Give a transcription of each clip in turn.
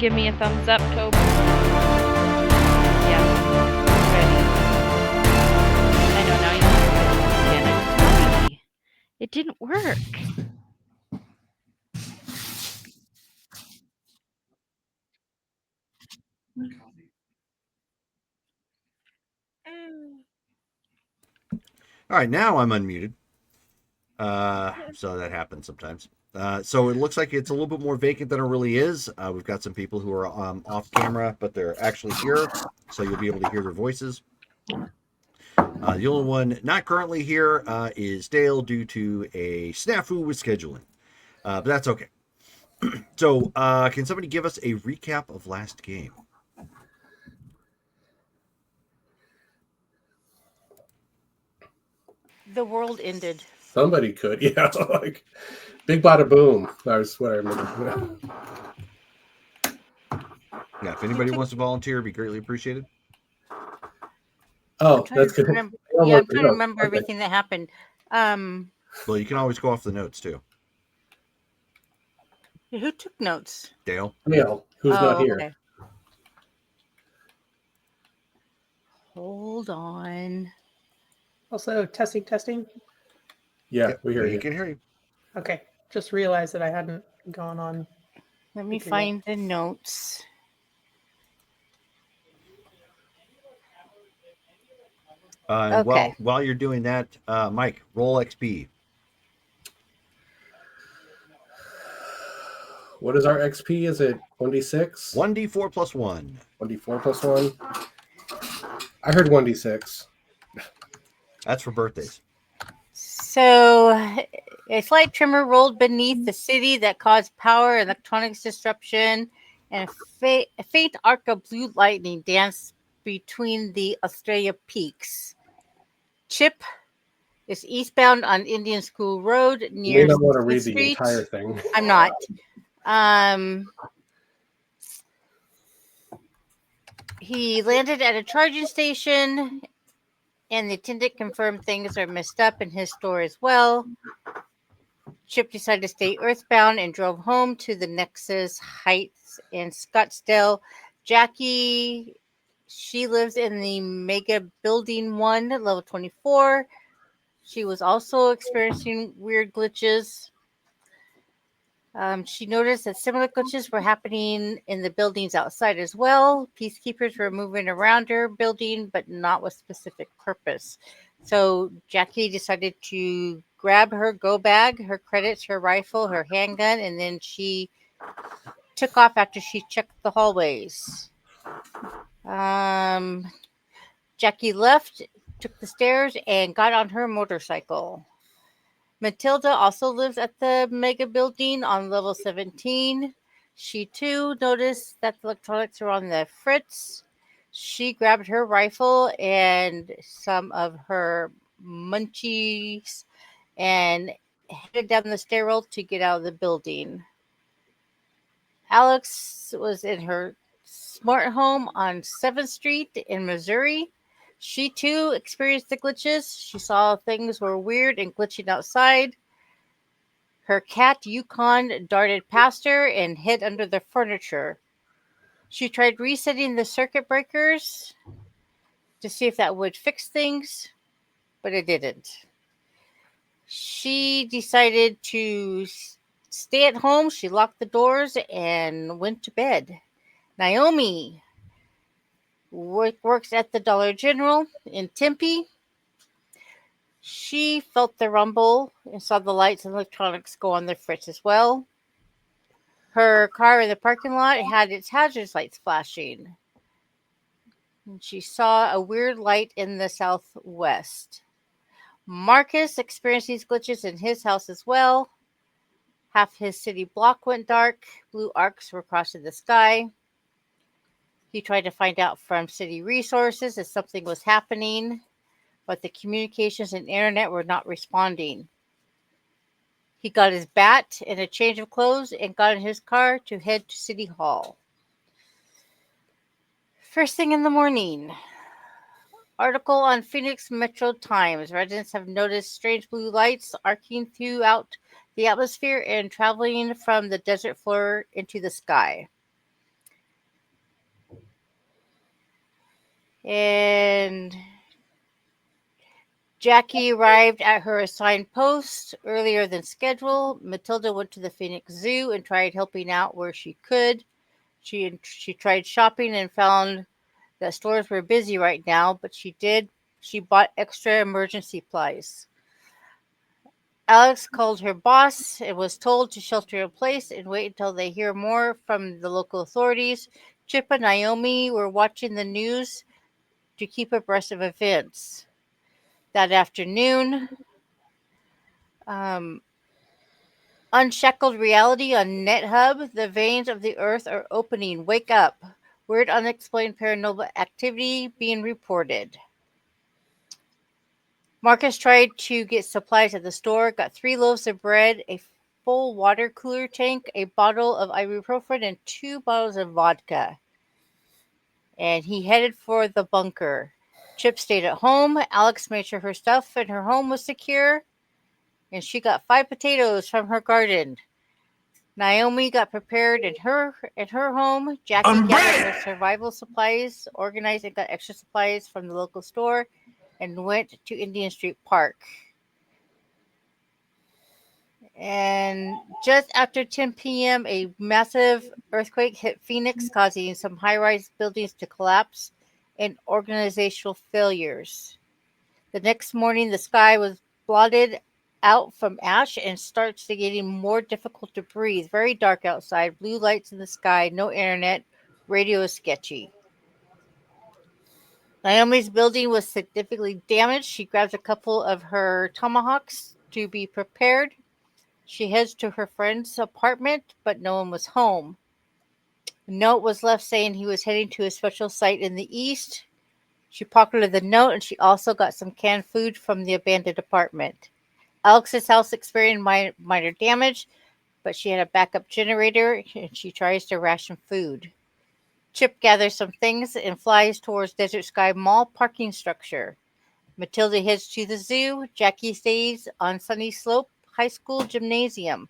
give me a thumbs up, Toby? Yes. Ready. I know now you can do it again. I'm sorry. It didn't work. All right, now I'm unmuted. So that happens sometimes. So it looks like it's a little bit more vacant than it really is. We've got some people who are off camera, but they're actually here, so you'll be able to hear their voices. The only one not currently here is Dale due to a snafu with scheduling, but that's okay. So, can somebody give us a recap of last game? The world ended. Somebody could, yeah. Like big bada boom. That's what I remember. Yeah, if anybody wants to volunteer, it'd be greatly appreciated. Oh, that's good. I'm trying to remember everything that happened. Well, you can always go off the notes too. Who took notes? Dale. Dale, who's not here. Okay. Hold on. Also, testing. Yeah, Yep, we hear you. Can hear you. Okay, just realized that I hadn't gone on. Let me find the notes. Okay. While you're doing that, Mike, roll XP. What is our XP? Is it 1d6? 1d4 plus 1. 1d4 plus 1. I heard 1d6. That's for birthdays. So, a slight tremor rolled beneath the city that caused power and electronics disruption, and a faint arc of blue lightning danced between the Australia peaks. Chip is eastbound on Indian School Road near. You may not want to read Street. the entire thing. I'm not. He landed at a charging station, and the attendant confirmed things are messed up in his store as well. Chip decided to stay earthbound and drove home to the Nexus Heights in Scottsdale. Jackie, she lives in the Mega Building 1, level 24. She was also experiencing weird glitches. She noticed that similar glitches were happening in the buildings outside as well. Peacekeepers were moving around her building, but not with specific purpose. So Jackie decided to grab her go bag, her credits, her rifle, her handgun, and then she took off after she checked the hallways. Jackie left, took the stairs, and got on her motorcycle. Matilda also lives at the Mega Building on level 17. She too noticed that the electronics were on the fritz. She grabbed her rifle and some of her munchies and headed down the stairwell to get out of the building. Alex was in her smart home on 7th Street in Missouri. She too experienced the glitches. She saw things were weird and glitching outside. Her cat Yukon darted past her and hid under the furniture. She tried resetting the circuit breakers to see if that would fix things, but it didn't. She decided to stay at home. She locked the doors and went to bed. Naomi works at the Dollar General in Tempe. She felt the rumble and saw the lights and electronics go on the fritz as well. Her car in the parking lot had its hazard lights flashing. And she saw a weird light in the southwest. Marcus experienced these glitches in his house as well. Half his city block went dark. Blue arcs were crossing the sky. He tried to find out from city resources if something was happening, but the communications and internet were not responding. He got his bat and a change of clothes and got in his car to head to City Hall. First thing in the morning. Article on Phoenix Metro Times. Residents have noticed strange blue lights arcing throughout the atmosphere and traveling from the desert floor into the sky. And Jackie arrived at her assigned post earlier than scheduled. Matilda went to the Phoenix Zoo and tried helping out where she could. She tried shopping and found that stores were busy right now, but she bought extra emergency supplies. Alex called her boss and was told to shelter in place and wait until they hear more from the local authorities. Chip and Naomi were watching the news to keep abreast of events. That afternoon, um, unshackled reality on NetHub. The veins of the earth are opening. Wake up. Weird unexplained paranormal activity being reported. Marcus tried to get supplies at the store, got 3 loaves of bread, a full water cooler tank, a bottle of ibuprofen, and 2 bottles of vodka. And he headed for the bunker. Chip stayed at home. Alex made sure her stuff in her home was secure, and she got 5 potatoes from her garden. Naomi got prepared in her home. Jackie gathered her survival supplies, organized and got extra supplies from the local store, and went to Indian Street Park. And just after 10 p.m., a massive earthquake hit Phoenix, causing some high-rise buildings to collapse and organizational failures. The next morning, the sky was blotted out from ash and starts to getting more difficult to breathe. Very dark outside, blue lights in the sky, no internet, radio is sketchy. Naomi's building was significantly damaged. She grabs a couple of her tomahawks to be prepared. She heads to her friend's apartment, but no one was home. A note was left saying he was heading to a special site in the east. She pocketed the note, and she also got some canned food from the abandoned apartment. Alex's house experienced minor damage, but she had a backup generator, and she tries to ration food. Chip gathers some things and flies towards Desert Sky Mall parking structure. Matilda heads to the zoo. Jackie stays on Sunny Slope High School gymnasium.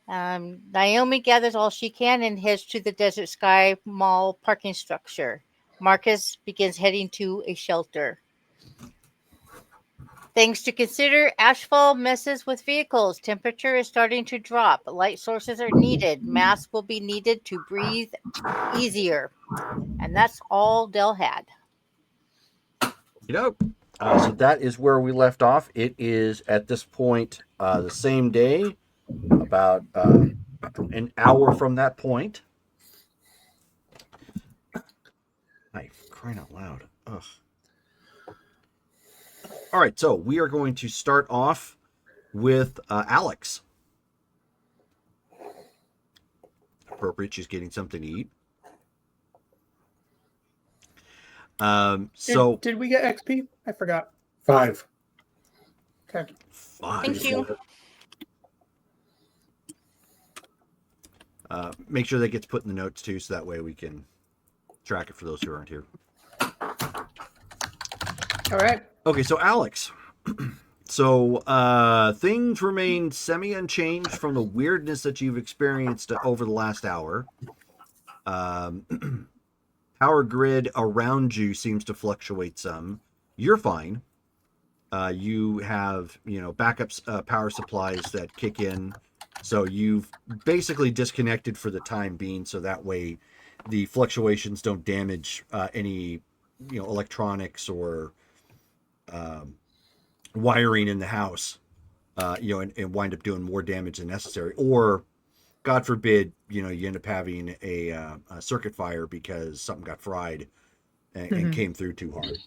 Naomi gathers all she can and heads to the Desert Sky Mall parking structure. Marcus begins heading to a shelter. Things to consider: ashfall messes with vehicles. Temperature is starting to drop. Light sources are needed. Masks will be needed to breathe easier. And that's all Dell had. So that is where we left off. It is at this point the same day, about an hour from that point. Hey, crying out loud. Ugh. All right, so we are going to start off with Alex. Appropriate, she's getting something to eat. Did we get XP? I forgot. 5. Okay. 5. Thank you. Make sure that gets put in the notes too, so that way we can track it for those who aren't here. All right. Okay, so Alex. So things remain semi-unchanged from the weirdness that you've experienced over the last hour. Power grid around you seems to fluctuate some. You're fine. You have, backup power supplies that kick in. So you've basically disconnected for the time being, so that way the fluctuations don't damage any, electronics or wiring in the house, and wind up doing more damage than necessary. Or, God forbid, you end up having a circuit fire because something got fried and came through too hard.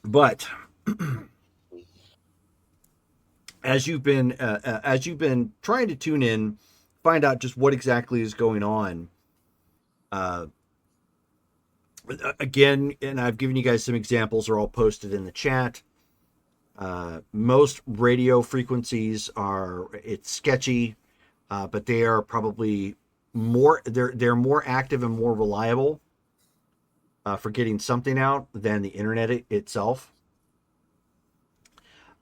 But as you've been trying to tune in, find out just what exactly is going on. Again, and I've given you guys some examples, are all posted in the chat. Most radio frequencies it's sketchy, but they are probably they're more active and more reliable for getting something out than the internet itself.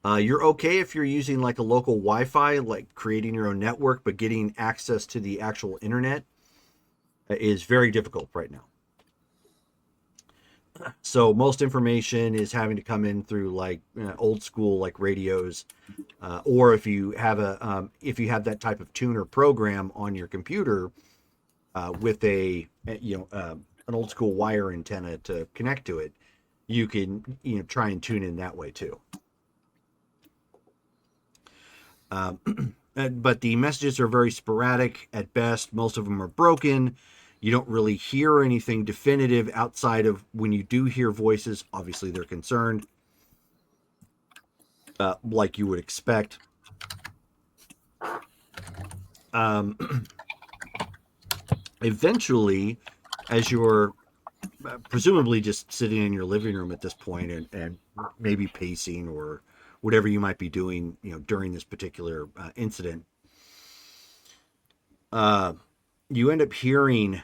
You're okay if you're using like a local Wi-Fi, like creating your own network, but getting access to the actual internet is very difficult right now. So most information is having to come in through like old school like radios, or if you have that type of tuner program on your computer with an old school wire antenna to connect to it, you can try and tune in that way too. But the messages are very sporadic at best. Most of them are broken. You don't really hear anything definitive outside of when you do hear voices. Obviously, they're concerned, like you would expect. Eventually, as you're presumably just sitting in your living room at this point and maybe pacing or whatever you might be doing, during this particular incident, you end up hearing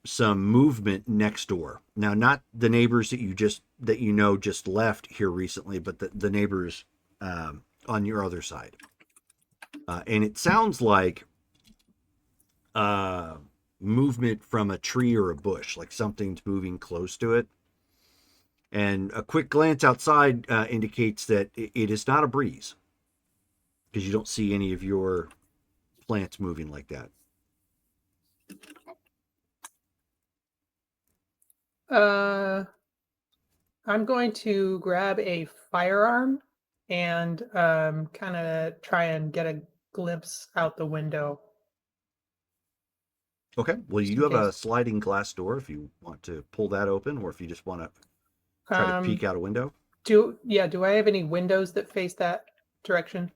some movement next door. Now, not the neighbors that you just left here recently, but the neighbors on your other side. And it sounds like movement from a tree or a bush, like something's moving close to it. And a quick glance outside indicates that it is not a breeze, because you don't see any of your plants moving like that. I'm going to grab a firearm and kind of try and get a glimpse out the window. Okay. Well, Just you in have a case. sliding glass door if you want to pull that open, or if you just want to try to peek out a window. Do I have any windows that face that direction?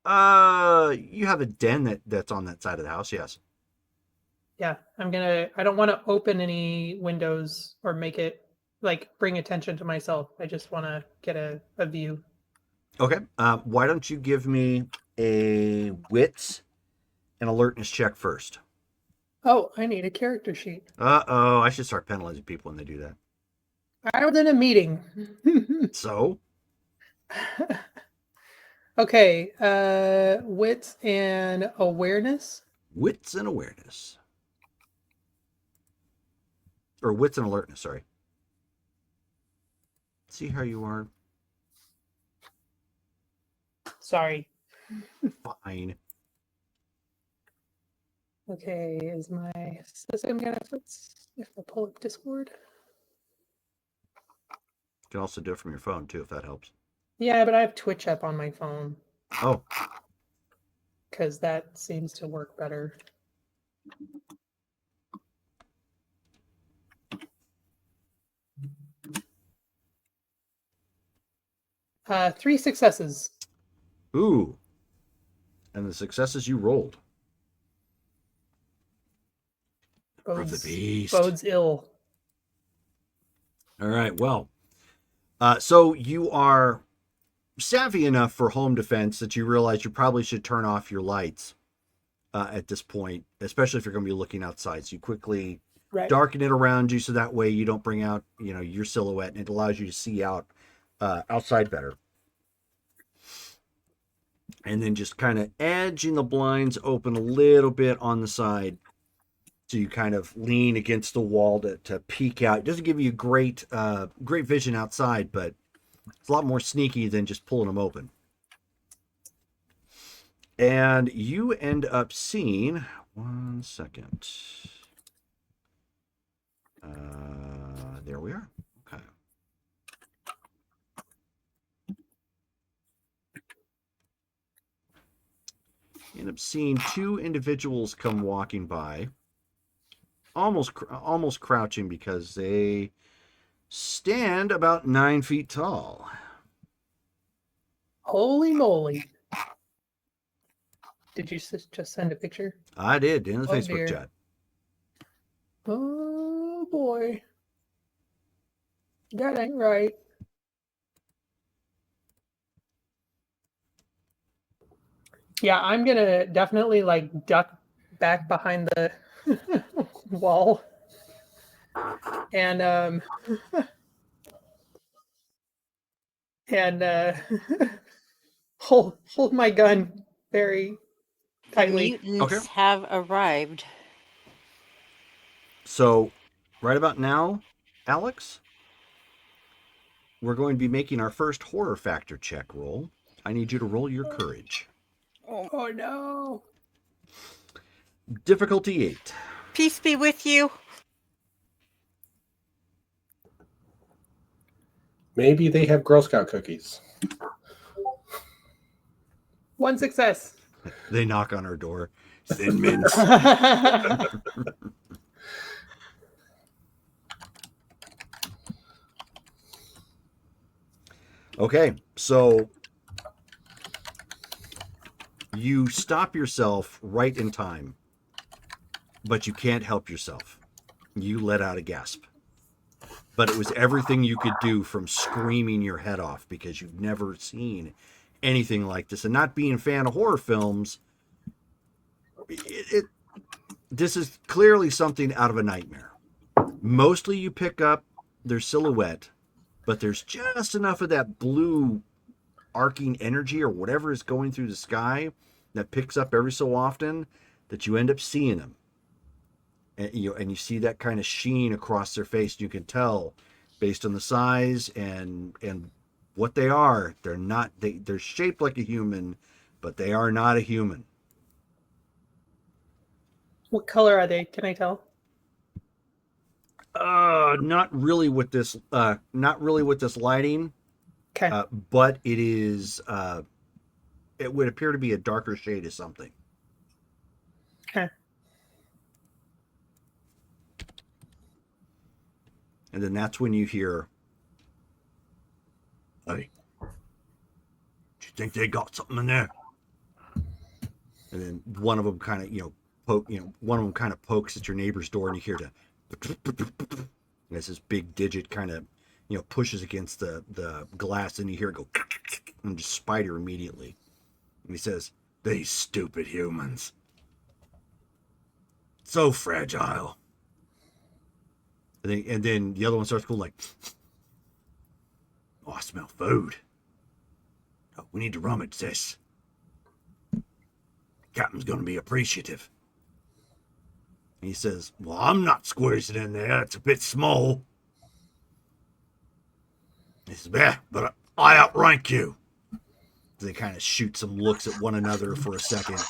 You have a den that's on that side of the house, yes. Yeah, I don't want to open any windows or make it like bring attention to myself. I just want to get a view. Okay. Why don't you give me a wits and alertness check first? Oh, I need a character sheet. Uh-oh, I should start penalizing people when they do that. I was in a meeting. So? Okay, wits and awareness. Wits and awareness. Or wits and alertness, sorry. See how you are. Sorry. Fine. Okay, is my system gonna if I pull up Discord? You can also do it from your phone too, if that helps. Yeah, but I have Twitch up on my phone Oh, because that seems to work better. Three successes. ooh. And the successes you rolled. Of the beast. Bodes ill. All right, well. So you are savvy enough for home defense that you realize you probably should turn off your lights at this point, especially if you're going to be looking outside. So you quickly darken it around you so that way you don't bring out, your silhouette, and it allows you to see out outside better. And then just kind of edging the blinds open a little bit on the side, so you kind of lean against the wall to peek out. It doesn't give you great vision outside, but it's a lot more sneaky than just pulling them open. And you end up seeing, one second. There we are. Okay. You end up seeing two individuals come walking by, almost crouching, because they stand about 9 feet tall. Holy moly. Did you just send a picture? I did, in the Facebook dear. chat. Oh boy. That ain't right. Yeah, I'm gonna definitely like duck back behind the wall and hold my gun very The tightly. mutants Okay. have arrived. So, right about now, Alex, we're going to be making our first horror factor check roll. I need you to roll your courage. Oh no. Difficulty 8. Peace be with you. Maybe they have Girl Scout cookies. One success. They knock on our door. Thin mints. Okay, so you stop yourself right in time, but you can't help yourself. You let out a gasp. But it was everything you could do from screaming your head off because you've never seen anything like this. And not being a fan of horror films, this is clearly something out of a nightmare. Mostly you pick up their silhouette, but there's just enough of that blue arcing energy or whatever is going through the sky that picks up every so often that you end up seeing them. And you see that kind of sheen across their face. You can tell based on the size and what they are. They're shaped like a human, but they are not a human. What color are they? Can I tell? Not really with this lighting. Okay. But it is it would appear to be a darker shade of something. Okay. And then that's when you hear, "Hey, do you think they got something in there?" And then one of them kind of pokes at your neighbor's door, and you hear as this big digit kind of pushes against the glass, and you hear it go and just spider immediately. And he says, "These stupid humans, so fragile." And then the other one starts going like, "Oh, I smell food. Oh, we need to rummage this. Captain's going to be appreciative." And he says, "Well, I'm not squeezing in there. It's a bit small." He says, "Yeah, but I outrank you." They kind of shoot some looks at one another for a second.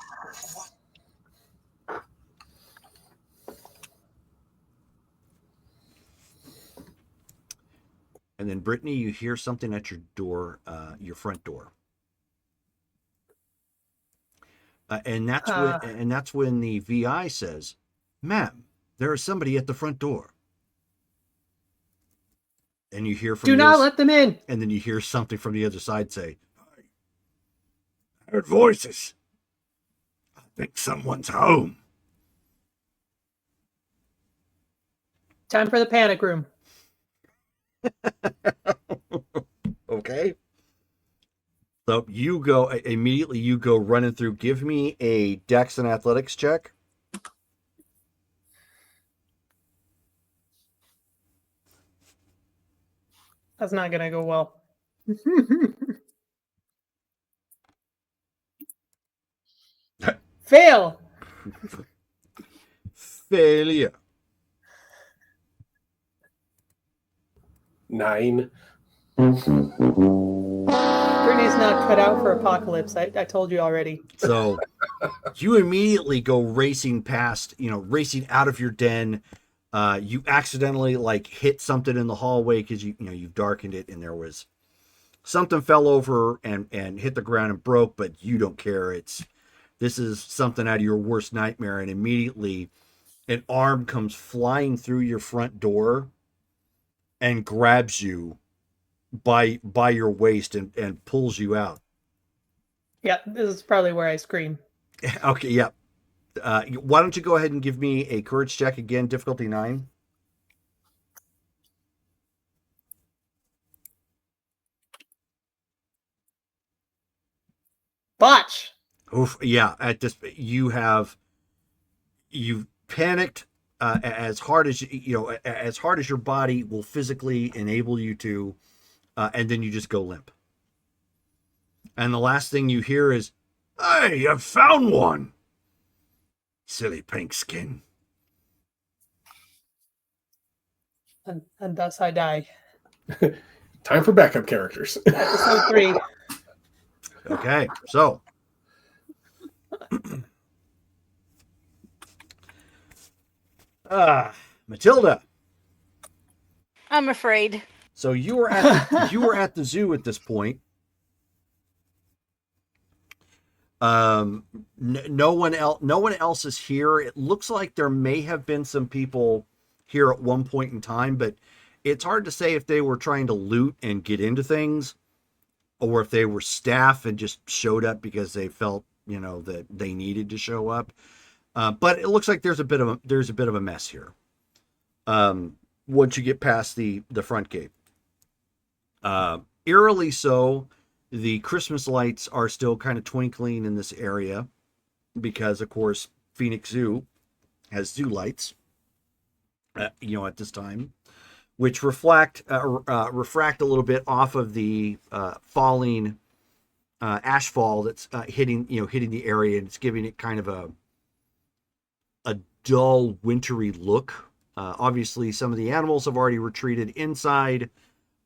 And then, Brittany, you hear something at your door, your front door. And that's when the VI says, "Ma'am, there is somebody at the front door." And you hear from Do not let them in. And then you hear something from the other side say, "I heard voices. I think someone's home." Time for the panic room. Okay. So you go immediately. You go running through. Give me a Dex and Athletics check. That's not gonna go well. Fail. Failure. 9. Brittany's not cut out for apocalypse. I told you already. So you immediately go racing past, racing out of your den. You accidentally hit something in the hallway because you've darkened it, and there was something fell over and hit the ground and broke, but you don't care. This is something out of your worst nightmare, and immediately an arm comes flying through your front door and grabs you by your waist and pulls you out. Yeah, this is probably where I scream. Okay, yeah. Why don't you go ahead and give me a courage check again, difficulty 9. Botch. Oof, yeah. At this, you've panicked as hard as as hard as your body will physically enable you to, and then you just go limp. And the last thing you hear is, "Hey, I've found one. Silly pink skin." and thus I die. Time for backup characters. Episode 3. Okay, so Matilda. I'm afraid. So you were at the zoo at this point. No one else is here. It looks like there may have been some people here at one point in time, but it's hard to say if they were trying to loot and get into things, or if they were staff and just showed up because they felt, that they needed to show up. But it looks like there's a bit of a mess here. Once you get past the front gate, eerily so. The Christmas lights are still kind of twinkling in this area because, of course, Phoenix Zoo has zoo lights, at this time, which refract a little bit off of the falling ashfall that's hitting the area, and it's giving it kind of a dull, wintry look. Obviously, some of the animals have already retreated inside,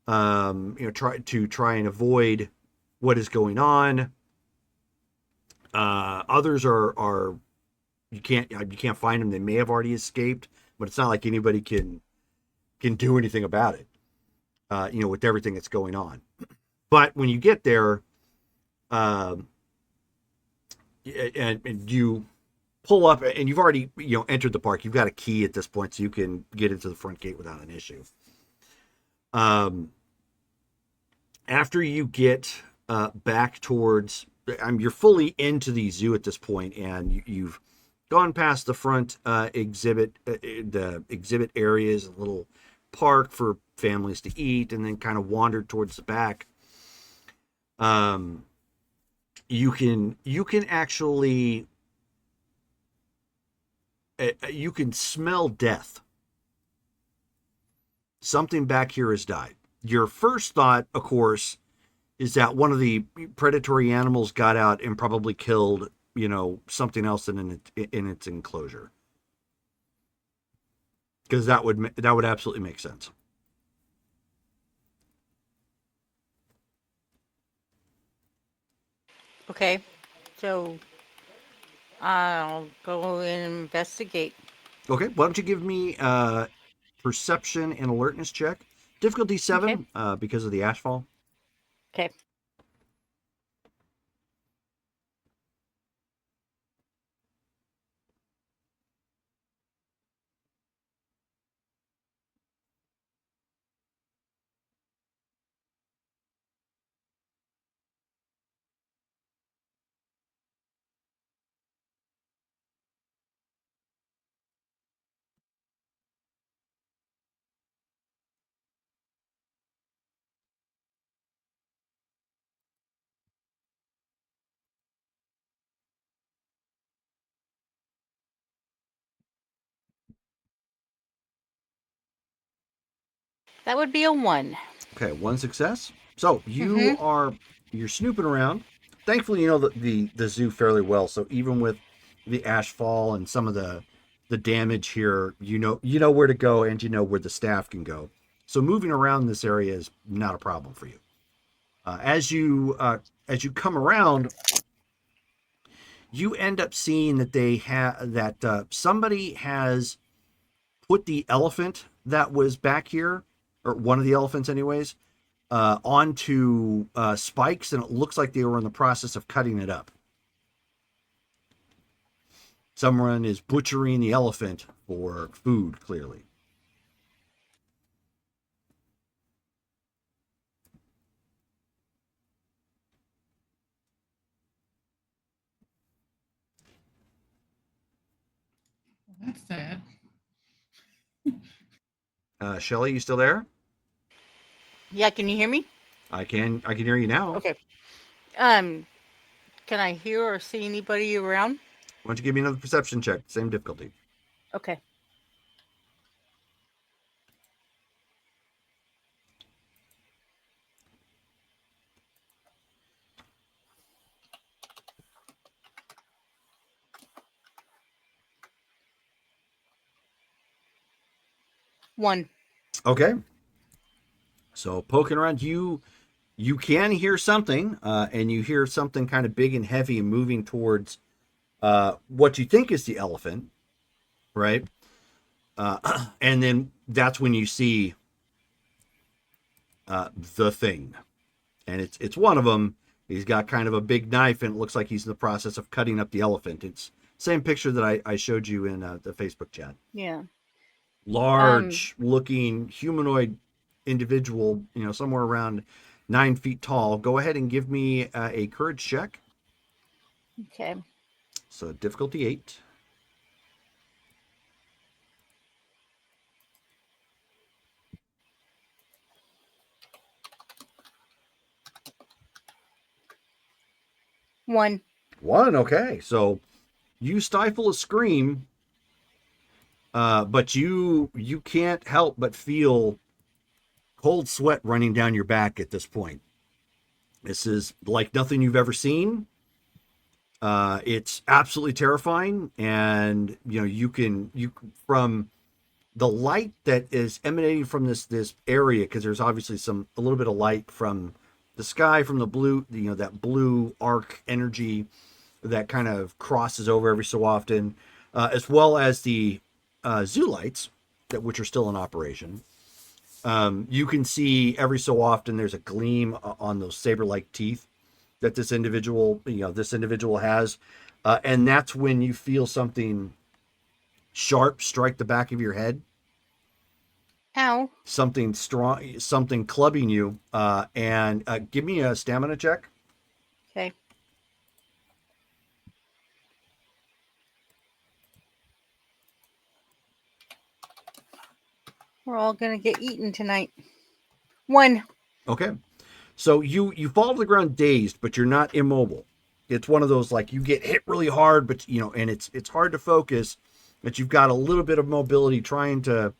try and avoid what is going on. Others are you can't find them. They may have already escaped, but it's not like anybody can do anything about it. With everything that's going on. But when you get there, and you pull up, and you've already entered the park. You've got a key at this point, so you can get into the front gate without an issue. After you get back towards, you're fully into the zoo at this point, and you've gone past the front exhibit areas, a little park for families to eat, and then kind of wandered towards the back. You can actually you can smell death. Something back here has died. Your first thought, of course, is that one of the predatory animals got out and probably killed, something else in its enclosure. Because that would absolutely make sense. Okay, so I'll go and investigate. Okay, why don't you give me perception and alertness check? Difficulty 7, because of the ashfall. Okay. That would be a 1. Okay, 1 success. So you're snooping around. Thankfully, you know the zoo fairly well. So even with the ashfall and some of the damage here, you know where to go, and you know where the staff can go. So moving around this area is not a problem for you. As you come around, you end up seeing that somebody has put the elephant that was back here, or one of the elephants, anyways, onto spikes, and it looks like they were in the process of cutting it up. Someone is butchering the elephant for food, clearly. That's sad. Shelly, you still there? Yeah, can you hear me? I can hear you now. Okay. Can I hear or see anybody around? Why don't you give me another perception check? Same difficulty. Okay. One. Okay. So poking around, you can hear something, and you hear something kind of big and heavy and moving towards what you think is the elephant, right? And then that's when you see the thing, and it's one of them. He's got kind of a big knife, and it looks like he's in the process of cutting up the elephant. It's same picture that I showed you in the Facebook chat. Yeah. Large looking humanoid individual, somewhere around 9 feet tall. Go ahead and give me a courage check. Okay. So difficulty 8. One. 1. Okay. So you stifle a scream, but you can't help but feel cold sweat running down your back at this point. This is like nothing you've ever seen. It's absolutely terrifying, and you from the light that is emanating from this area, because there's obviously a little bit of light from the sky, from the blue, that blue arc energy that kind of crosses over every so often, as well as the zoo lights which are still in operation. You can see every so often there's a gleam on those saber-like teeth that this individual has, and that's when you feel something sharp strike the back of your head. Ow. Something strong, something clubbing you, and give me a stamina check. Okay. We're all gonna get eaten tonight. 1. Okay. So you fall to the ground dazed, but you're not immobile. It's one of those, like, you get hit really hard, but and it's hard to focus, but you've got a little bit of mobility trying to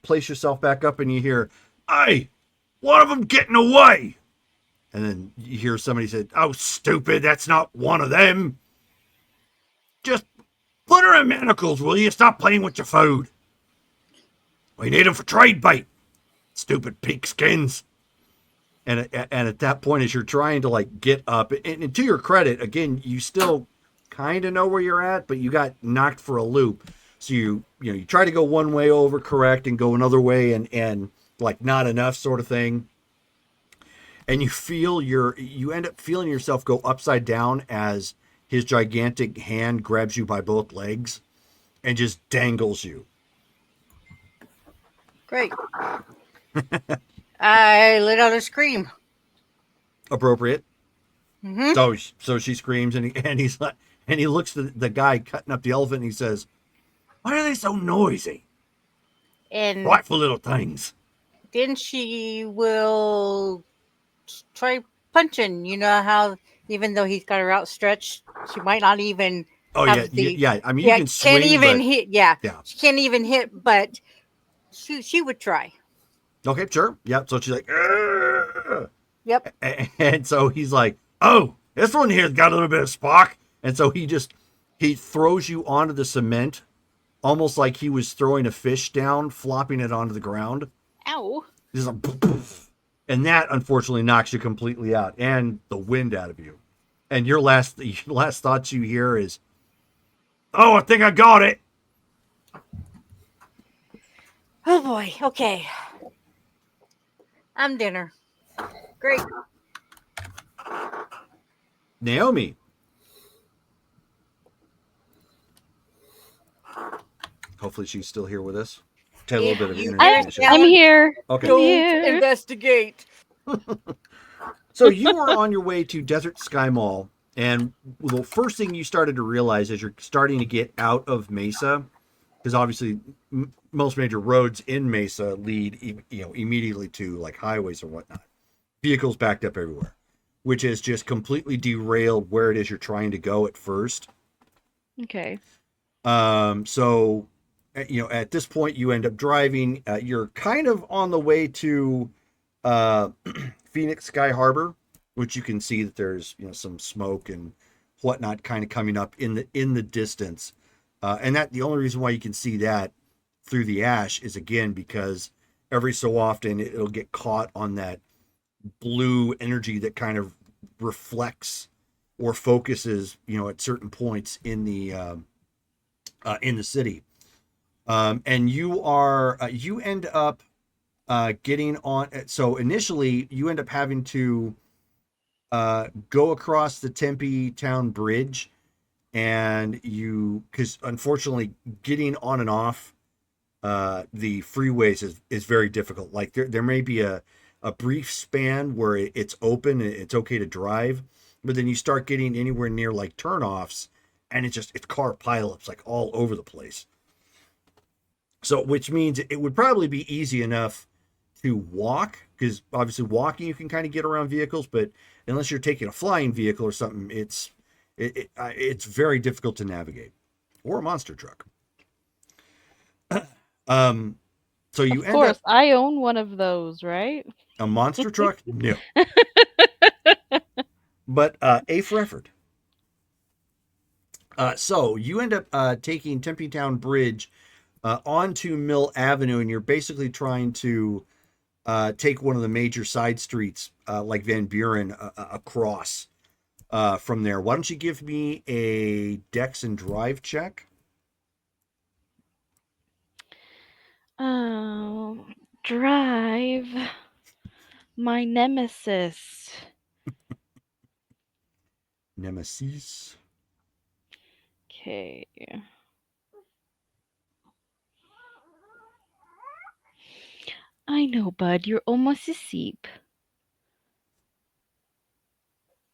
place yourself back up, and you hear, "Hey, one of them getting away!" And then you hear somebody say, "Oh, stupid, that's not one of them. Just put her in manacles, will you? Stop playing with your food. We need them for trade bait. Stupid pigskins." And at that point, as you're trying to get up, and to your credit, again, you still kind of know where you're at, but you got knocked for a loop. So you try to go one way over, correct, and go another way, and not enough sort of thing. And you end up feeling yourself go upside down as his gigantic hand grabs you by both legs and just dangles you. Great. I let out a scream. Appropriate. Mm-hmm. So she screams, and he's like, and he looks at the guy cutting up the elephant, and he says, "Why are they so noisy? And Frightful little things." then she will try punching. You know how even though he's got her outstretched, she might not even Oh have yeah. I mean, you can swing, can't even but hit. Yeah, yeah. she can't even hit, but she would try. Okay, sure. Yep. So she's like, "Argh!" Yep. And so he's like, "Oh, this one here's got a little bit of spark." And so he throws you onto the cement, almost like he was throwing a fish down, flopping it onto the ground. Ow. He's like, poof, poof. And that unfortunately knocks you completely out, and the wind out of you. And your last thoughts you hear is, "Oh, I think I got it." Oh boy. Okay. I'm dinner. Great. Naomi. Hopefully she's still here with us. Had a little bit of You internet guys issues. I'm here. Okay. Don't here. investigate. So you were on your way to Desert Sky Mall, and the first thing you started to realize as you're starting to get out of Mesa, because obviously most major roads in Mesa lead immediately to like highways or whatnot. Vehicles backed up everywhere, which is just completely derailed where it is you're trying to go at first. Okay. So at this point you end up driving. You're kind of on the way to Phoenix Sky Harbor, which you can see that there's some smoke and whatnot kind of coming up in the distance, and that the only reason why you can see that through the ash is again because every so often it'll get caught on that blue energy that kind of reflects or focuses, at certain points in the city. And you end up getting on. So initially, you end up having to go across the Tempe Town Bridge, and because unfortunately, getting on and off the freeways is very difficult. Like there may be a brief span where it's open and it's okay to drive, but then you start getting anywhere near like turnoffs, and it's car pileups like all over the place. So, which means it would probably be easy enough to walk, because obviously walking you can kind of get around vehicles, but unless you're taking a flying vehicle or something, it's very difficult to navigate, or a monster truck. So you Of end course, up I own one of those, right? a monster truck, no, but A for effort. So you end up taking Tempe Town Bridge onto Mill Avenue, and you're basically trying to take one of the major side streets like Van Buren across from there. Why don't you give me a Dex and Drive check? Oh, drive. My nemesis. Nemesis. Okay. I know, bud. You're almost asleep.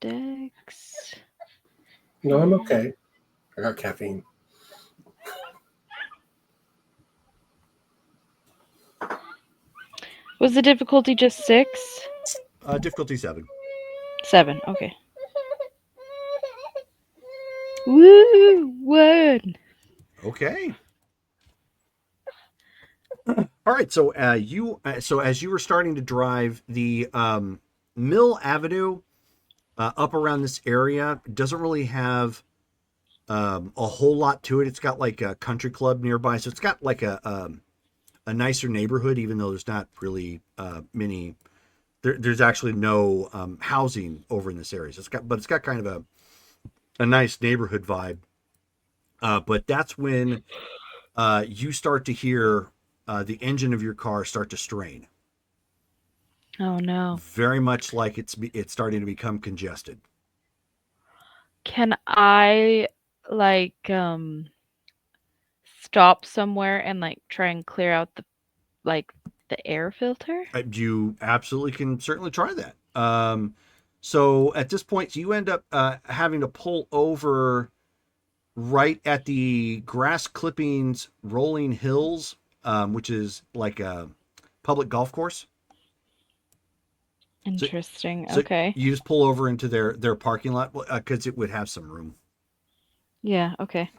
Dex. No, I'm okay. I got caffeine. Was the difficulty just 6? Difficulty 7. 7. Okay. Woo! 1. Okay. All right. So so as you were starting to drive, the Mill Avenue up around this area doesn't really have a whole lot to it. It's got like a country club nearby, so it's got like a nicer neighborhood, even though there's not really many. There's actually no housing over in this area. So it's got kind of a nice neighborhood vibe. But that's when you start to hear the engine of your car start to strain. Oh no. Very much like it's starting to become congested. Can I stop somewhere and try and clear out the air filter? You absolutely can certainly try that. So at this point, you end up having to pull over right at the grass clippings rolling hills, which is like a public golf course. Interesting. So okay. you just pull over into their parking lot because it would have some room. Yeah, okay.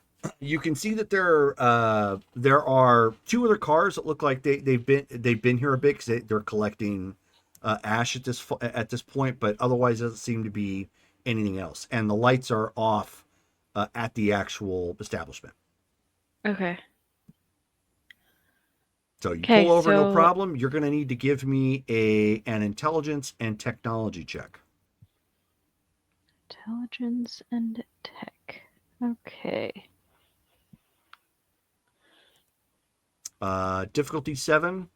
You can see that there are 2 other cars that look like they've been here a bit because they're collecting ash at this point, but otherwise doesn't seem to be anything else. And the lights are off at the actual establishment. Okay. So you Okay, pull over, no so- problem. You're going to need to give me an intelligence and technology check. Intelligence and tech. Okay. Difficulty 7,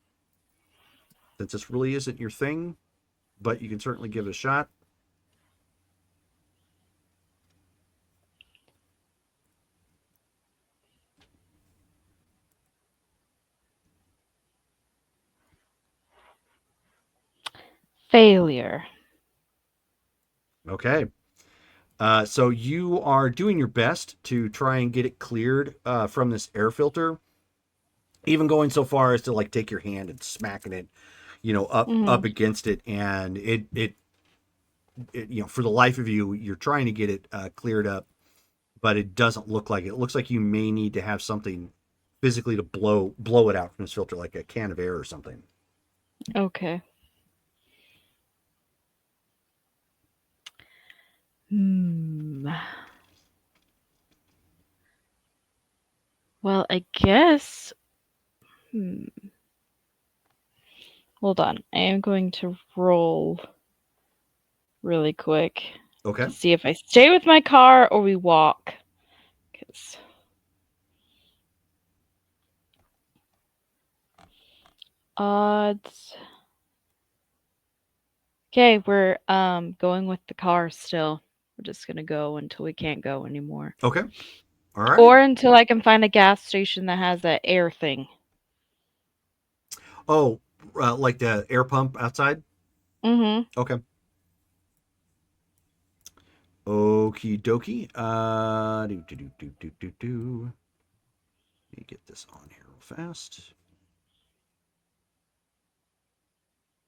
since this really isn't your thing, but you can certainly give it a shot. Failure. Okay. So you are doing your best to try and get it cleared from this air filter, even going so far as to take your hand and smacking it, up against it, and it for the life of you, you're trying to get it cleared up, but it doesn't look like it. It looks like you may need to have something physically to blow it out from this filter, like a can of air or something. Okay. Well, I guess Hold on. I am going to roll really quick Okay. to see if I stay with my car or we walk. 'Cause odds. Okay, we're going with the car still. We're just gonna go until we can't go anymore. Okay. All right. Or until I can find a gas station that has that air thing. Oh, like the air pump outside? Mm-hmm. Okay. Okie dokie. Do. Let me get this on here real fast.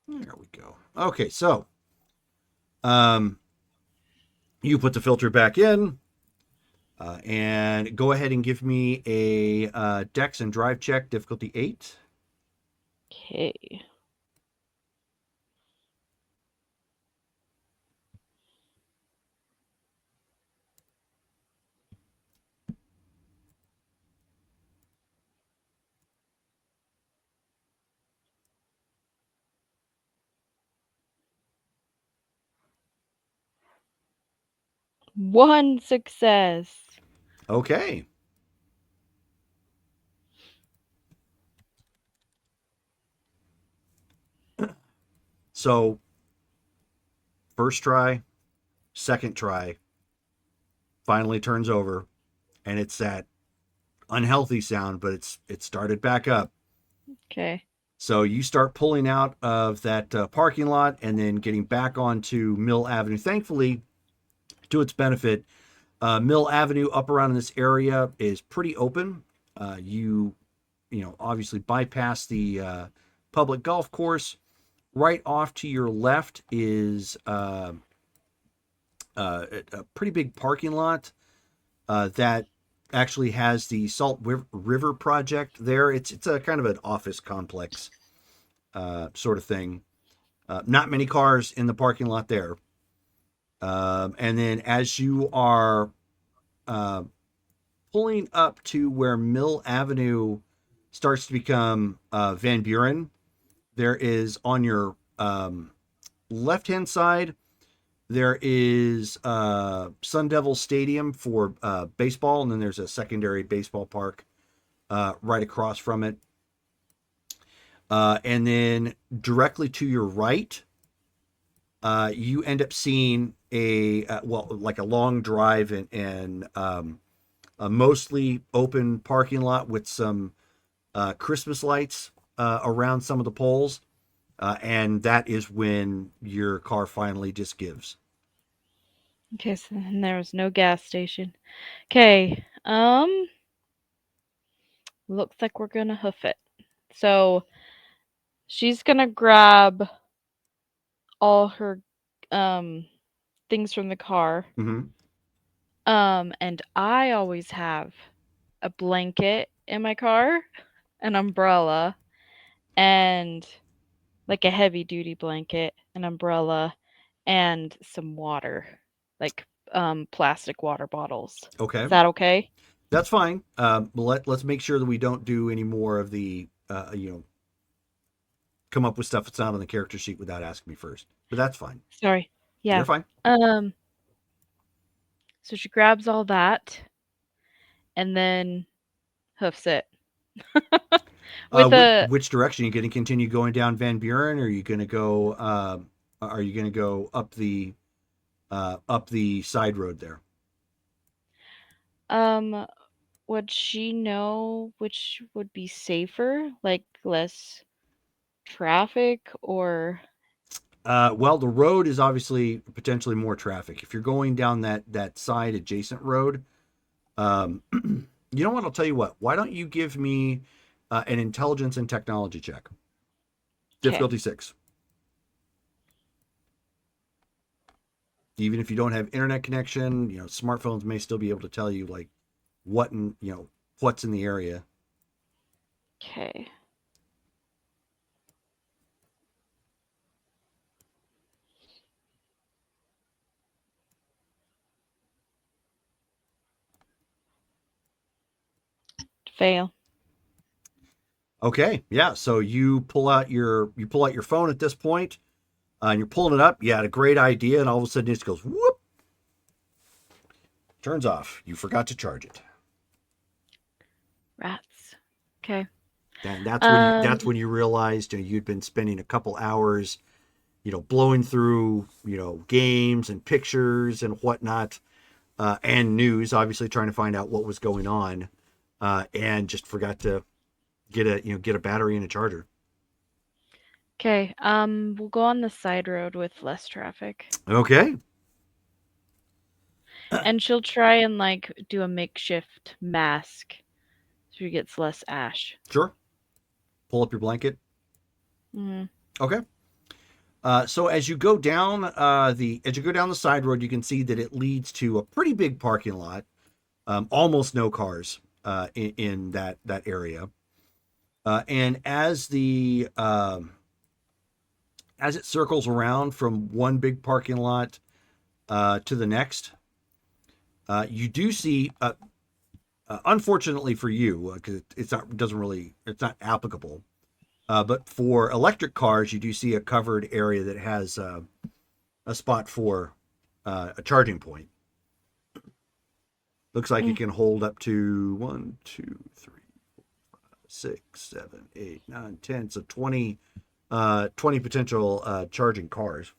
There we go. Okay, so you put the filter back in, and go ahead and give me a Dex and Drive check, difficulty 8. Okay. One success. Okay. So, first try, second try, finally turns over, and it's that unhealthy sound, but it started back up. Okay. So you start pulling out of that parking lot and then getting back onto Mill Avenue. Thankfully, to its benefit, Mill Avenue up around this area is pretty open. You obviously bypass the public golf course. Right off to your left is a pretty big parking lot that actually has the Salt River project there. It's a kind of an office complex sort of thing. Not many cars in the parking lot there. And then as you are pulling up to where Mill Avenue starts to become Van Buren, there is on your left-hand side, there is Sun Devil Stadium for baseball, and then there's a secondary baseball park right across from it. And then directly to your right, you end up seeing like a long drive and a mostly open parking lot with some Christmas lights around some of the poles. And that is when your car finally just gives. Okay, so then there was no gas station. Okay. Looks like we're gonna hoof it. So she's gonna grab all her things from the car. Mm-hmm. And I always have a blanket in my car, an umbrella, and like a heavy duty blanket, an umbrella, and some water, like plastic water bottles. Okay. Is that okay? That's fine. Let's make sure that we don't do any more of the, come up with stuff that's not on the character sheet without asking me first. But that's fine. Sorry. Yeah. You're fine. So she grabs all that and then hoofs it. Which direction? Are you going to continue going down Van Buren, or are you going to go? Are you going to go up the side road there? Would she know which would be safer, like less traffic or? Well, the road is obviously potentially more traffic. If you're going down that side adjacent road, you know what? I'll tell you what. Why don't you give me an intelligence and technology check? Difficulty 6. Even if you don't have internet connection, smartphones may still be able to tell you like what's in the area. Okay. Fail. Okay, yeah. So you pull out your phone at this point, and you're pulling it up. You had a great idea, and all of a sudden it just goes whoop, turns off. You forgot to charge it. Rats. Okay. And Um, that's when you realized you'd been spending a couple hours, blowing through games and pictures and whatnot, and news, obviously trying to find out what was going on, and just forgot to get a battery and a charger. okay. We'll go on the side road with less traffic. Okay. And she'll try and like do a makeshift mask so she gets less ash. Sure. Pull up your blanket. Mm. Okay. So as you go down the side road, you can see that it leads to a pretty big parking lot. Almost no cars in that area. And as it circles around from one big parking lot to the next, you do see, unfortunately for you, because it's not applicable. But for electric cars, you do see a covered area that has a spot for a charging point. Looks like it can hold up to 1, 2, 3, 6, 7, 8, 9, 10. So 20 potential charging cars.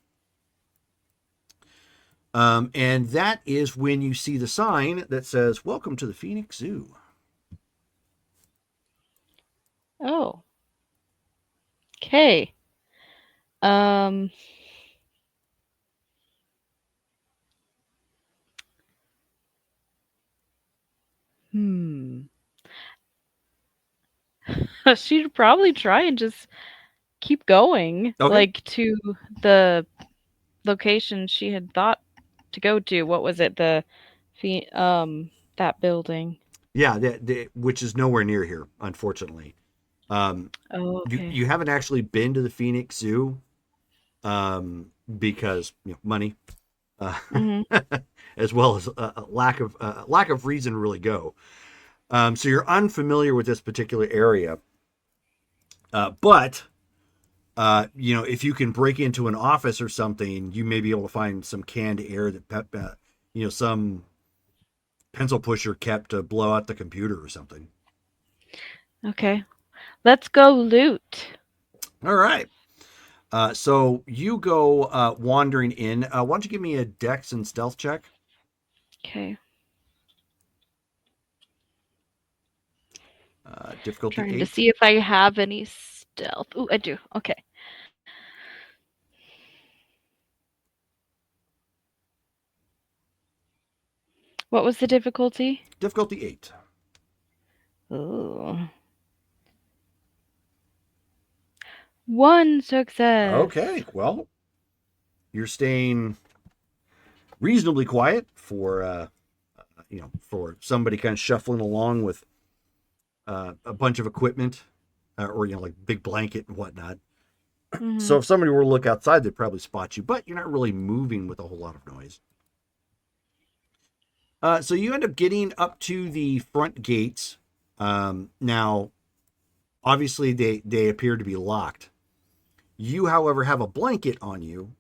And that is when you see the sign that says, "Welcome to the Phoenix Zoo." Oh. Okay. Um. Hmm. She'd probably try and just keep going, Okay. like to the location she had thought to go to. What was it? That building. Yeah, which is nowhere near here, unfortunately. Oh, You okay. you haven't actually been to the Phoenix Zoo, because money, Mhm. as well as a lack of reason to really go. So you're unfamiliar with this particular area, but if you can break into an office or something, you may be able to find some canned air that some pencil pusher kept to blow out the computer or something. Okay. Let's go loot. All right. So you go wandering in. Why don't you give me a Dex and Stealth check? Okay. Difficulty Trying to 8. see if I have any stealth. Ooh, I do. Okay. What was the difficulty? Difficulty 8. Ooh. One success. Okay. Well, you're staying reasonably quiet for somebody kind of shuffling along with a bunch of equipment, or like big blanket and whatnot. So Mhm. if somebody were to look outside, they'd probably spot you, but you're not really moving with a whole lot of noise. So you end up getting up to the front gates. Now, obviously, they appear to be locked. You, however, have a blanket on you.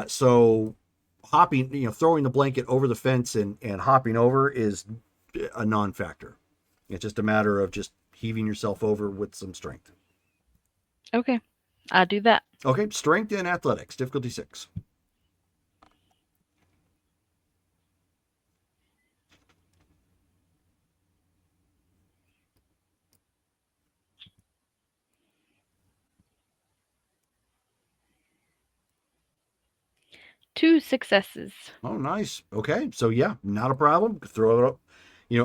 So hopping, throwing the blanket over the fence and hopping over is a non-factor. It's just a matter of just heaving yourself over with some strength. Okay. I'll do that. Okay, strength and athletics, difficulty 6. Two successes. Oh, nice. Okay, so yeah, not a problem. Throw it up,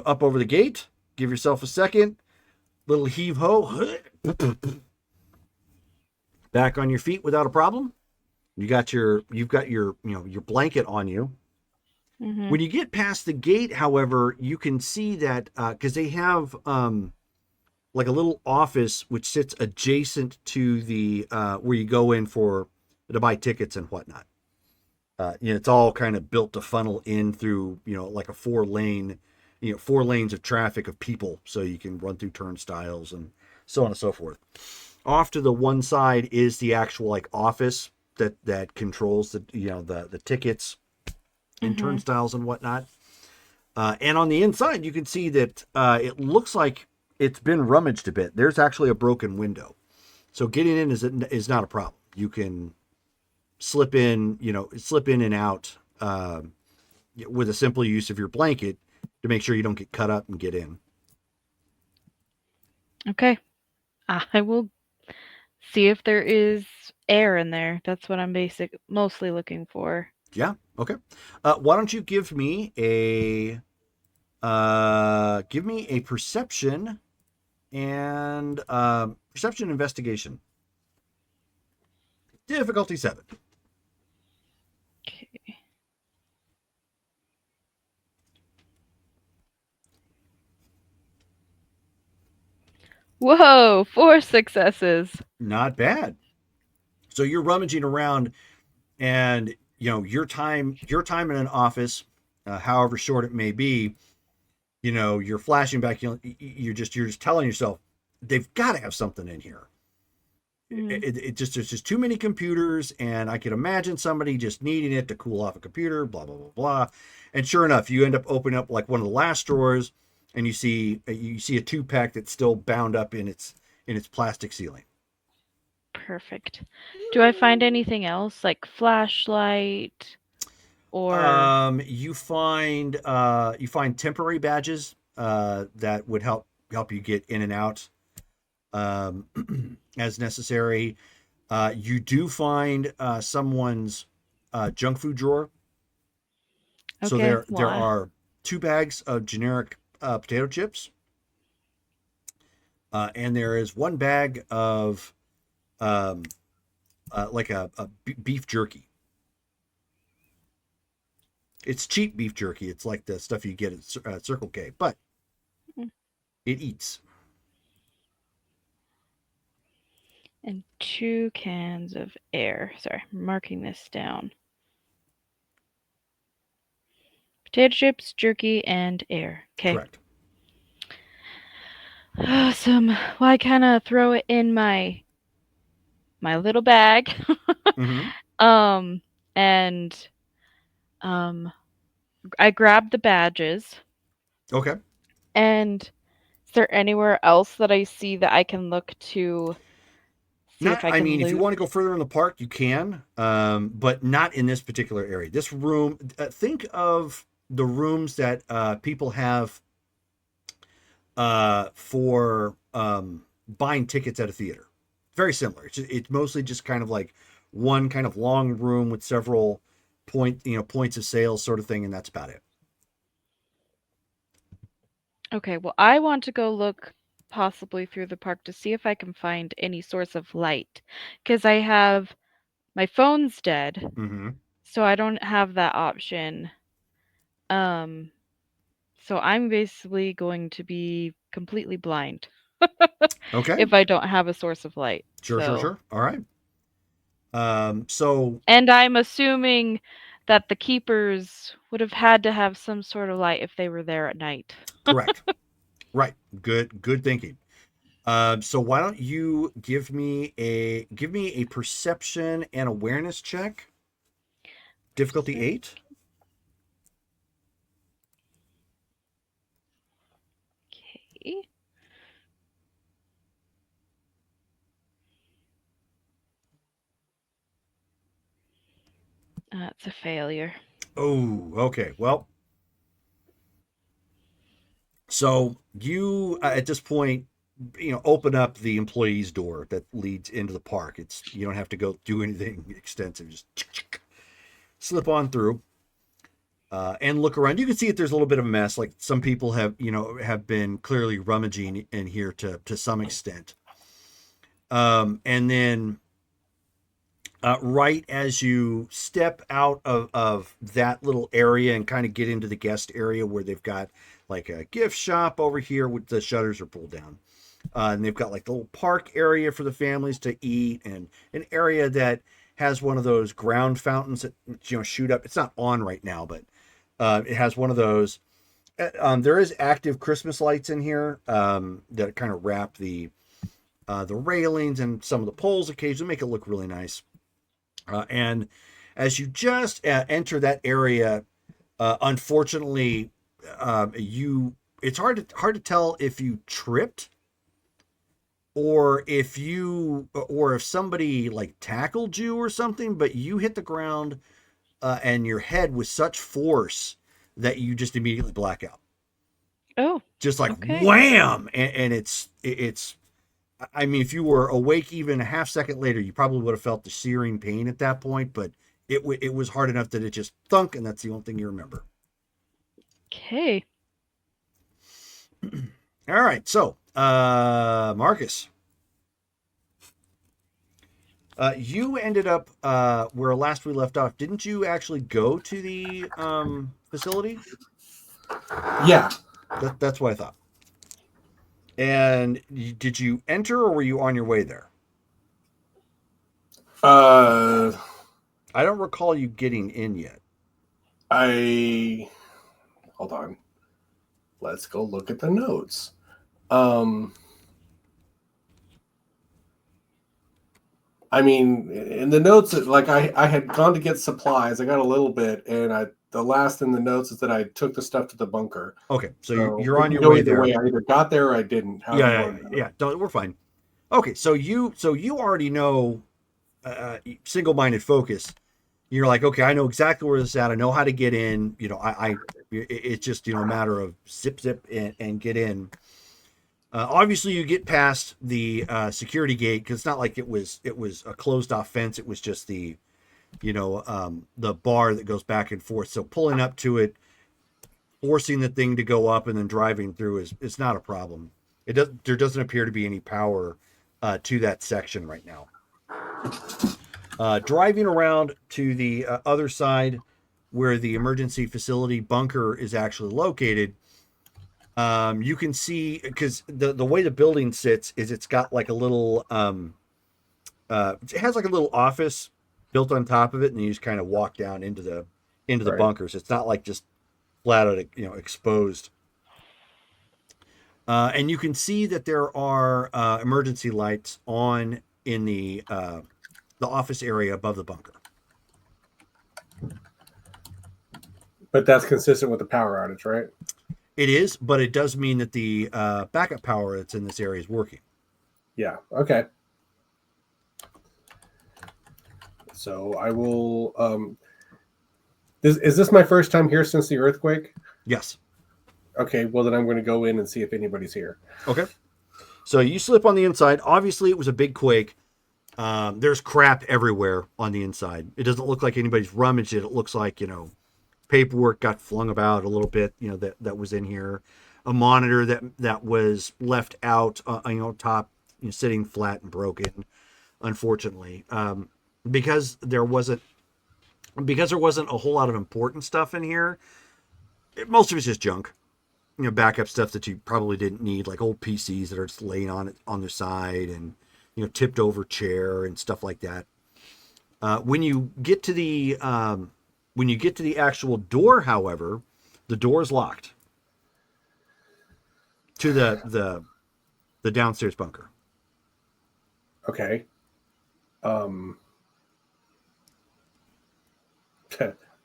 up over the gate. Give yourself a second. Little heave ho. Back on your feet without a problem. You've got your blanket on you. Mhm. When you get past the gate, however, you can see that because they have like a little office which sits adjacent to the where you go in to buy tickets and whatnot. It's all kind of built to funnel in through like a 4 lanes of traffic of people, so you can run through turnstiles and so on and so forth. Off to the one side is the actual like office that controls the tickets and Mhm. turnstiles and whatnot. And on the inside, you can see that it looks like it's been rummaged a bit. There's actually a broken window, so getting in is not a problem. You can slip in and out with a simple use of your blanket to make sure you don't get cut up and get in. Okay. I will see if there is air in there. That's what I'm mostly looking for. Yeah. Okay. Why don't you give me a perception and perception investigation. Difficulty 7. Okay. Whoa, 4 successes. Not bad. So you're rummaging around, and your time in an office, however short it may be, you're flashing back. You're just telling yourself they've got to have something in here. Mhm. There's just too many computers, and I can imagine somebody just needing it to cool off a computer. Blah blah blah blah. And sure enough, you end up opening up like one of the last drawers, and you see a 2-pack that's still bound up in its plastic ceiling. Perfect. Do I find anything else like flashlight or You find temporary badges that would help you get in and out as necessary. You do find someone's junk food drawer. So okay, there are 2 bags of generic potato chips, and there is 1 bag of um, like a beef jerky. It's cheap beef jerky. It's like the stuff you get at Circle K, but Mm. it eats. And 2 cans of air. Sorry, I'm marking this down. Potato chips, jerky, and air. Okay. Correct. Awesome. Well, I kind of throw it in my little bag. Mm-hmm. um and um I grab the badges. Okay. And is there anywhere else that I see that I can look to see if Not, I I can mean, if you loot? want to go further in the park, you can, but not in this particular area. This room, think of the rooms that people have for buying tickets at a theater. Very similar. It's mostly just kind of like one kind of long room with several points of sale sort of thing, and that's about it. Okay, well, I want to go look possibly through the park to see if I can find any source of light. Because I have my phone's dead, Mm-hmm. so I don't have that option. Um, so I'm basically going to be completely blind Okay. if I don't have a source of light. Sure, sure, So, sure. All right. So and I'm assuming that the keepers would have had to have some sort of light if they were there at night. correct. Right. Good thinking. So why don't you give me a perception and awareness check? Difficulty 8. Okay. That's a failure. Oh, okay. Well, so you at this point, open up the employee's door that leads into the park. You don't have to go do anything extensive. Just slip on through and look around. You can see that there's a little bit of a mess. Like some people have been clearly rummaging in here to some extent. And then right as you step out of that little area and kind of get into the guest area where they've got like a gift shop over here with the shutters are pulled down. And they've got like the little park area for the families to eat and an area that has one of those ground fountains that shoot up. It's not on right now, but it has one of those. There is active Christmas lights in here that kind of wrap the railings and some of the poles occasionally make it look really nice. And as you just enter that area, unfortunately, it's hard to tell if you tripped or if somebody like tackled you or something, but you hit the ground and your head with such force that you just immediately black out. Oh, Just like okay. wham, and it's. I mean, if you were awake even a half second later, you probably would have felt the searing pain at that point. But it was hard enough that it just thunk, and that's the only thing you remember. Okay. All right, so Marcus, you ended up where last we left off. Didn't you actually go to the facility? Yeah. That's what I thought. And did you enter, or were you on your way there? Uh, I don't recall you getting in yet. Hold on. Let's go look at the notes. I mean, in the notes, like I had gone to get supplies. I got a little bit, and the last in the notes is that I took the stuff to the bunker. Okay, so So you're it on can your go way either there. way. I either got there or I didn't. However you want to do it. Don't, we're fine. Okay, so you already know single-minded focus. You're like, okay, I know exactly where this is at. I know how to get in. It's just a matter of zip and get in. Obviously, you get past the security gate because it's not like it was a closed off fence. It was just the the bar that goes back and forth. So pulling up to it, forcing the thing to go up, and then driving through is not a problem. There doesn't appear to be any power to that section right now. Driving around to the other side where the emergency facility bunker is actually located, you can see, because the way the building sits is it's got like a little it has like a little office built on top of it, and you just kind of walk down into the Right. bunkers. It's not like just flat out exposed. And you can see that there are emergency lights on in the office area above the bunker. But that's consistent with the power outage, right? It is, but it does mean that the backup power that's in this area is working. Yeah. Okay. So I will. Is this my first time here since the earthquake? Yes. Okay. Well, then I'm going to go in and see if anybody's here. Okay. So you slip on the inside. Obviously, it was a big quake. There's crap everywhere on the inside. It doesn't look like anybody's rummaged it. It looks like, paperwork got flung about a little bit, that was in here. A monitor that was left out, top, sitting flat and broken, unfortunately. Because there wasn't a whole lot of important stuff in here. Most of it's just junk. Backup stuff that you probably didn't need, like old PCs that are just laying on their side, and tipped over chair and stuff like that. When you get to the actual door, however, the door is locked to the downstairs bunker. Okay.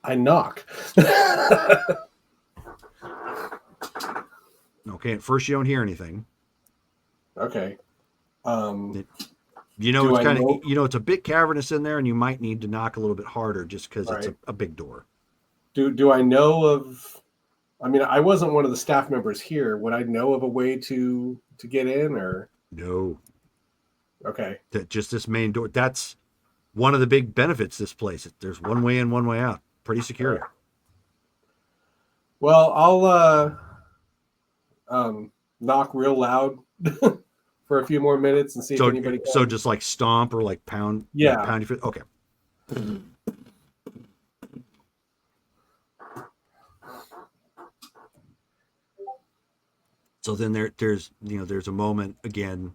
I knock. Okay, at first you don't hear anything. Okay. It's kind of it's a bit cavernous in there, and you might need to knock a little bit harder just because it's a big door. Do I know of? I mean, I wasn't one of the staff members here. Would I know of a way to get in, or no? Okay. Just this main door. That's one of the big benefits of this place. There's one way in, one way out. Pretty secure. Right. Well, I'll knock real loud for a few more minutes and see if anybody comes. So just like stomp or like pound. Yeah. Pound your foot. Okay. So then there's a moment again.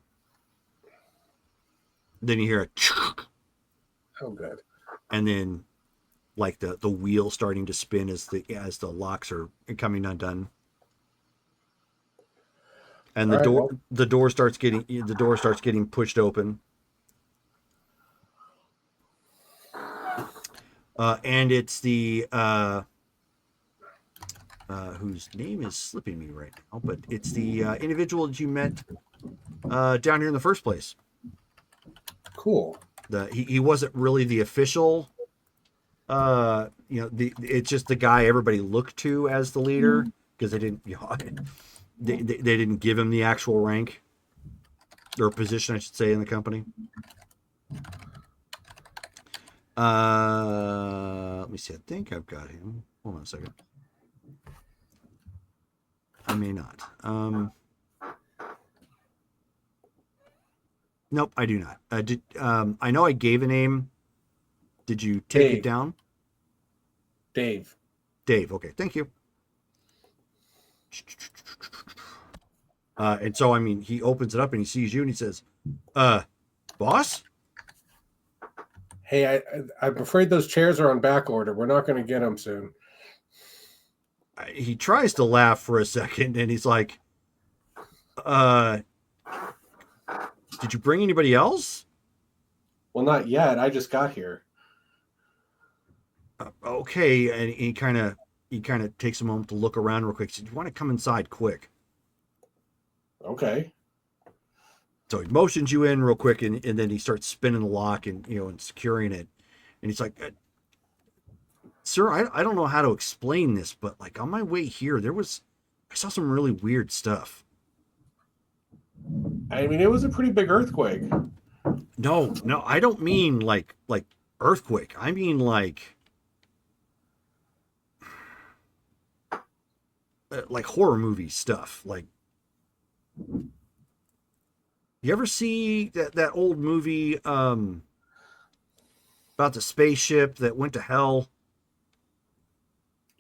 Then you hear a oh good. And then like the wheel starting to spin as the locks are coming undone. and All right, well, the door starts getting pushed open. And it's the whose name is slipping me right now, but it's the individual that you met down here in the first place. cool. He wasn't really the official. It's just the guy everybody looked to as the leader because they didn't, they didn't give him the actual rank or position, I should say, in the company. Let me see. I think I've got him. Hold on a second. I may not. Nope, I do not. I know I gave a name. Did you take it Dave. down? Dave. Dave. Okay, thank you. And so, I mean, he opens it up and he sees you and he says, boss? Hey, I'm afraid those chairs are on back order. We're not going to get them soon. He tries to laugh for a second and he's like, did you bring anybody else? Well, not yet. I just got here. Okay. And he kind of takes a moment to look around real quick. He said, you want to come inside quick? Okay. So he motions you in real quick, and then he starts spinning the lock and and securing it. And he's like, "Sir, I don't know how to explain this, but like on my way here, I saw some really weird stuff." I mean, it was a pretty big earthquake. No, I don't mean like earthquake. I mean like horror movie stuff. Like, you ever see that old movie about the spaceship that went to hell?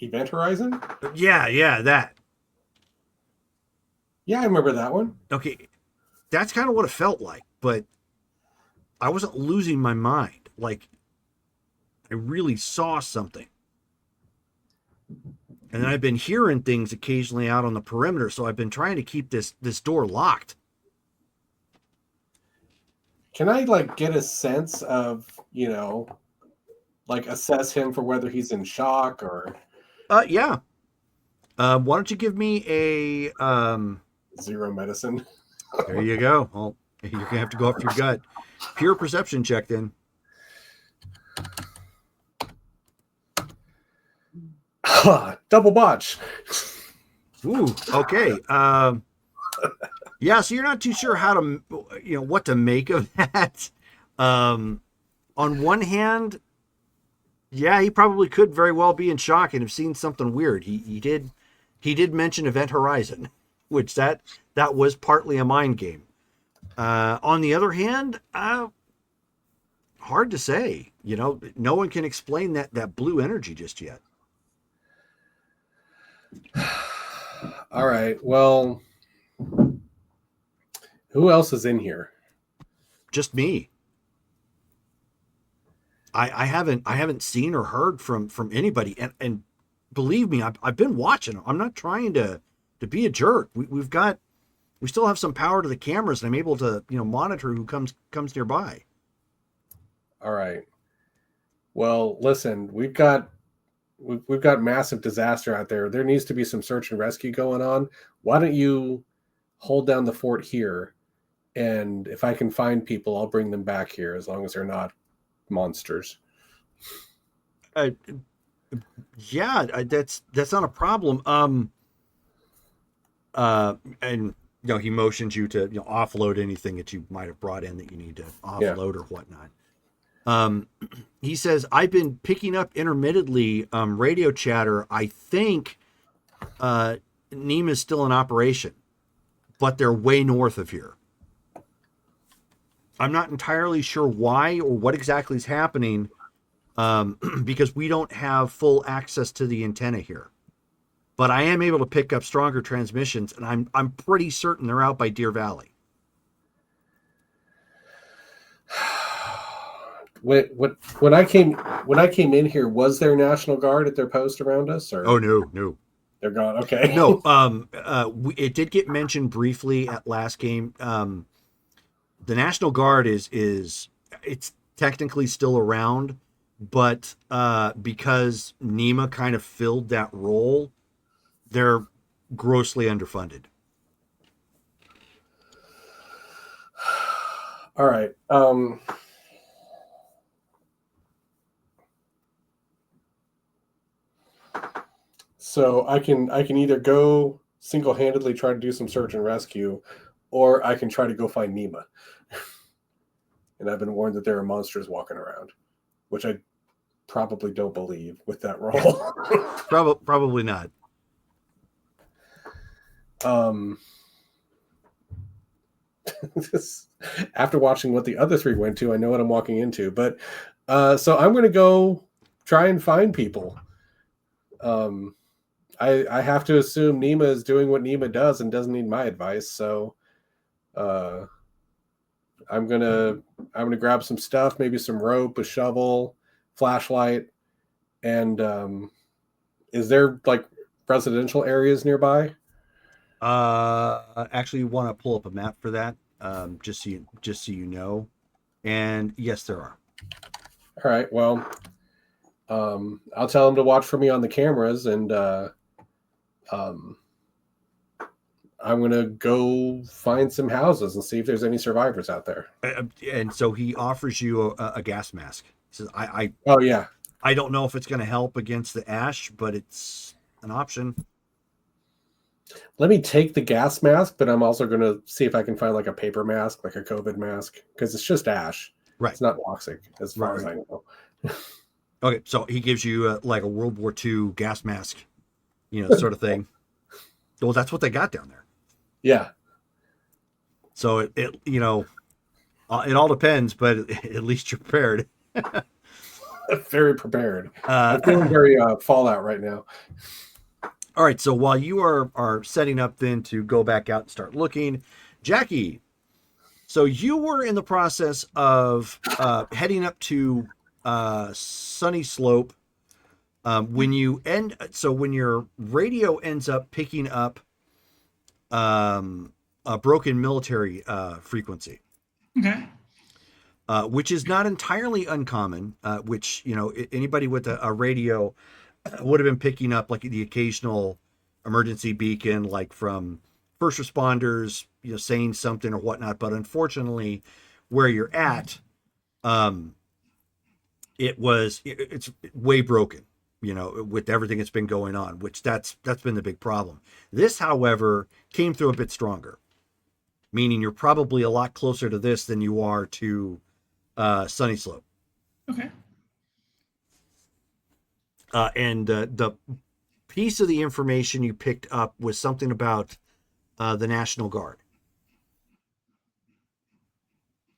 Event Horizon? Yeah, that. Yeah, I remember that one. Okay, that's kind of what it felt like, but I wasn't losing my mind. Like, I really saw something. And then I've been hearing things occasionally out on the perimeter, so I've been trying to keep this door locked. Can I get a sense of, assess him for whether he's in shock or Yeah. Why don't you give me a zero medicine? there you go. Well, you're gonna have to go off your gut. Pure perception check then. Double botch. Ooh, okay. Yeah, so you're not too sure how to, what to make of that. On one hand, yeah, he probably could very well be in shock and have seen something weird. He did mention Event Horizon, which that was partly a mind game. On the other hand, hard to say. No one can explain that blue energy just yet. All right. Well, who else is in here? Just me. I haven't seen or heard from anybody, and believe me, I've been watching. I'm not trying to be a jerk. We still have some power to the cameras, and I'm able to monitor who comes nearby. All right. Well, listen, we've got massive disaster out there. There needs to be some search and rescue going on. Why don't you hold down the fort here, and if I can find people, I'll bring them back here as long as they're not monsters. Yeah, that's not a problem. And he motions you to offload anything that you might have brought in that you need to offload or whatnot. He says, I've been picking up intermittently radio chatter. I think Nema's still in operation, but they're way north of here. I'm not entirely sure why or what exactly is happening, because we don't have full access to the antenna here. But I am able to pick up stronger transmissions, and I'm pretty certain they're out by Deer Valley. When I came in here, was there National Guard at their post around us? Or Oh no. They're gone. Okay. No, it did get mentioned briefly at last game. The National Guard is it's technically still around, but because Nema kind of filled that role, they're grossly underfunded. All right. So I can either go single-handedly try to do some search and rescue, or I can try to go find Nema. And I've been warned that there are monsters walking around, which I probably don't believe with that role. Probably not. After watching what the other three went to, I know what I'm walking into. But so I'm going to go try and find people. I have to assume Nema is doing what Nema does and doesn't need my advice. So I'm gonna grab some stuff, maybe some rope, a shovel, flashlight, and is there like residential areas nearby? Actually, you want to pull up a map for that, just so you know. And yes, there are. All right. Well, I'll tell them to watch for me on the cameras, and I'm gonna go find some houses and see if there's any survivors out there. And so he offers you a gas mask. He says, Oh yeah. I don't know if it's going to help against the ash, but it's an option." Let me take the gas mask, but I'm also going to see if I can find like a paper mask, like a COVID mask, because it's just ash. Right. It's not toxic, as far as Right. I know. Okay, so he gives you like a World War II gas mask, sort of thing. Well, that's what they got down there. Yeah. So it all depends, but at least you're prepared. Very prepared. I'm feeling very Fallout right now. All right, so while you are setting up then to go back out and start looking, Jackie, so you were in the process of heading up to Sunny Slope when your radio ends up picking up a broken military frequency. Okay. Which is not entirely uncommon, which, anybody with a radio would have been picking up like the occasional emergency beacon, like from first responders, saying something or whatnot. But unfortunately, where you're at, it's way broken, with everything that's been going on, which that's been the big problem. This, however, came through a bit stronger, meaning you're probably a lot closer to this than you are to Sunny Slope. Okay. And the piece of the information you picked up was something about the National Guard.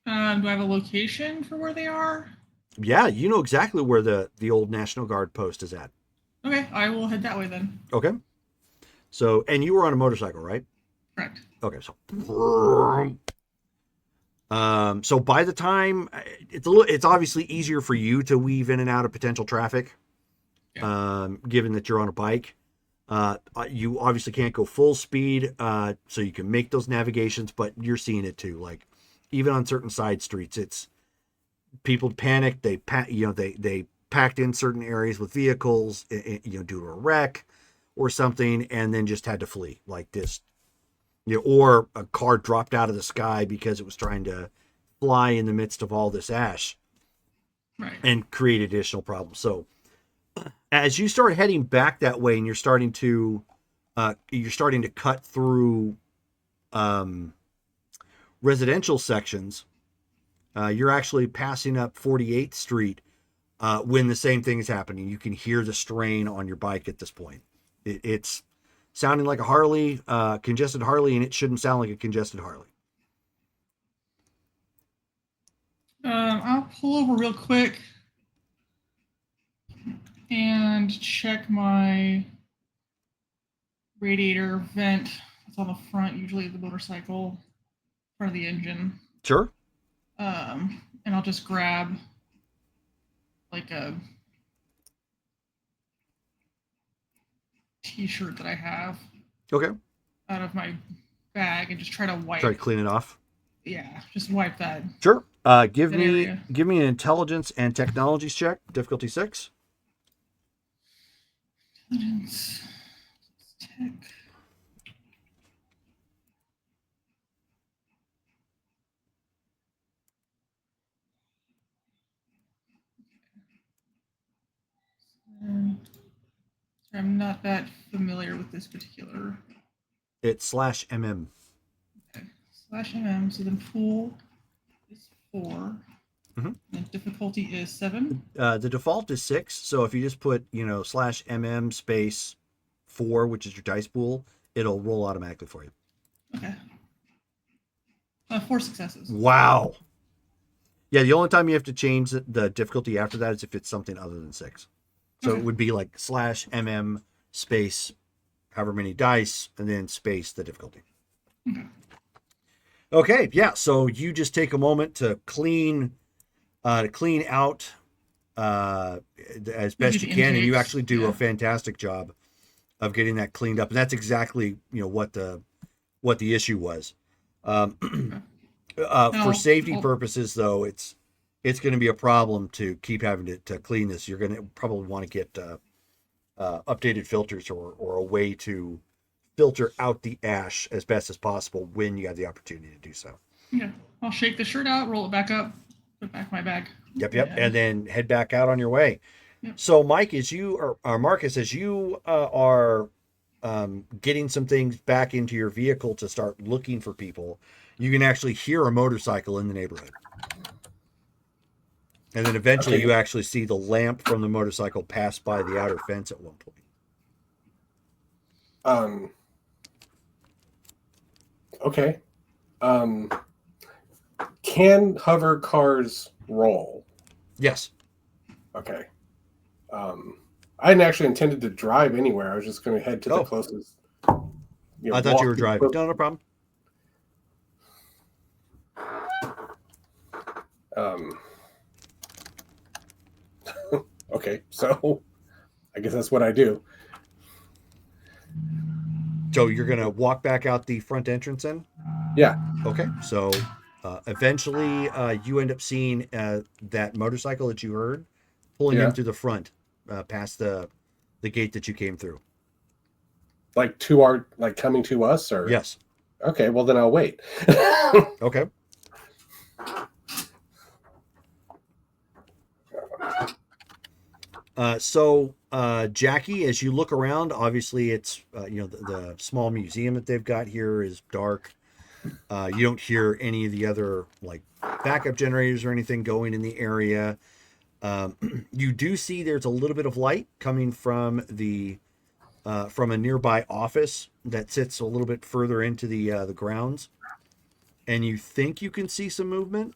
Do I have a location for where they are? Yeah, you know exactly where the old National Guard post is at. Okay, I will head that way then. Okay. So, and you were on a motorcycle, right? Correct. Okay, so by the time it's obviously easier for you to weave in and out of potential traffic, given that you're on a bike. You obviously can't go full speed, so you can make those navigations, but you're seeing it too. Like even on certain side streets, it's people panicked. They packed in certain areas with vehicles, due to a wreck or something, and then just had to flee like this. Or a car dropped out of the sky because it was trying to fly in the midst of all this ash, Right. and create additional problems. So as you start heading back that way, and you're starting to cut through residential sections, you're actually passing up 48th Street when the same thing is happening. You can hear the strain on your bike at this point. It's sounding like a Harley, congested Harley, and it shouldn't sound like a congested Harley. I'll pull over real quick and check my radiator vent. It's on the front, usually of the motorcycle, front of the engine. Sure. And I'll just grab like a T-shirt that I have Okay. out of my bag and just try to wipe. Try to clean it off. Yeah, just wipe that. Sure. Give That me area. an intelligence and technologies check, difficulty 6. Intelligence, tech. Um, I'm not that familiar with this particular. It's /mm. Okay. /mm. So then pool is 4. Mhm. And difficulty is 7. The default is 6. So if you just put /mm space 4, which is your dice pool, it'll roll automatically for you. Okay. 4 successes. Wow. Yeah, the only time you have to change the difficulty after that is if it's something other than 6. So Okay. it would be like /mm space however many dice and then space the difficulty. Okay. Okay, yeah. So you just take a moment to clean out as best you the can, and you intakes, actually do yeah. a fantastic job of getting that cleaned up. And that's exactly what the issue was. For safety purposes, though, it's going to be a problem to keep having to clean this. You're going to probably want to get updated filters or a way to filter out the ash as best as possible when you have the opportunity to do so. Yeah. I'll shake the shirt out, roll it back up, put it back in my bag. Yep. And then head back out on your way. Yep. So, Mike, as you or Marcus, as you are getting some things back into your vehicle to start looking for people, you can actually hear a motorcycle in the neighborhood. And then eventually you actually see the lamp from the motorcycle pass by the outer fence at one point. Okay. Can hover cars roll? Yes. Okay. I hadn't actually intended to drive anywhere. I was just going to head to the closest. I thought you were driving. No problem. Okay, so I guess that's what I do. So you're going to walk back out the front entrance then? Yeah. Okay. So eventually you end up seeing that motorcycle that you heard pulling in through the front past the gate that you came through. Like coming to us, or? Yes. Okay, well then I'll wait. Okay. So Jackie, as you look around, obviously it's the small museum that they've got here is dark. You don't hear any of the other like backup generators or anything going in the area. You do see there's a little bit of light coming from from a nearby office that sits a little bit further into the grounds, and you think you can see some movement.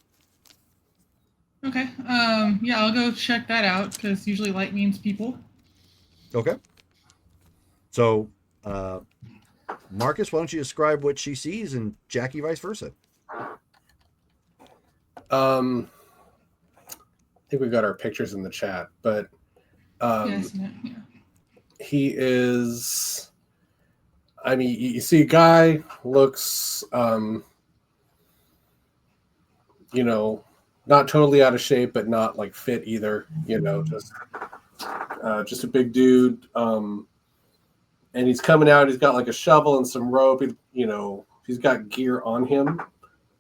Okay. Yeah, I'll go check that out because usually light means people. Okay. So, Marcus, why don't you describe what she sees, and Jackie, vice versa. I think we've got our pictures in the chat, but Yes. Yeah. he is. I mean, you see, a guy looks, not totally out of shape, but not like fit either. Just a big dude. And he's coming out. He's got like a shovel and some rope. He's got gear on him.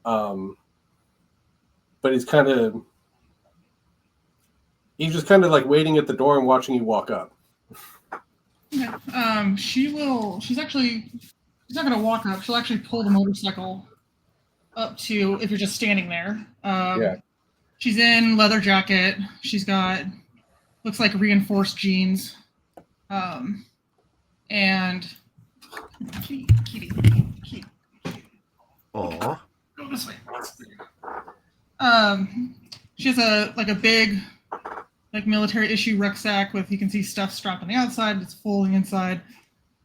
But he's just kind of like waiting at the door and watching you walk up. Okay. She's not going to walk up. She'll actually pull the motorcycle up to, if you're just standing there. Yeah. She's in leather jacket. She's got, looks like reinforced jeans. And kitty. Aw. Go this way. She has a big, like military issue rucksack with, you can see stuff strapped on the outside, it's folding inside,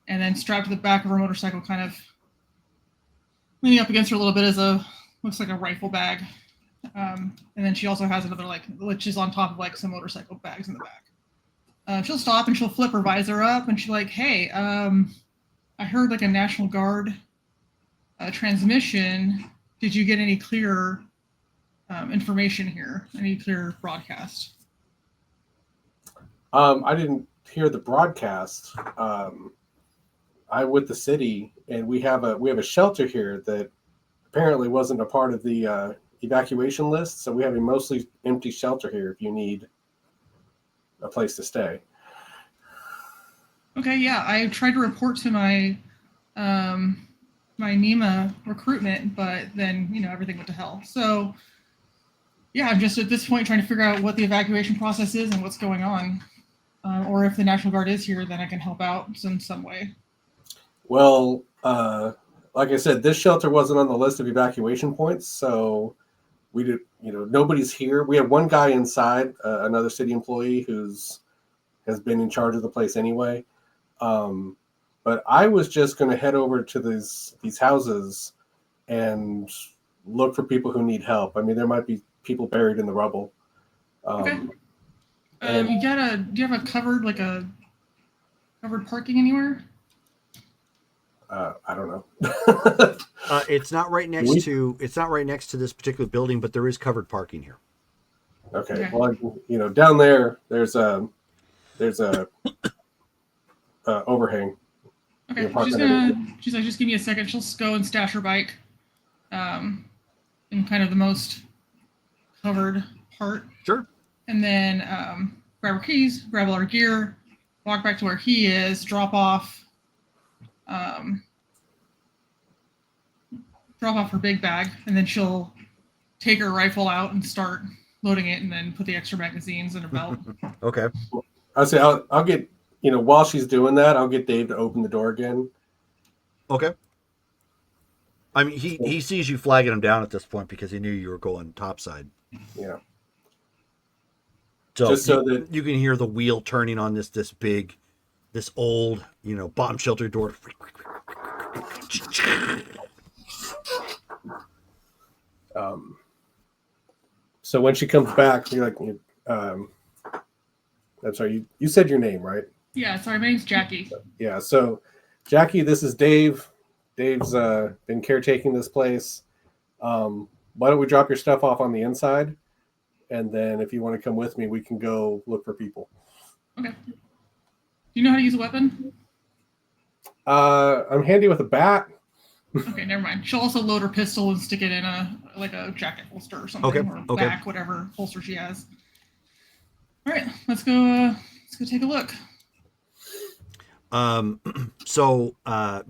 and then strapped to the back of her motorcycle, kind of leaning up against her a little bit, looks like a rifle bag. And then she also has another which is on top of like some motorcycle bags in the back. she'll stop and she'll flip her visor up and she's like, "Hey, I heard like a National Guard transmission. Did you get any clear information here? Any clear broadcast?" I didn't hear the broadcast. I'm with the city, and we have a shelter here that apparently wasn't a part of the evacuation list. So we have a mostly empty shelter here. If you need a place to stay. Okay, yeah, I tried to report to my my NEMA recruitment, but then everything went to hell. So yeah, I'm just at this point trying to figure out what the evacuation process is and what's going on, or if the National Guard is here, then I can help out in some way. Well, like I said, this shelter wasn't on the list of evacuation points, so we did. Nobody's here. We have one guy inside, another city employee has been in charge of the place anyway. But I was just going to head over to these houses and look for people who need help. I mean, there might be people buried in the rubble. Okay. And do you have a covered parking anywhere? I don't know. It's not right next to this particular building, but there is covered parking here. Okay. Well, down there's a overhang. Okay. She's like, just give me a second. She'll go and stash her bike, in kind of the most covered part. Sure. And then grab her keys, grab all her gear, walk back to where he is, drop off her big bag, and then she'll take her rifle out and start loading it, and then put the extra magazines in her belt. Okay. I'll say I'll get while she's doing that, I'll get Dave to open the door again. Okay. I mean, he sees you flagging him down at this point because he knew you were going topside. Yeah. So, just so that you can hear the wheel turning on this old, bomb shelter door. So when she comes back, you're like, I'm sorry, you said your name, right? Yeah, sorry, my name's Jackie. Yeah, so Jackie, this is Dave. Dave's been caretaking this place. Why don't we drop your stuff off on the inside? And then if you want to come with me, we can go look for people. Okay. Do you know how to use a weapon? I'm handy with a bat. Okay, never mind. She'll also load her pistol and stick it in a jacket holster or something, or back, whatever holster she has. All right, let's go take a look. So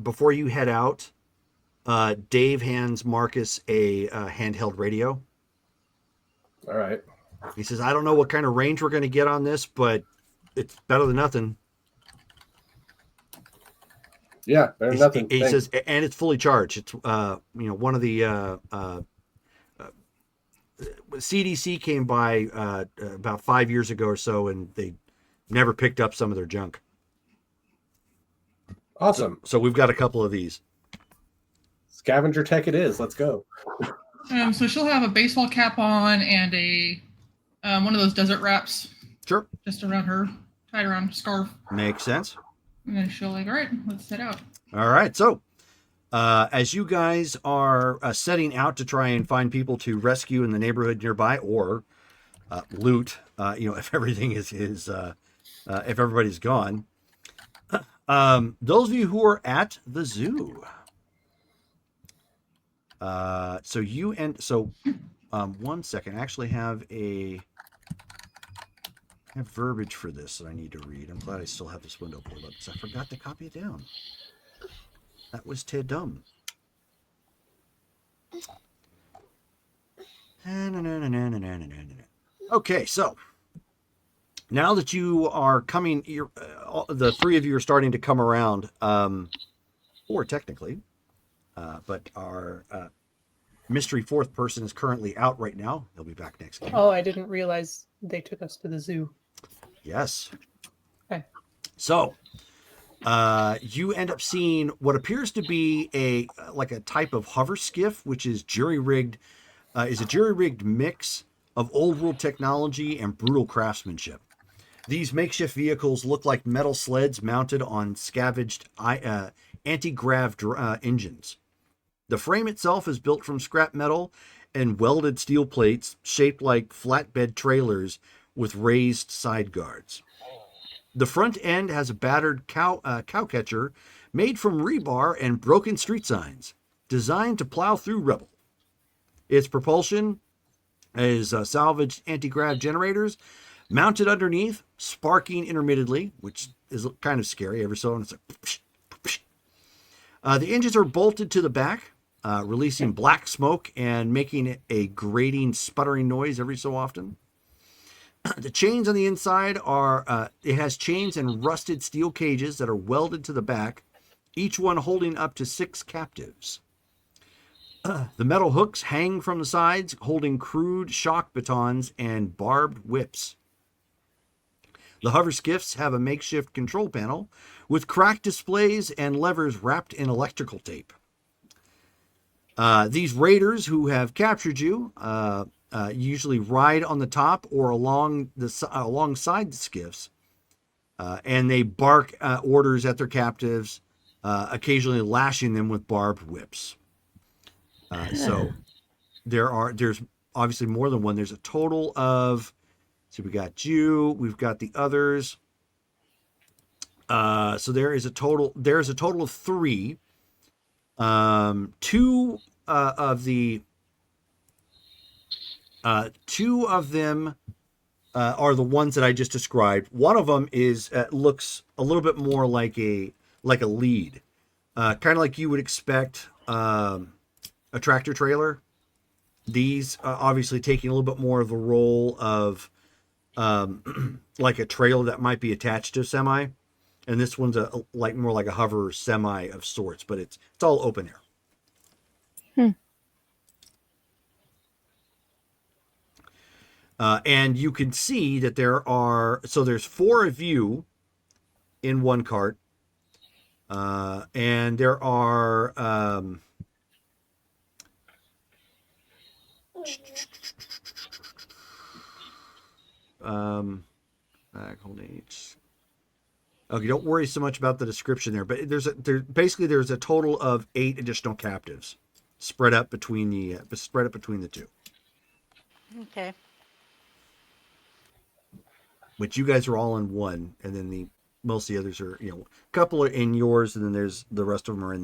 before you head out, Dave hands Marcus a handheld radio. All right. He says, "I don't know what kind of range we're going to get on this, but it's better than nothing." Yeah, better than nothing. He says, and it's fully charged. It's one of the CDC came by about 5 years ago or so, and they never picked up some of their junk. Awesome. So we've got a couple of these. Scavenger tech it is. Let's go. So she'll have a baseball cap on and a one of those desert wraps. Sure. Just around her, tied around a scarf. Makes sense. And then she'll all right, let's set out. All right. So as you guys are setting out to try and find people to rescue in the neighborhood nearby or loot, if everything is if everybody's gone, those of you who are at the zoo. One second. I actually have verbiage for this that I need to read. I'm glad I still have this window pulled up because I forgot to copy it down. That was Ted Dumb. Okay, so now that you are coming, the three of you are starting to come around, or technically, but our mystery fourth person is currently out right now. They'll be back next game. Oh, I didn't realize they took us to the zoo. Yes. Okay. So, you end up seeing what appears to be a type of hover skiff, which is jury-rigged, is a jury-rigged mix of old world technology and brutal craftsmanship. These makeshift vehicles look like metal sleds mounted on scavenged anti-grav engines. The frame itself is built from scrap metal and welded steel plates shaped like flatbed trailers with raised side guards. The front end has a battered cow catcher made from rebar and broken street signs, designed to plow through rubble. Its propulsion is salvaged anti-grav generators mounted underneath, sparking intermittently, which is kind of scary. Every so often it's like... Psh, psh. The engines are bolted to the back, releasing black smoke and making a grating, sputtering noise every so often. The chains on the inside are, it has chains and rusted steel cages that are welded to the back, each one holding up to 6 captives. The metal hooks hang from the sides, holding crude shock batons and barbed whips. The hover skiffs have a makeshift control panel with cracked displays and levers wrapped in electrical tape. These raiders who have captured you usually ride on the top or alongside the skiffs, and they bark orders at their captives, occasionally lashing them with barbed whips. So there's obviously more than one. There's a total of, so we got you, we've got the others. So there's a total of 3. 2 of them are the ones that I just described. One of them is looks a little bit more like a lead, kind of like you would expect a tractor trailer. These obviously taking a little bit more of the role of like a trailer that might be attached to a semi, and this one's more like a hover semi of sorts, but it's all open air. And you can see that there's 4 of you in one cart, and there are hold on. Okay, don't worry so much about the description there, but there's a total of 8 additional captives spread up between the 2. Okay. Which you guys are all in one, and then most of the others are, a couple are in yours, and then there's the rest of them are in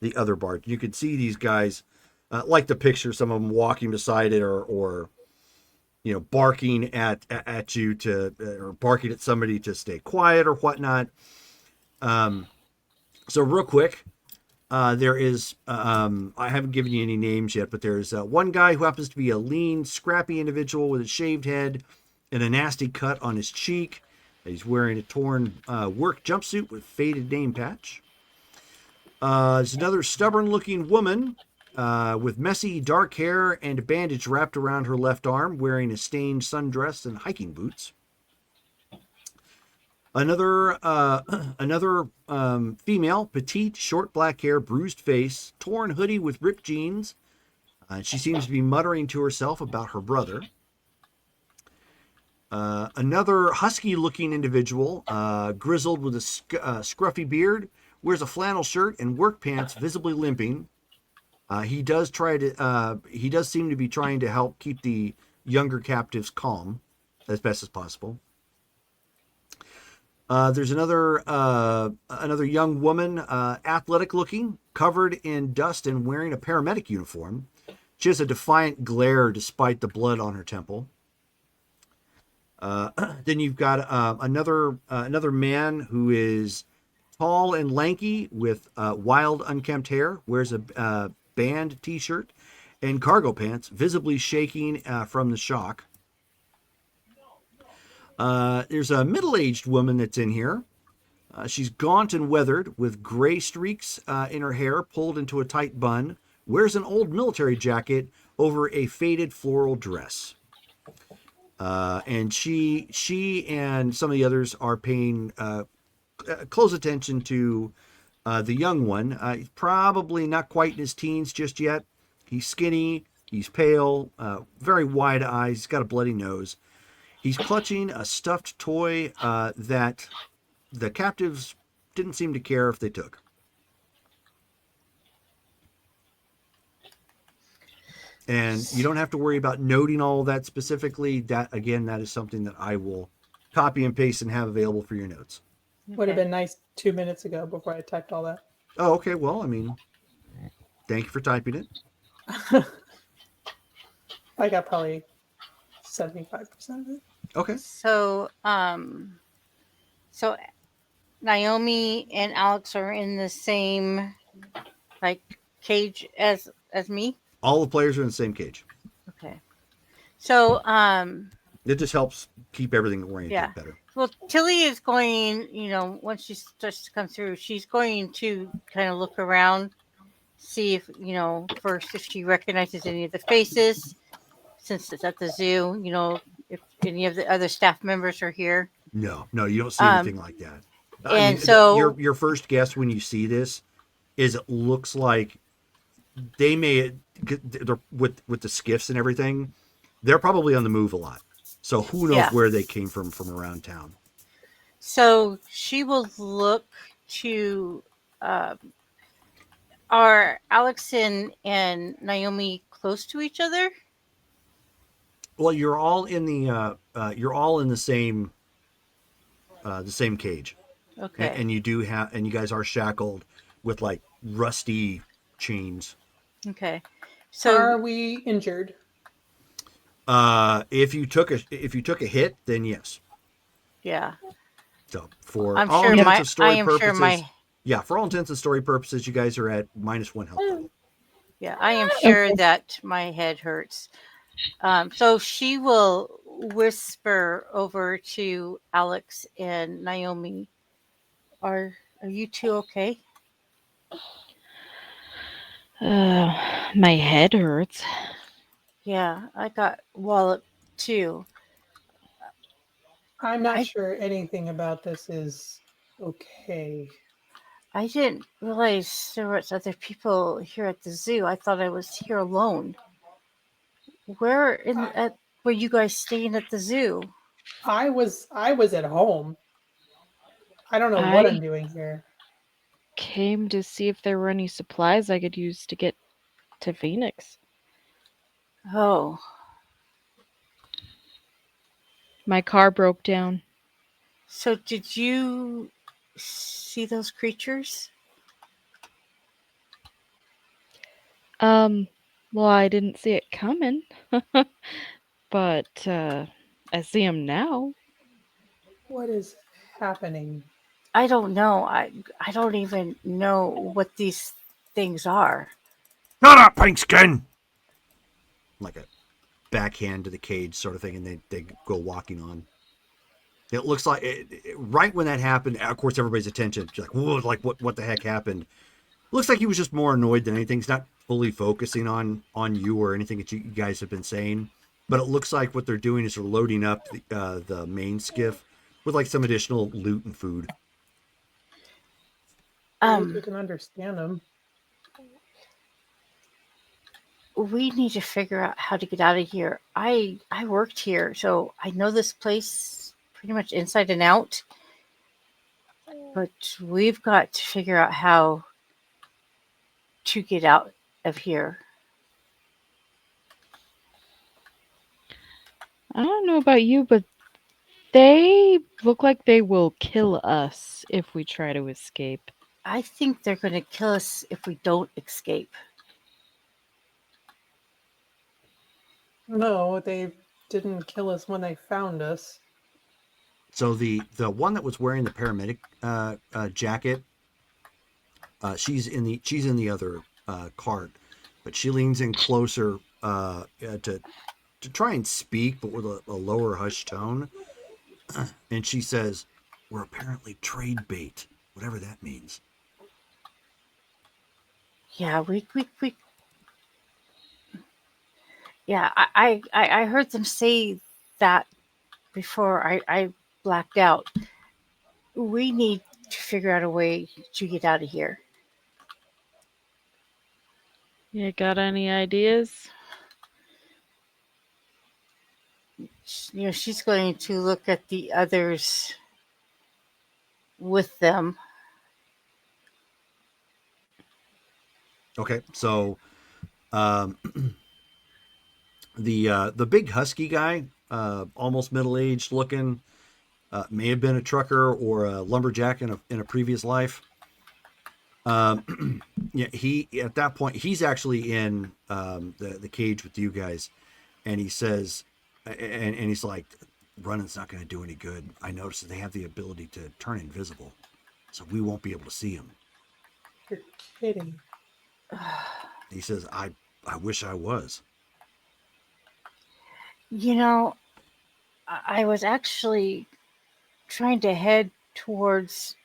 the other barge. You can see these guys, like the picture, some of them walking beside it, or barking at you or barking at somebody to stay quiet or whatnot. So real quick, there is, I haven't given you any names yet, but there's one guy who happens to be a lean, scrappy individual with a shaved head and a nasty cut on his cheek. He's wearing a torn work jumpsuit with faded name patch. There's another stubborn-looking woman with messy dark hair and a bandage wrapped around her left arm, wearing a stained sundress and hiking boots. Another female, petite, short black hair, bruised face, torn hoodie with ripped jeans. She seems to be muttering to herself about her brother. Another husky-looking individual, grizzled with a scruffy beard, wears a flannel shirt and work pants, visibly limping. He does seem to be trying to help keep the younger captives calm as best as possible. There's another young woman, athletic-looking, covered in dust and wearing a paramedic uniform. She has a defiant glare despite the blood on her temple. Then you've got another man who is tall and lanky with wild, unkempt hair, wears a band t-shirt and cargo pants, visibly shaking from the shock. There's a middle-aged woman that's in here. She's gaunt and weathered, with gray streaks in her hair pulled into a tight bun, wears an old military jacket over a faded floral dress. And she and some of the others are paying close attention to the young one. He's probably not quite in his teens just yet. He's skinny, he's pale, very wide eyes, he's got a bloody nose. He's clutching a stuffed toy that the captives didn't seem to care if they took. And you don't have to worry about noting all of that specifically. That again, that is something that I will copy and paste and have available for your notes. Would have Okay. been nice 2 minutes ago before I typed all that. Oh, okay. Well, I mean, thank you for typing it. I got probably 75% of it. Okay. So Naomi and Alex are in the same like cage as me. All the players are in the same cage. Okay. So It just helps keep everything oriented yeah. better. Well, Tilly is going. Once she starts to come through, she's going to kind of look around, see if first if she recognizes any of the faces, since it's at the zoo. If any of the other staff members are here. No, you don't see Um, anything like that. I and mean, so your first guess when you see this is it looks like they may they're with the skiffs and everything. They're probably on the move a lot. So who knows yeah. where they came from around town. So she will look to. Are Alex and Naomi close to each other? Well, you're all in the same cage. Okay. And you guys are shackled with like rusty chains. Okay. So Are we injured? If you took a hit, then yes. yeah, So for I'm all sure intents my and story I am purposes, sure my for all intents and story purposes, you guys are at -1 health level. yeah I am sure that my head hurts. So she will whisper over to Alex and Naomi. Are you two okay? My head hurts. Yeah, I got walloped too. I'm not I sure anything about this is okay. I didn't realize there was other people here at the zoo. I thought I was here alone. Were you guys staying at the zoo? I was at home. I don't know what I I'm doing here. came to see if there were any supplies I could use to get to Phoenix. Oh, My car broke down. so did you see those creatures? Um, well, I didn't see it coming, but I see him now. What is happening? I don't know. I don't even know what these things are. Not up, Pinkskin! Like a backhand to the cage sort of thing, and they go walking on. It looks like right when that happened, of course, everybody's attention, like, whoa, like what the heck happened? Looks like he was just more annoyed than anything. He's not fully focusing on you or anything that you guys have been saying. But it looks like what they're doing is they're loading up the main skiff with like some additional loot and food. I think we Um, can understand them. we need to figure out how to get out of here. I worked here, so I know this place pretty much inside and out. But we've got to figure out how to get out of here. I don't know about you, but they look like they will kill us if we try to escape. I think they're going to kill us if we don't escape. No, they didn't kill us when they found us. So the one that was wearing the paramedic jacket, she's in the other cart, but she leans in closer to try and speak, but with a lower hush tone. And she says, "We're apparently trade bait, whatever that means." Yeah, we yeah, I heard them say that before I blacked out. We need to figure out a way to get out of here. You got any ideas? she's going to look at the others with them. Okay, so um, the big husky guy, almost middle aged looking, may have been a trucker or a lumberjack in a previous life. Yeah, he at that point he's actually in the cage with you guys, and he says, and he's like, running's not going to do any good. I noticed that they have the ability to turn invisible, so we won't be able to see him. You're kidding. He says, I wish I was. You know, I was actually trying to head towards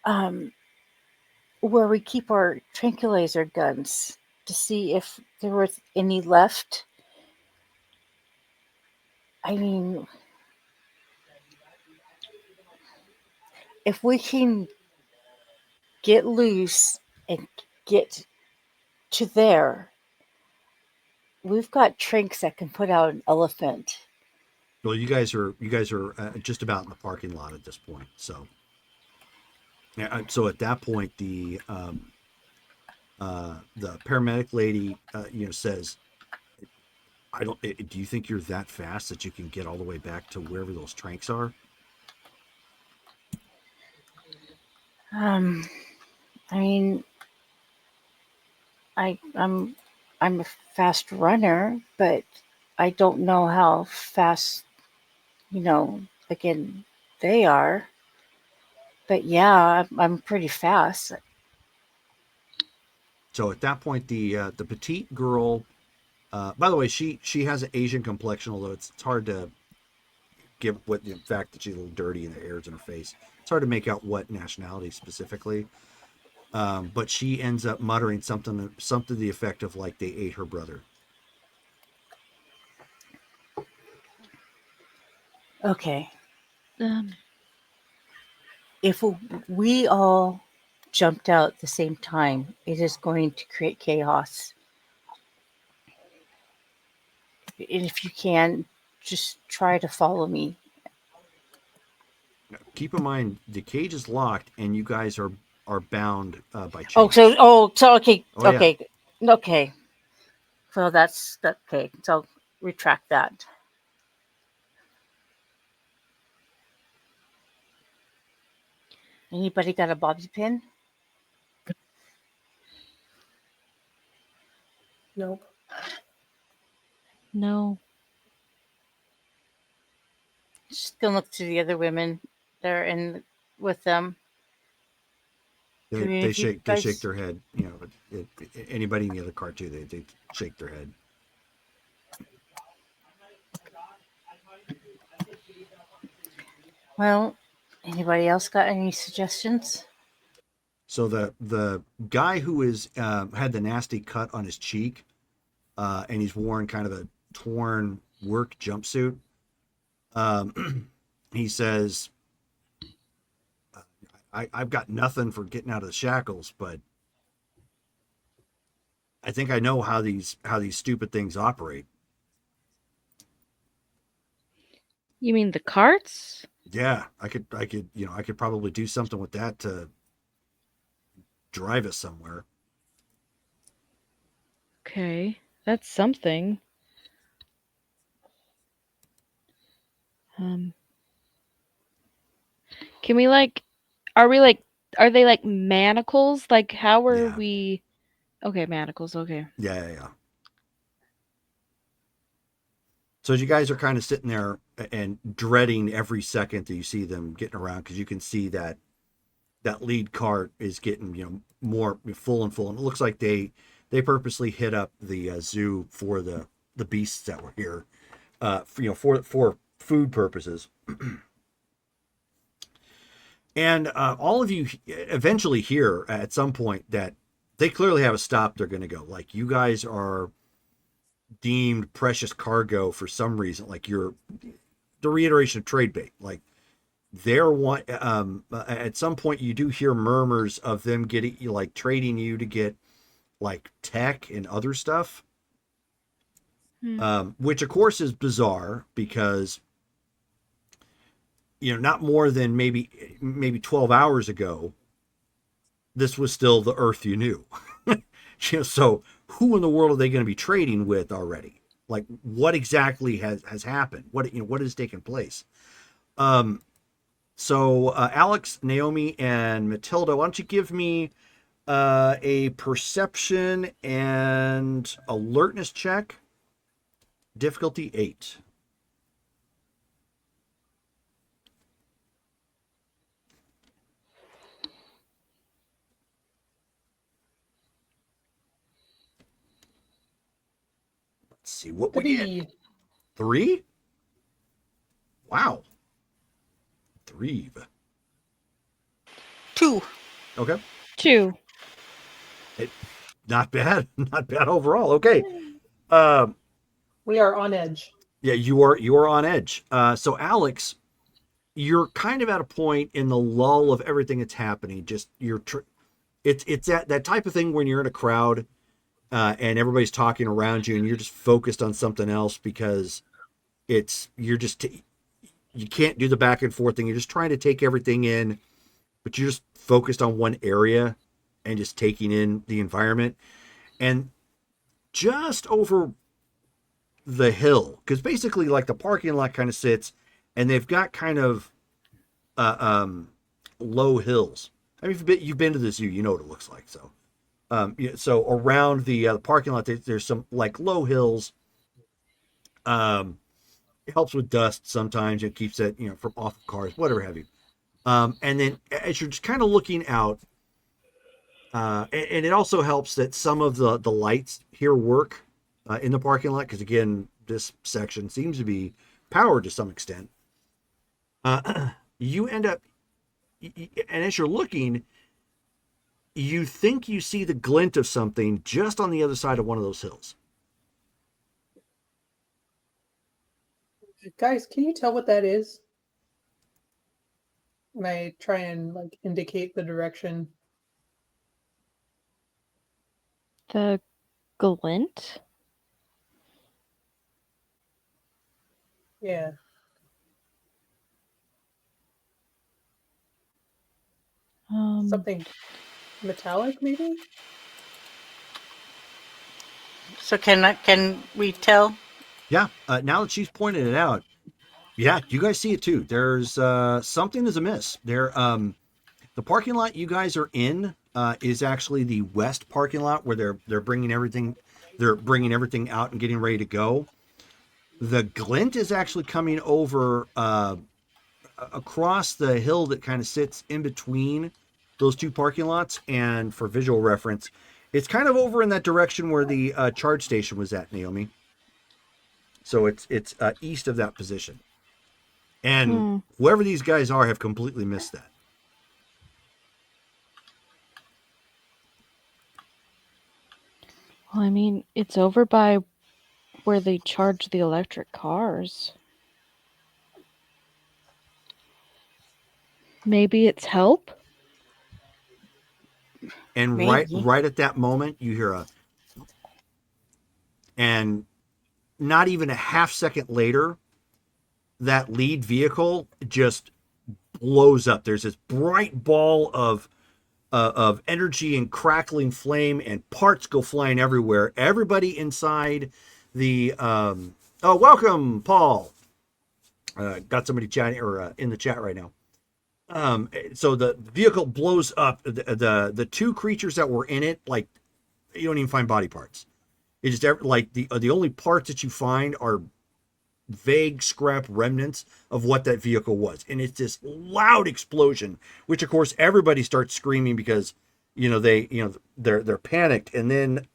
um, where we keep our tranquilizer guns to see if there was any left. I mean, if we can get loose and get to there, we've got trinks that can put out an elephant. Well, you guys are just about in the parking lot at this point. So, yeah, so at that point, the paramedic lady, says, I don't. Do you think you're that fast that you can get all the way back to wherever those tranks are? Um, I mean, I'm I'm a fast runner, but I don't know how fast, again, they are. But yeah, I'm pretty fast. So at that point, the petite girl. By the way, she has an Asian complexion, although it's hard to give what the fact that she's a little dirty and the hairs in her face. It's hard to make out what nationality specifically. But she ends up muttering something to the effect of like they ate her brother. Okay, Um, if we all jumped out at the same time, it is going to create chaos. And if you can, just try to follow me. Keep in mind the cage is locked and you guys are bound by Oh, chains. so okay, Oh yeah. okay. So that's okay. So retract that. Anybody got a bobby pin? Nope. no. Just gonna look to the other women that are in with them. Do any They of you shake guys? their head. Anybody in the other car too. They shake their head. Well, anybody else got any suggestions? So the guy who is had the nasty cut on his cheek, and he's worn kind of a torn work jumpsuit. He says, I've got nothing for getting out of the shackles, but I think I know how these stupid things operate. You mean the carts? Yeah, I could probably do something with that to drive us somewhere. Okay, that's something. Um, can we are we are they like manacles? Like how are Yeah, we? Okay, manacles. Okay. yeah. So as you guys are kind of sitting there and dreading every second that you see them getting around, because you can see that lead cart is getting more full and full, and it looks like they purposely hit up the zoo for the beasts that were here, for food purposes. And all of you eventually hear at some point that they clearly have a stop they're going to go. Like you guys are deemed precious cargo for some reason. Like you're the reiteration of trade bait. Like they're one. At some point, you do hear murmurs of them getting like trading you to get like tech and other stuff. which of course is bizarre because not more than maybe 12 hours ago, this was still the Earth you knew. So who in the world are they going to be trading with already? Like, what exactly has happened? What has taken place? So Alex, Naomi, and Matilda, why don't you give me a perception and alertness check, difficulty 8. Let's see what we get. 3? Wow. 3. 2. Okay. 2. Not bad. Not bad overall. Okay. We are on edge. Yeah, you are on edge. So Alex, you're kind of at a point in the lull of everything that's happening. Just it's that type of thing when you're in a crowd and everybody's talking around you and you're just focused on something else because you can't do the back and forth thing. You're just trying to take everything in, but you're just focused on one area and just taking in the environment. And just over the hill, because basically like the parking lot kind of sits and they've got kind of low hills. I mean, you've been to the zoo, you know what it looks like. So so around the parking lot, there's some like low hills. It helps with dust sometimes. It keeps it from off of cars, whatever have you. And then as you're just kind of looking out, and it also helps that some of the lights here work in the parking lot because again, this section seems to be powered to some extent. You end up, and as you're looking, you think you see the glint of something just on the other side of one of those hills. Guys, can you tell what that is? And I try and like indicate the direction. The glint? Yeah. Something metallic, maybe? So can we tell? Yeah. Now that she's pointed it out, yeah, you guys see it too. There's something is amiss. The parking lot you guys are in is actually the west parking lot where they're bringing everything. They're bringing everything out and getting ready to go. The glint is actually coming over across the hill that kind of sits in between those two parking lots. And for visual reference, it's kind of over in that direction where the charge station was at, Naomi. So it's east of that position. And whoever these guys are have completely missed that. Well, I mean, it's over by where they charge the electric cars. Maybe it's help? And right at that moment, you hear and not even a half second later, that lead vehicle just blows up. There's this bright ball of energy and crackling flame, and parts go flying everywhere. Everybody inside the welcome, Paul. Got somebody chatting or in the chat right now. So the vehicle blows up. The two creatures that were in it, like you don't even find body parts. It's just like the only parts that you find are vague scrap remnants of what that vehicle was, and it's this loud explosion, which of course everybody starts screaming because they're panicked, and then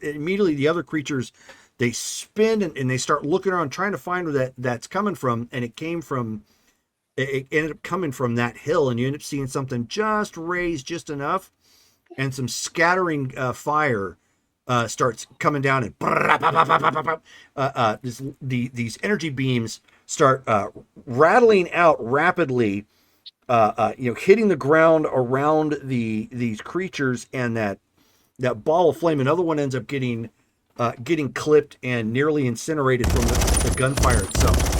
immediately the other creatures they spin and they start looking around trying to find where that's coming from, and it ended up coming from that hill, and you end up seeing something just raised just enough, and some scattering fire starts coming down, and these energy beams start rattling out rapidly, hitting the ground around these creatures, and that ball of flame. Another one ends up getting getting clipped and nearly incinerated from the gunfire itself.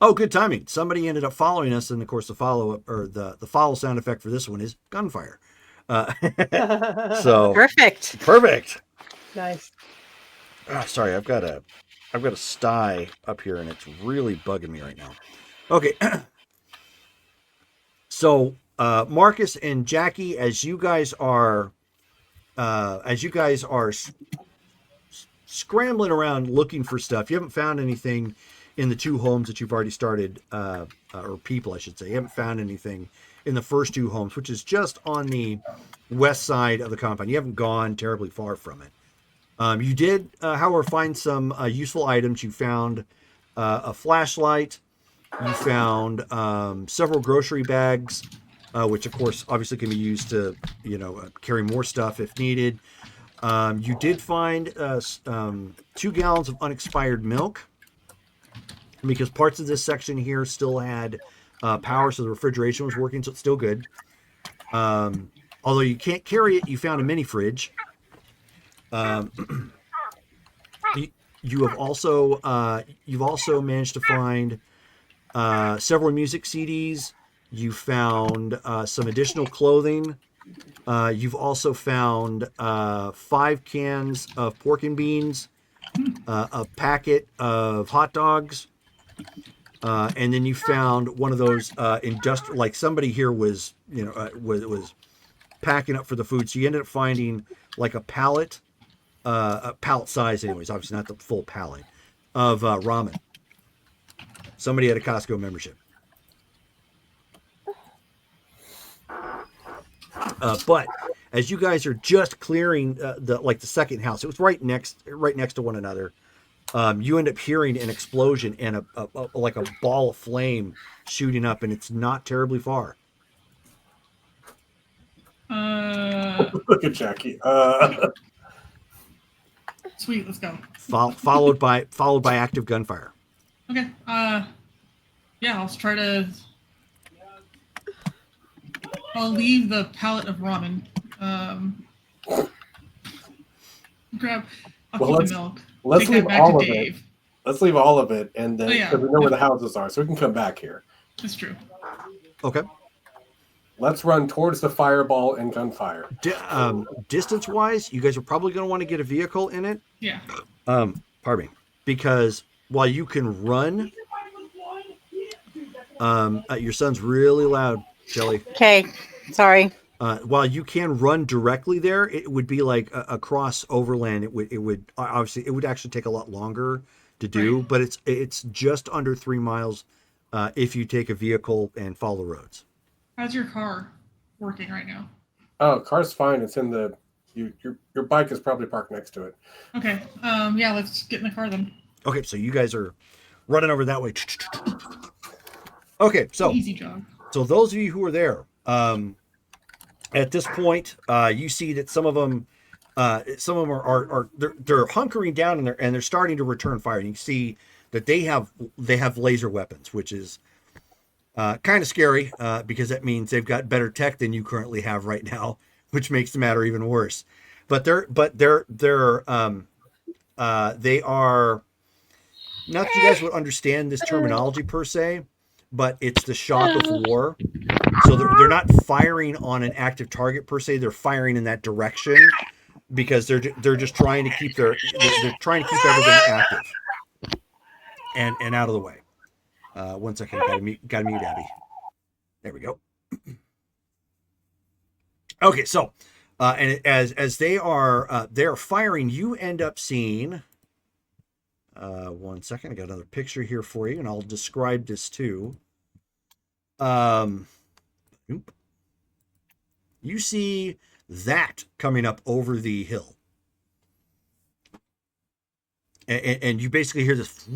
Oh, good timing. Somebody ended up following us, and of course the follow-up, or the follow sound effect for this one is gunfire. So Perfect. perfect. Nice. Sorry, I've got a sty up here, and it's really bugging me right now. Okay. So Marcus and Jackie, as you guys are scrambling around looking for stuff, you haven't found anything in the two homes that you've already started, or people, I should say. You haven't found anything in the first two homes, which is just on the west side of the compound. You haven't gone terribly far from it. You did, however, find some useful items. You found a flashlight. You found several grocery bags, which, of course, obviously can be used to, carry more stuff if needed. You did find 2 gallons of unexpired milk, because parts of this section here still had power, so the refrigeration was working, so it's still good. Although you can't carry it, you found a mini fridge. You have also you've also managed to find several music CDs. You found some additional clothing. You've also found 5 cans of pork and beans, a packet of hot dogs, and then you found one of those industrial. Like somebody here was, was packing up for the food. So you ended up finding like a pallet size, anyways. Obviously not the full pallet of ramen. Somebody had a Costco membership. But as you guys are just clearing the second house, it was right next to one another. You end up hearing an explosion and like a ball of flame shooting up, and it's not terribly far. Look at Jackie. Sweet, let's go. Followed by active gunfire. Okay. Yeah, I'll try to. I'll leave the pallet of ramen. Grab. I'll keep the milk. Let's Take leave that back all to of Dave. it. Let's leave all of it, and then yeah. so we know where the houses are, so we can come back here. That's true. Okay. Let's run towards the fireball and gunfire. Distance-wise, you guys are probably going to want to get a vehicle in it. Yeah. Pardon me. Because while you can run, your son's really loud, Shelly. Okay, sorry. While you can run directly there, it would be like across overland. It would obviously, it would actually take a lot longer to do, but it's just under 3 miles if you take a vehicle and follow roads. How's your car working right now? Oh, car's fine. It's in the your bike is probably parked next to it. Okay. Yeah, let's get in the car then. Okay, so you guys are running over that way. Okay, so easy jog. So those of you who are there, at this point, you see that some of them are they're hunkering down and they're starting to return fire. And you see that they have laser weapons, which is kind of scary because that means they've got better tech than you currently have right now, which makes the matter even worse. But they are, not that you guys would understand this terminology per se, but it's the shock of war. So they're not firing on an active target per se. They're firing in that direction because they're just trying to keep they're trying to keep everything active and out of the way. 1 second, gotta mute Abby. There we go. Okay, so and as they're firing, you end up seeing. 1 second, I got another picture here for you, and I'll describe this too. You see that coming up over the hill. And you basically hear this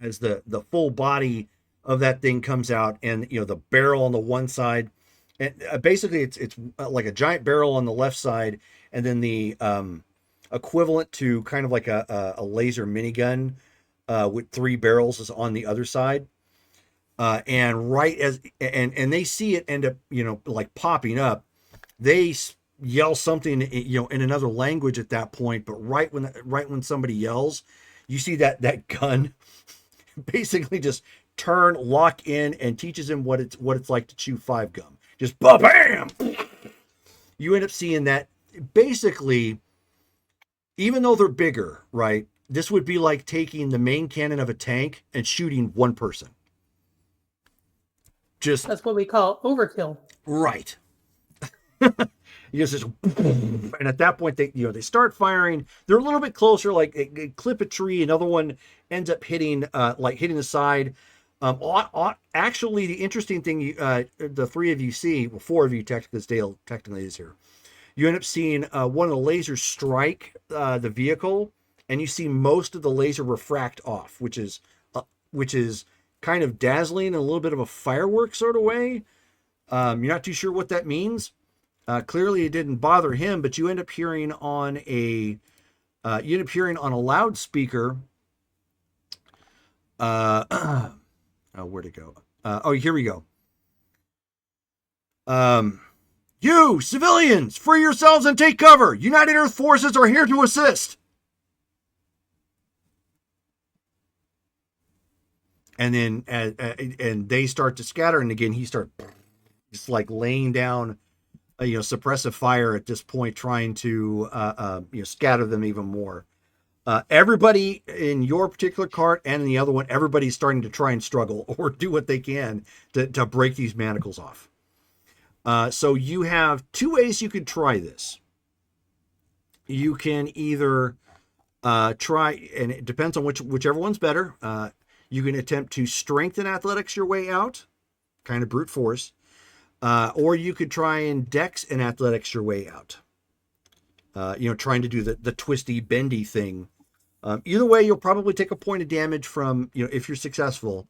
as the full body of that thing comes out, and the barrel on the one side, and basically it's like a giant barrel on the left side, and then the equivalent to kind of like a laser minigun with 3 barrels is on the other side. And right as and they see it end up like popping up, they yell something, in another language at that point. But right when somebody yells, you see that gun basically just turn, lock in, and teaches him what it's like to chew five gum. Just bam. You end up seeing that basically, even though they're bigger, right? This would be like taking the main cannon of a tank and shooting one person. Just That's what we call overkill. right. You just, and at that point they start firing. They're a little bit closer, like they clip a tree. Another one ends up hitting the side. Actually, the interesting thing, the three of you see, well, four of you technically, Dale technically is here. You end up seeing one of the lasers strike the vehicle, and you see most of the laser refract off, which is kind of dazzling in a little bit of a fireworks sort of way. You're not too sure what that means. Clearly, it didn't bother him, but you end up hearing on a loudspeaker. Where'd it go? Here we go. You civilians, free yourselves and take cover. United Earth forces are here to assist. And then, and they start to scatter, and again he starts just like laying down, suppressive fire at this point, trying to scatter them even more. Everybody in your particular cart and in the other one, everybody's starting to try and struggle or do what they can to break these manacles off. So you have two ways you could try this. You can either try, and it depends on whichever one's better. You can attempt to strengthen athletics your way out, kind of brute force, or you could try and dex and athletics your way out. Trying to do the twisty, bendy thing. Either way, you'll probably take a point of damage from, if you're successful,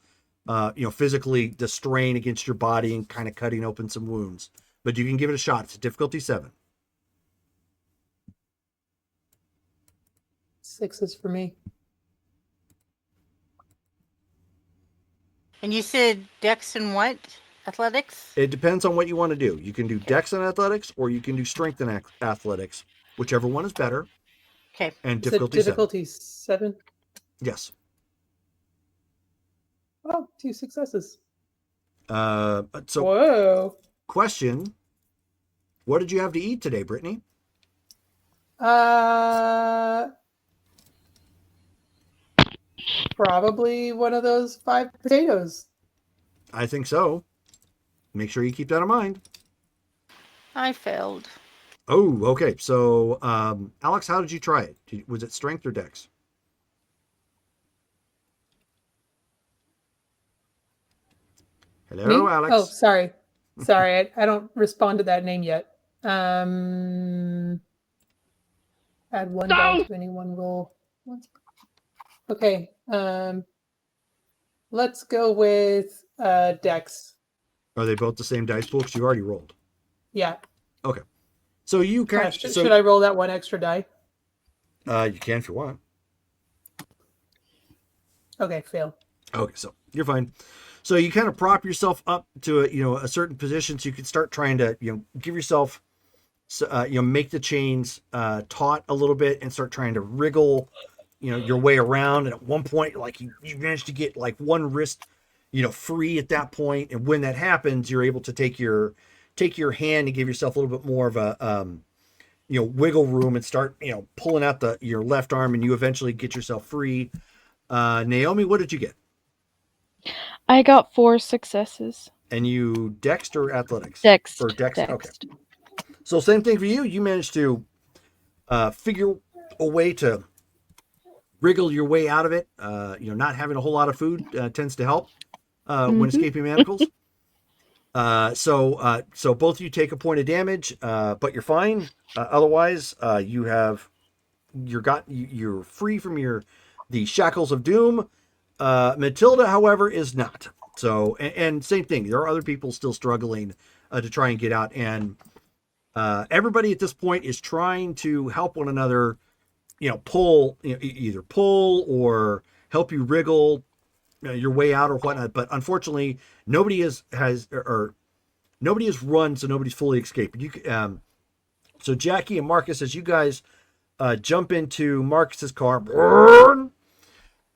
physically the strain against your body and kind of cutting open some wounds. But you can give it a shot. It's a difficulty 7. 6 for me. And you said Dex and what? Athletics? It depends on what you want to do. You can do dex and athletics, or you can do strength and athletics, whichever one is better. Okay. And You said difficulty 7. difficulty 7. Yes. Oh, 2 successes. So Whoa. question: what did you have to eat today, Brittany? Probably one of those 5 potatoes. I think so. Make sure you keep that in mind. I failed. Oh, okay. So, Alex, how did you try it? Was it strength or dex? Hello, Me? Alex. Oh, sorry. Sorry, I don't respond to that name yet. Add 1 die to any one roll. Okay. Let's go with Dex. Are they both the same dice pool? Because you already rolled. Yeah. Okay. So you kind of should I roll that 1 extra die? You can if you want. Okay, fail. Okay, so you're fine. So you kind of prop yourself up to a certain position, so you can start trying to give yourself make the chains taut a little bit and start trying to wriggle your way around. And at one point, like you managed to get like one wrist free at that point, and when that happens, you're able to take your hand and give yourself a little bit more of a wiggle room and start pulling out your left arm, and you eventually get yourself free. Naomi, what did you get? I got 4 successes. And you dexed or athletics? Dexed. Or dex? Okay. So same thing for you. You managed to figure a way to wriggle your way out of it. Not having a whole lot of food tends to help when escaping manacles. So both of you take a point of damage, but you're fine. Otherwise, you're free from the shackles of doom. Matilda, however, is not. So, and same thing. There are other people still struggling to try and get out, and everybody at this point is trying to help one another. Pull, either pull or help you wriggle your way out or whatnot. But unfortunately, nobody has run, so nobody's fully escaped. So Jackie and Marcus, as you guys jump into Marcus's car,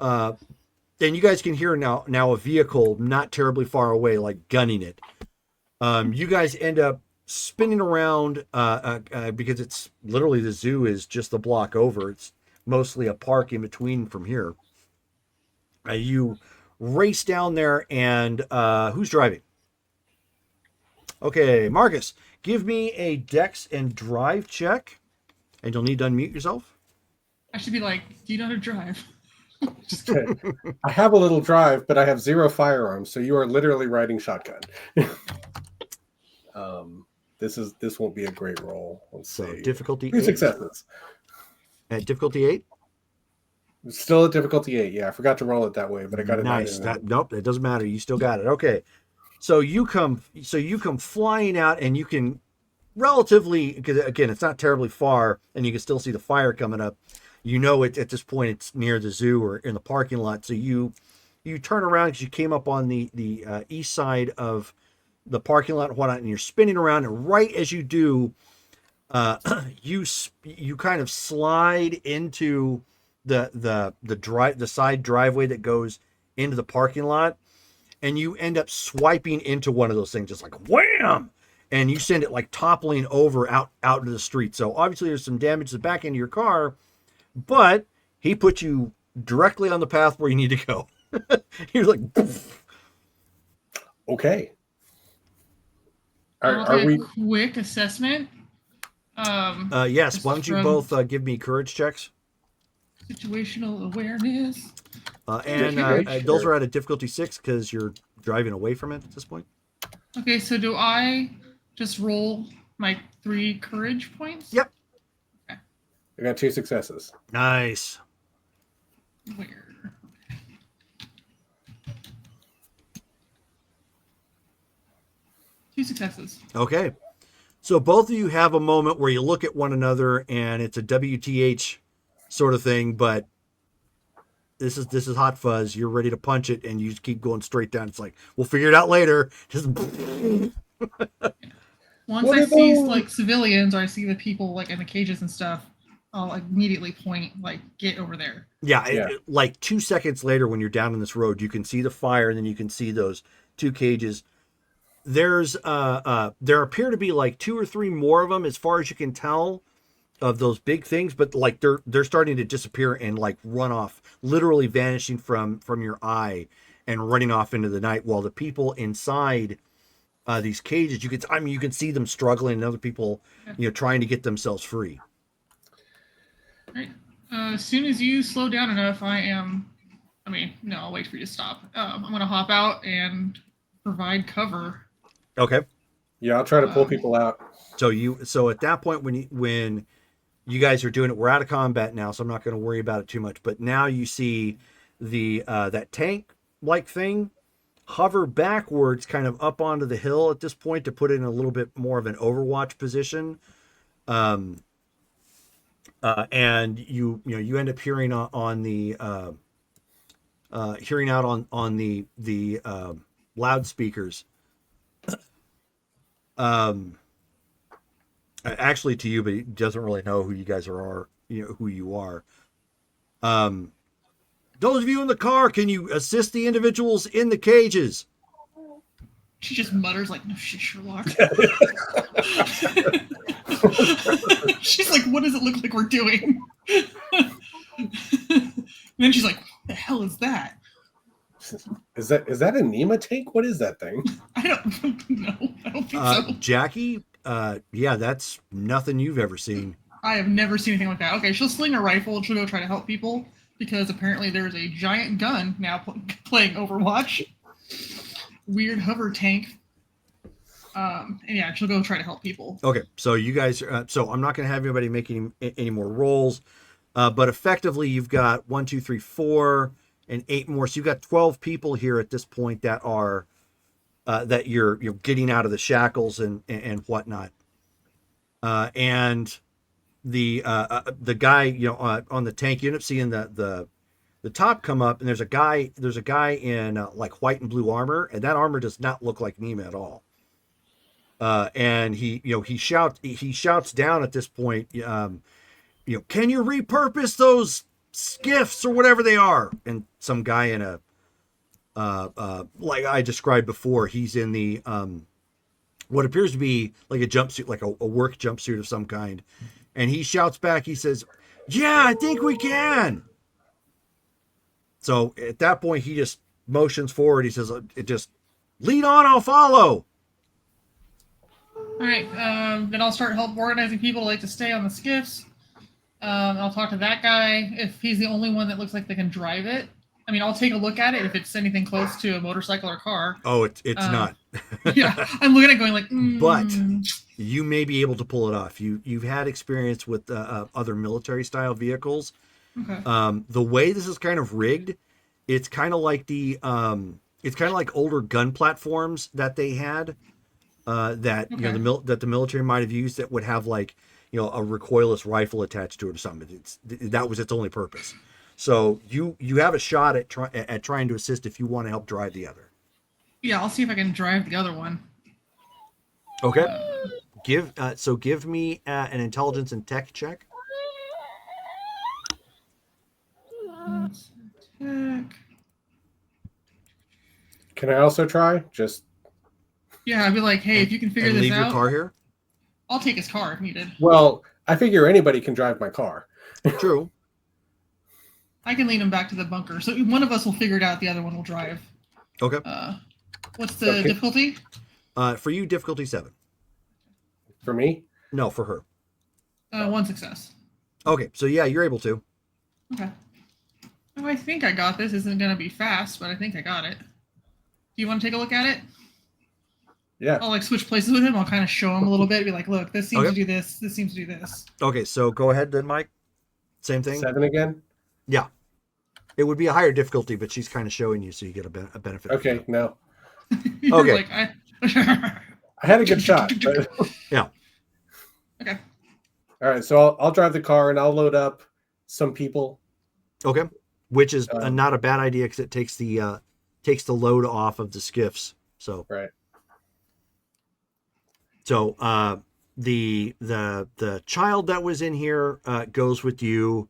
and you guys can hear now a vehicle not terribly far away, like gunning it. You guys end up spinning around because it's literally the zoo is just a block over. It's mostly a park in between from here. You race down there, and who's driving? Okay, Marcus, give me a dex and drive check, and you'll need to unmute yourself. I should be like, do you know how to drive? Just kidding. I have a little drive, but I have 0 firearms, so you are literally riding shotgun. This won't be a great roll. Let's So see. difficulty 3 8. successes. At difficulty 8. Still at difficulty 8. Yeah, I forgot to roll it that way, but I got a Nice. 9. Nope, it doesn't matter. You still got it. Okay. So you come flying out, and you can relatively, because again, it's not terribly far, and you can still see the fire coming up. You know it at this point. It's near the zoo or in the parking lot. So you turn around because you came up on the east side of the parking lot and whatnot, and you're spinning around. And right as you do, you kind of slide into the side driveway that goes into the parking lot, and you end up swiping into one of those things, just like wham, and you send it like toppling over out into the street. So obviously there's some damage to the back end of your car, but he put you directly on the path where you need to go. He was like, poof. Okay. I'll Are take we? a quick assessment? Yes. Just Why don't you from- both give me courage checks? Situational awareness. And those are at a difficulty 6 because you're driving away from it at this point. Okay, so do I just roll my 3 courage points? Yep. I got 2 successes. Nice. Where? 2 successes. Okay. So both of you have a moment where you look at one another, and it's a WTH sort of thing, but this is hot fuzz. You're ready to punch it, and you just keep going straight down. It's like, we'll figure it out later. Just Once What I are see those? like civilians or I see the people like in the cages and stuff, I'll immediately point like get over there. yeah, Yeah. like 2 seconds later, when you're down in this road, you can see the fire, and then you can see those 2 cages. There's there appear to be like 2 or 3 more of them, as far as you can tell, of those big things, but like they're starting to disappear and like run off, literally vanishing from your eye and running off into the night, while the people inside these cages, you can see them struggling, and other people trying to get themselves free. Right. As soon as you slow down enough, no, I'll wait for you to stop. I'm gonna hop out and provide cover. Okay. Yeah, I'll try to pull people out. So at that point, when you guys are doing it, we're out of combat now, so I'm not going to worry about it too much. But now you see the that tank like thing hover backwards, kind of up onto the hill at this point, to put it in a little bit more of an overwatch position. And you end up hearing on the hearing out on the loudspeakers. Actually to you, but he doesn't really know who you guys are, who you are. Those of you in the car, can you assist the individuals in the cages? She just mutters like, "No shit, Sherlock." She's like, "What does it look like we're doing?" And then she's like, "What the hell is that?" Is that a Nema tank? What is that thing? I don't know. I don't think so. Jackie, yeah, that's nothing you've ever seen. I have never seen anything like that. Okay, she'll sling a rifle and she'll go try to help people because apparently there's a giant gun now playing Overwatch. Weird hover tank. And yeah, she'll go try to help people. Okay, so you guys, so I'm not going to have anybody make any more rolls, but effectively you've got 1, 2, 3, 4, and 8 more. So you've got 12 people here at this point that are that you're getting out of the shackles and whatnot. And the guy on the tank, you end up seeing the top come up, and there's a guy in like white and blue armor, and that armor does not look like Nema at all. And he shouts down at this point, can you repurpose those skiffs or whatever they are? And some guy in a like I described before, he's in the what appears to be like a jumpsuit, like a work jumpsuit of some kind, and he shouts back. He says, "Yeah, I think we can." So at that point, he just motions forward. He says, "It just lead on. I'll follow." All right, then I'll start help organizing people to like to stay on the skiffs. I'll talk to that guy if he's the only one that looks like they can drive it. I mean, I'll take a look at it if it's anything close to a motorcycle or car. Oh, it's not. Yeah, I'm looking at it going like, But you may be able to pull it off. You've had experience with other military style vehicles. Okay. The way this is kind of rigged, it's kind of like older gun platforms that they had. That that the military might have used that would have like a recoilless rifle attached to it or something. That was its only purpose. So you have a shot at trying to assist if you want to help drive the other. Yeah, I'll see if I can drive the other one. Okay. Give me an intelligence and tech check. Tech. Can I also try? Just Yeah, I'd be like, hey, if you can figure and this leave out, your car here. I'll take his car if needed. well, I figure anybody can drive my car. True. I can lead him back to the bunker. So one of us will figure it out. The other one will drive. Okay. What's the Okay. difficulty? For you, difficulty 7. For me? No, for her. 1 success. Okay, so yeah, you're able to. Okay. Oh, I think I got this. Isn't going to be fast, but I think I got it. Do you want to take a look at it? Yeah. I'll like switch places with him. I'll kind of show him a little bit. Be like, look, this seems Okay. to do this. This seems to do this. Okay, so go ahead then, Mike. Same thing. 7 again? Yeah. It would be a higher difficulty, but she's kind of showing you, so you get a benefit. Okay, no. You're Okay. Like, I had a good shot. But... Yeah. Okay. All right, so I'll drive the car and I'll load up some people. Okay. Which is not a bad idea because it takes the load off of the skiffs. So Right. So the child that was in here goes with you.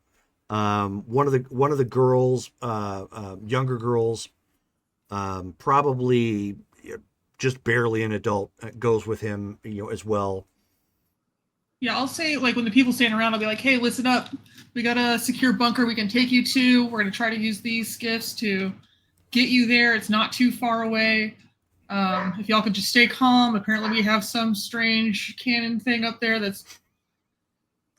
One of the girls, younger girls, probably just barely an adult, goes with him, as well. Yeah, I'll say, like, when the people stand around, I'll be like, hey, listen up. We got a secure bunker we can take you to. We're going to try to use these skiffs to get you there. It's not too far away. If y'all could just stay calm. Apparently we have some strange cannon thing up there that's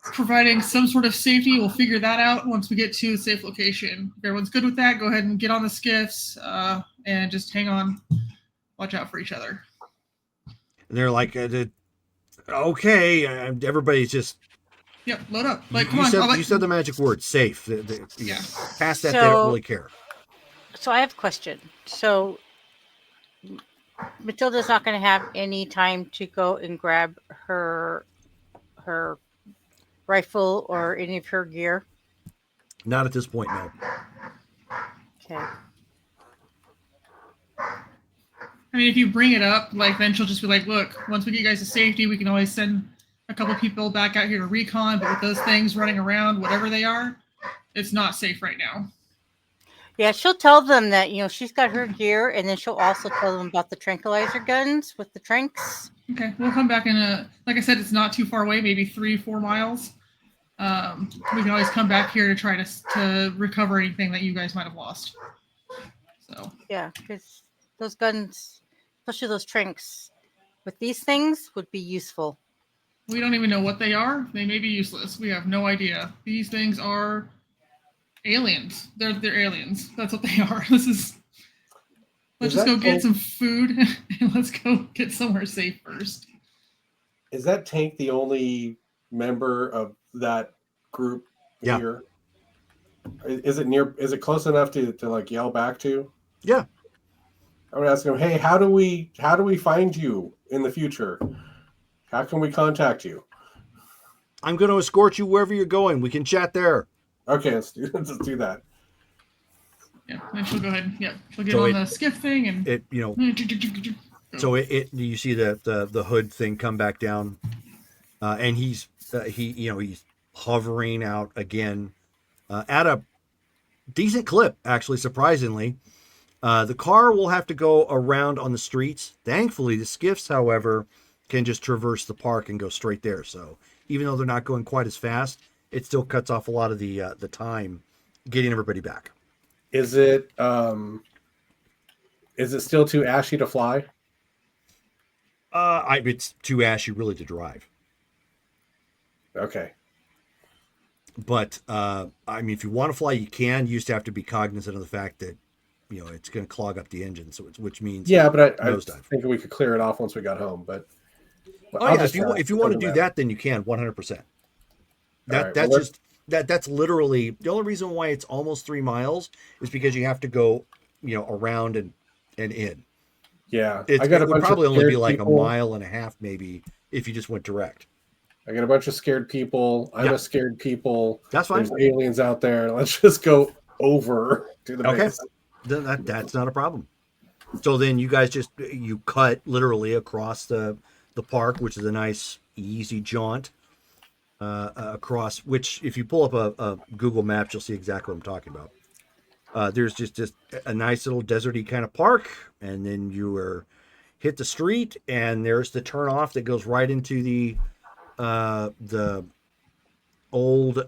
providing some sort of safety. We'll figure that out once we get to a safe location. If everyone's good with that, go ahead and get on the skiffs and just hang on. Watch out for each other. And they're like, okay, everybody's just. Yep, load up. Like, you come on. You said the magic word, safe. Yeah. Past that, they don't really care. So I have a question. So Matilda's not going to have any time to go and grab her rifle or any of her gear. Not at this point, no. Okay. I mean, if you bring it up, like, then she'll just be like, look, once we get you guys to safety, we can always send a couple people back out here to recon, but with those things running around, whatever they are, it's not safe right now. Yeah, she'll tell them that, she's got her gear, and then she'll also tell them about the tranquilizer guns with the tranks. Okay, we'll come back in like I said, it's not too far away, maybe 3-4 miles. We can always come back here to try to recover anything that you guys might have lost. So Yeah, because those guns, especially those tranks, with these things would be useful. we don't even know what they are. They may be useless. We have no idea. These things are aliens. They're aliens. That's what they are. Let's just go get some food and let's go get somewhere safe first. Is that tank the only member of that group here? Is it close enough to like yell back to? Yeah. I would ask him, hey, how do we find you in the future? How can we contact you? I'm going to escort you wherever you're going. We can chat there. Okay, let's do that. Yeah, and she'll go ahead. Yeah, she'll get on the skiff thing and. So you see the hood thing come back down, and he's he's hovering out again at a decent clip, actually, surprisingly. The car will have to go around on the streets. Thankfully, the skiffs, however, can just traverse the park and go straight there. So even though they're not going quite as fast, it still cuts off a lot of the time getting everybody back. Is it still too ashy to fly? It's too ashy really to drive. Okay. But I mean, if you want to fly, you can. You just have to be cognizant of the fact that it's going to clog up the engine. So which means but I nosedive. think we could clear it off once we got home. But oh yeah, if you want to do that, then you can 100%. That's literally the only reason why it's almost 3 miles is because you have to go around and in. Yeah, it would probably only be like people. A mile and a half maybe if you just went direct. I got a bunch of scared people. I'm a scared people. That's fine. There's aliens out there. Let's just go over to the base. Then that's not a problem. So then you guys you cut literally across the park, which is a nice easy jaunt across. Which if you pull up a Google Maps, you'll see exactly what I'm talking about. There's just a nice little deserty kind of park, and then you hit the street, and there's the turnoff that goes right into the old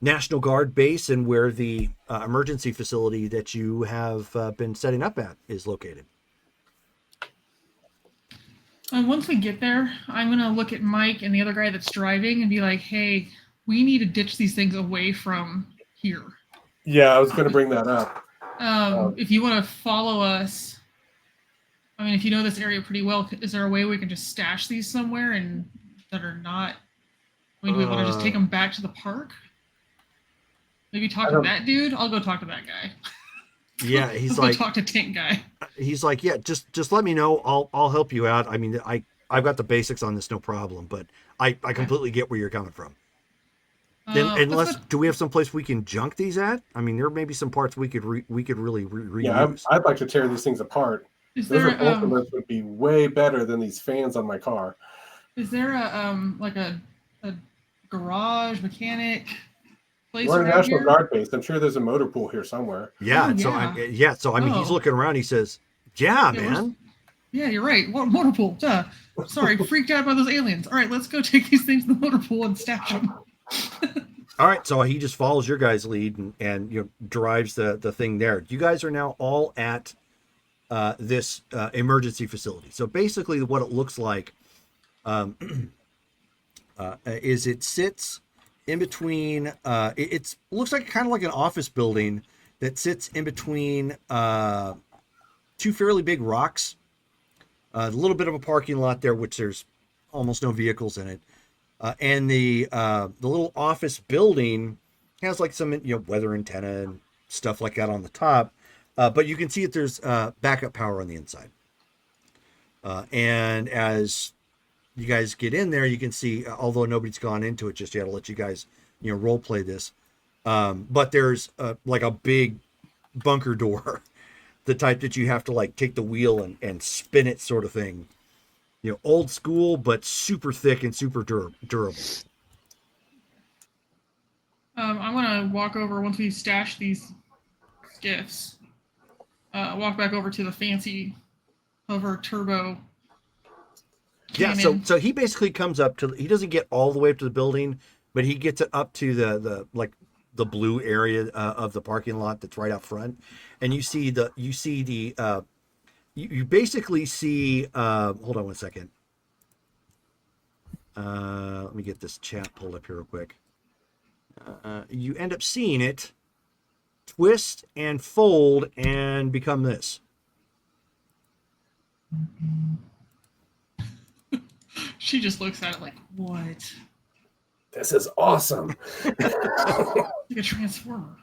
National Guard base, and where the emergency facility that you have been setting up at is located. Once we get there, I'm going to look at Mike and the other guy that's driving and be like, hey, we need to ditch these things away from here. Yeah, I was going to bring that up. If you want to follow us, I mean, if you know this area pretty well, is there a way we can just stash these somewhere and that are not? I mean, do we want to just take them back to the park? Maybe talk to that dude. I'll go talk to that guy. Yeah, he's like, talk to Tank Guy. He's like, yeah, just let me know. I'll help you out. I mean, I've got the basics on this, no problem. But I completely get where you're coming from. Unless, do we have some place we can junk these at? I mean, there may be some parts we could really reuse. Yeah, I'd like to tear these things apart. Both of those would be way better than these fans on my car. Is there a garage mechanic place? We're a National Guard base. I'm sure there's a motor pool here somewhere. Yeah. So I mean, he's looking around. He says, "Yeah, man. Yeah, you're right. What motor pool? Duh. Sorry, freaked out by those aliens. All right, let's go take these things to the motor pool and stash them." All right, so he just follows your guys' lead and drives the thing there. You guys are now all at this emergency facility. So basically, what it looks like is it sits in between. It looks like kind of like an office building that sits in between two fairly big rocks. A little bit of a parking lot there, which there's almost no vehicles in it. And the little office building has like some weather antenna and stuff like that on the top, but you can see that there's backup power on the inside. And as you guys get in there, you can see, although nobody's gone into it just yet, I'll let you guys role play this. But there's like a big bunker door, the type that you have to like take the wheel and spin it, sort of thing. Old school, but super thick and super durable. I'm going to walk over, once we stash these skiffs, walk back over to the fancy hover turbo cannon. Yeah, so he basically comes up to, he doesn't get all the way up to the building, but he gets it up to the blue area of the parking lot that's right out front. And you basically see, hold on one second. Let me get this chat pulled up here real quick. You end up seeing it twist and fold and become this. She just looks at it like, what? This is awesome. Like a transformer.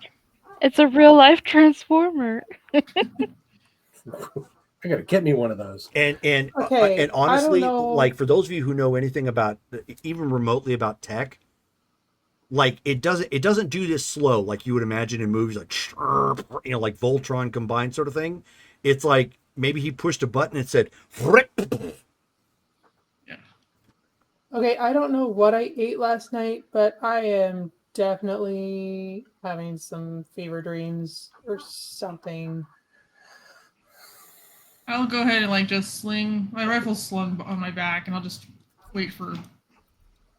It's a real life transformer. I gotta get me one of those. And Okay, honestly, I don't know. like for those of you who know anything about, even remotely about tech, like it doesn't do this slow like you would imagine in movies, like like Voltron combined sort of thing. It's like maybe he pushed a button and said, "Frick." Yeah. Okay, I don't know what I ate last night, but I am definitely having some fever dreams or something. I'll go ahead and like just sling my rifle's slung on my back, and I'll just wait for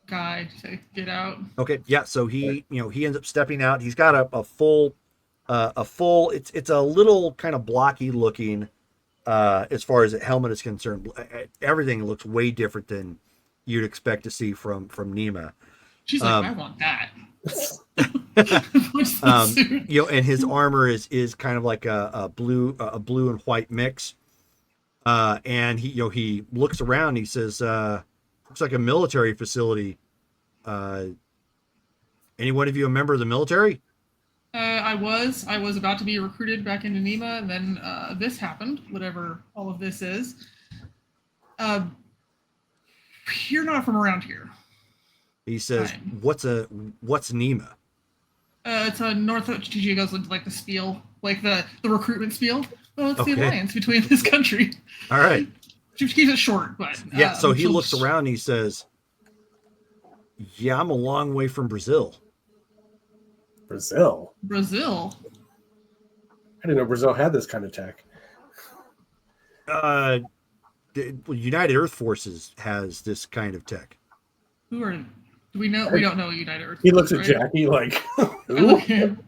Guy to get out. Okay, yeah. So he ends up stepping out. He's got a full, It's a little kind of blocky looking, as far as the helmet is concerned. Everything looks way different than you'd expect to see from Nema. She's like, I want that. And his armor is kind of like a blue and white mix. And he looks around. And he says, "Looks like a military facility. Any one of you a member of the military?" I was about to be recruited back into Nema, and then this happened. Whatever all of this is. You're not from around here. He says, Fine. what's Nema?" It's a North. She goes into like the spiel, like the recruitment spiel. Well, it's Okay. the alliance between this country. All right. She keeps it short, but Yeah. So he looks around and he says, "Yeah, I'm a long way from Brazil." Brazil. Brazil. I didn't know Brazil had this kind of tech. The United Earth Forces has this kind of tech. Who are? Do we know? We don't know United Earth. He looks at right? Jackie like, I "Who? look at him.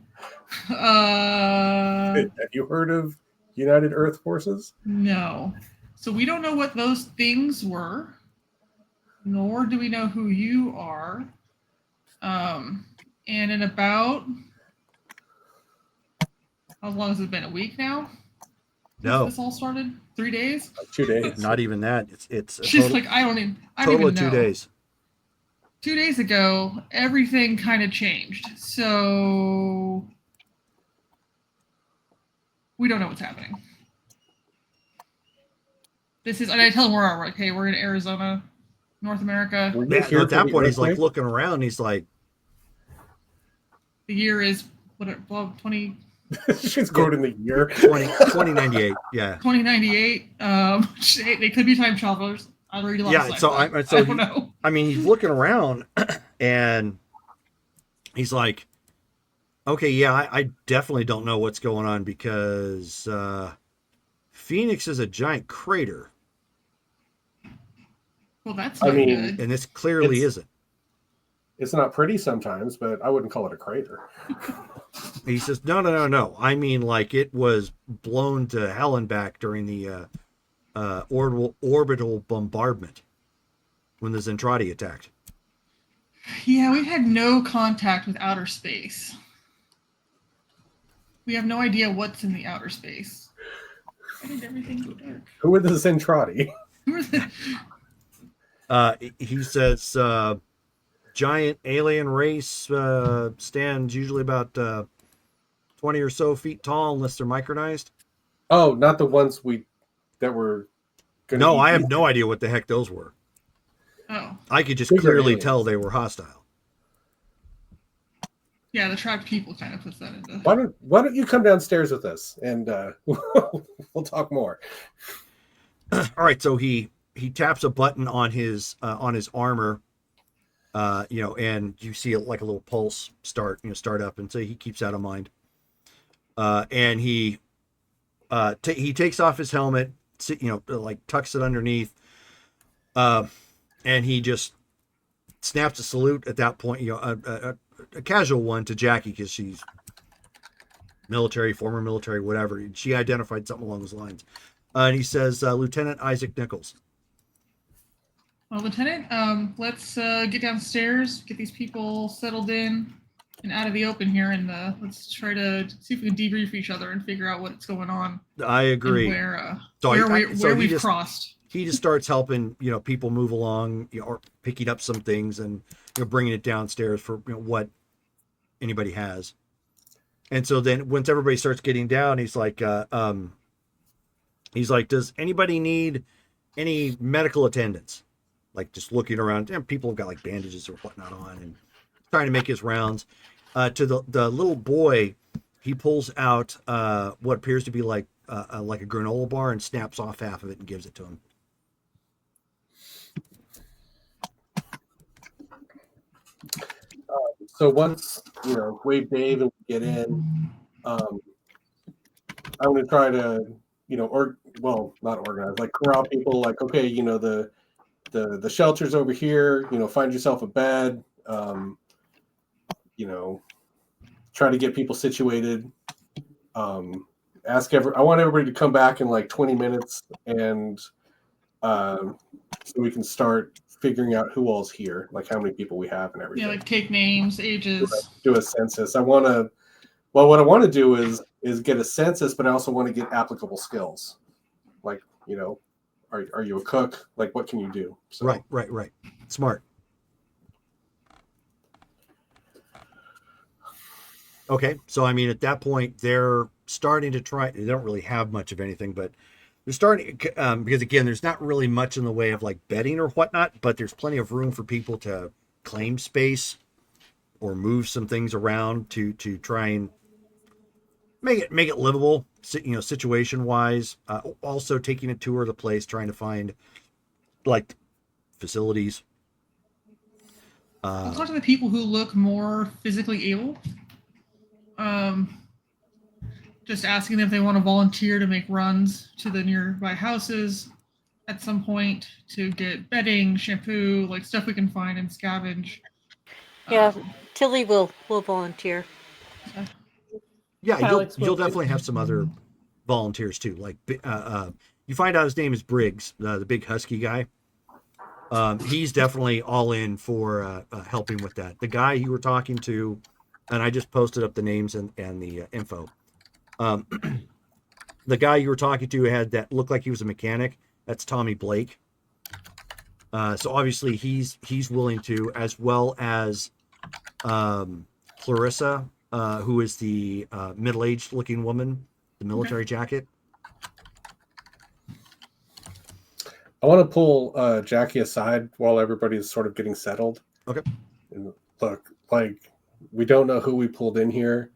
Have you heard of United Earth Forces?" No. So we don't know what those things were, nor do we know who you are. And in about how long has it been? A week now? No, This all started 3 days. Like 2 days. not even that. It's a She's total, like, I don't even total of know. 2 days. 2 days ago, everything kind of changed. So we don't know what's happening. This is, and I tell him where we're like, hey, we're in Arizona, North America. Were you Yeah, here at for that the point, he's like earthquake? looking around. He's like, The year is what? Well, She's quoting the year. 2098. Yeah. 2098. They could be time travelers. I read a lot Yeah. of So sci-fi. I don't know. I mean, he's looking around and he's like, okay, yeah, I definitely don't know what's going on because Phoenix is a giant crater, Well, that's I not mean, good. and this clearly It's- isn't. It's not pretty sometimes, but I wouldn't call it a crater. He says, no. I mean, like it was blown to hell and back during the orbital bombardment when the Zentradi attacked. Yeah, we had no contact with outer space. We have no idea what's in the outer space. Why did everything go dark? Who are the Zentradi? Who are the- He says, giant alien race stands usually about 20 or so feet tall unless they're micronized. Oh, not the ones that were gonna No, eat I have people. no idea what the heck those were. Oh, I could just Bigger clearly aliens. tell they were hostile. yeah, the trapped people kind of puts that into. Why don't you come downstairs with us and we'll talk more. All right, so he taps a button on his armor, and you see like a little pulse start up, and so he keeps that in mind. And he takes off his helmet, like tucks it underneath, and he just snaps a salute at that point. A casual one to Jackie because she's military, former military, whatever. She identified something along those lines. And he says, Lieutenant Isaac Nichols. Well, Lieutenant, let's get downstairs, get these people settled in and out of the open here, and let's try to see if we can debrief each other and figure out what's going on. I agree. And So where he we've just- crossed. He just starts helping, people move along, or picking up some things and bringing it downstairs for what anybody has. And so then once everybody starts getting down, he's like, does anybody need any medical attendance? Like just looking around, and people have got like bandages or whatnot on, and trying to make his rounds. To the little boy, he pulls out what appears to be like like a granola bar and snaps off half of it and gives it to him. So once wave Dave and we get in, I'm going to try to not organize, like corral people. Like, okay, the shelter's over here. Find yourself a bed. Try to get people situated. I want everybody to come back in like 20 minutes, and so we can start figuring out who all's here, like how many people we have and everything. Yeah, like take names, ages. Do a census. What I want to do is get a census, but I also want to get applicable skills. Like, are you a cook? Like, what can you do? So, Right. Smart. Okay, so I mean, at that point, they're starting to try. They don't really have much of anything, but they're starting because again, there's not really much in the way of like bedding or whatnot, but there's plenty of room for people to claim space or move some things around to try and make it livable, situation wise. Also taking a tour of the place, trying to find like facilities. I'll talk to the people who look more physically able. Just asking them if they want to volunteer to make runs to the nearby houses at some point to get bedding, shampoo, like stuff we can find and scavenge. Yeah, Tilly will volunteer. Okay. Yeah, Alex you'll will definitely have some other volunteers too. Like you find out his name is Briggs, the big husky guy. He's definitely all in for helping with that. The guy you were talking to, and I just posted up the names and the info. The guy you were talking to had that looked like he was a mechanic. That's Tommy Blake. So obviously he's willing to, as well as Clarissa, who is the middle-aged looking woman, the military jacket. I want to pull Jackie aside while everybody's sort of getting settled. Okay. And look, like, we don't know who we pulled in here.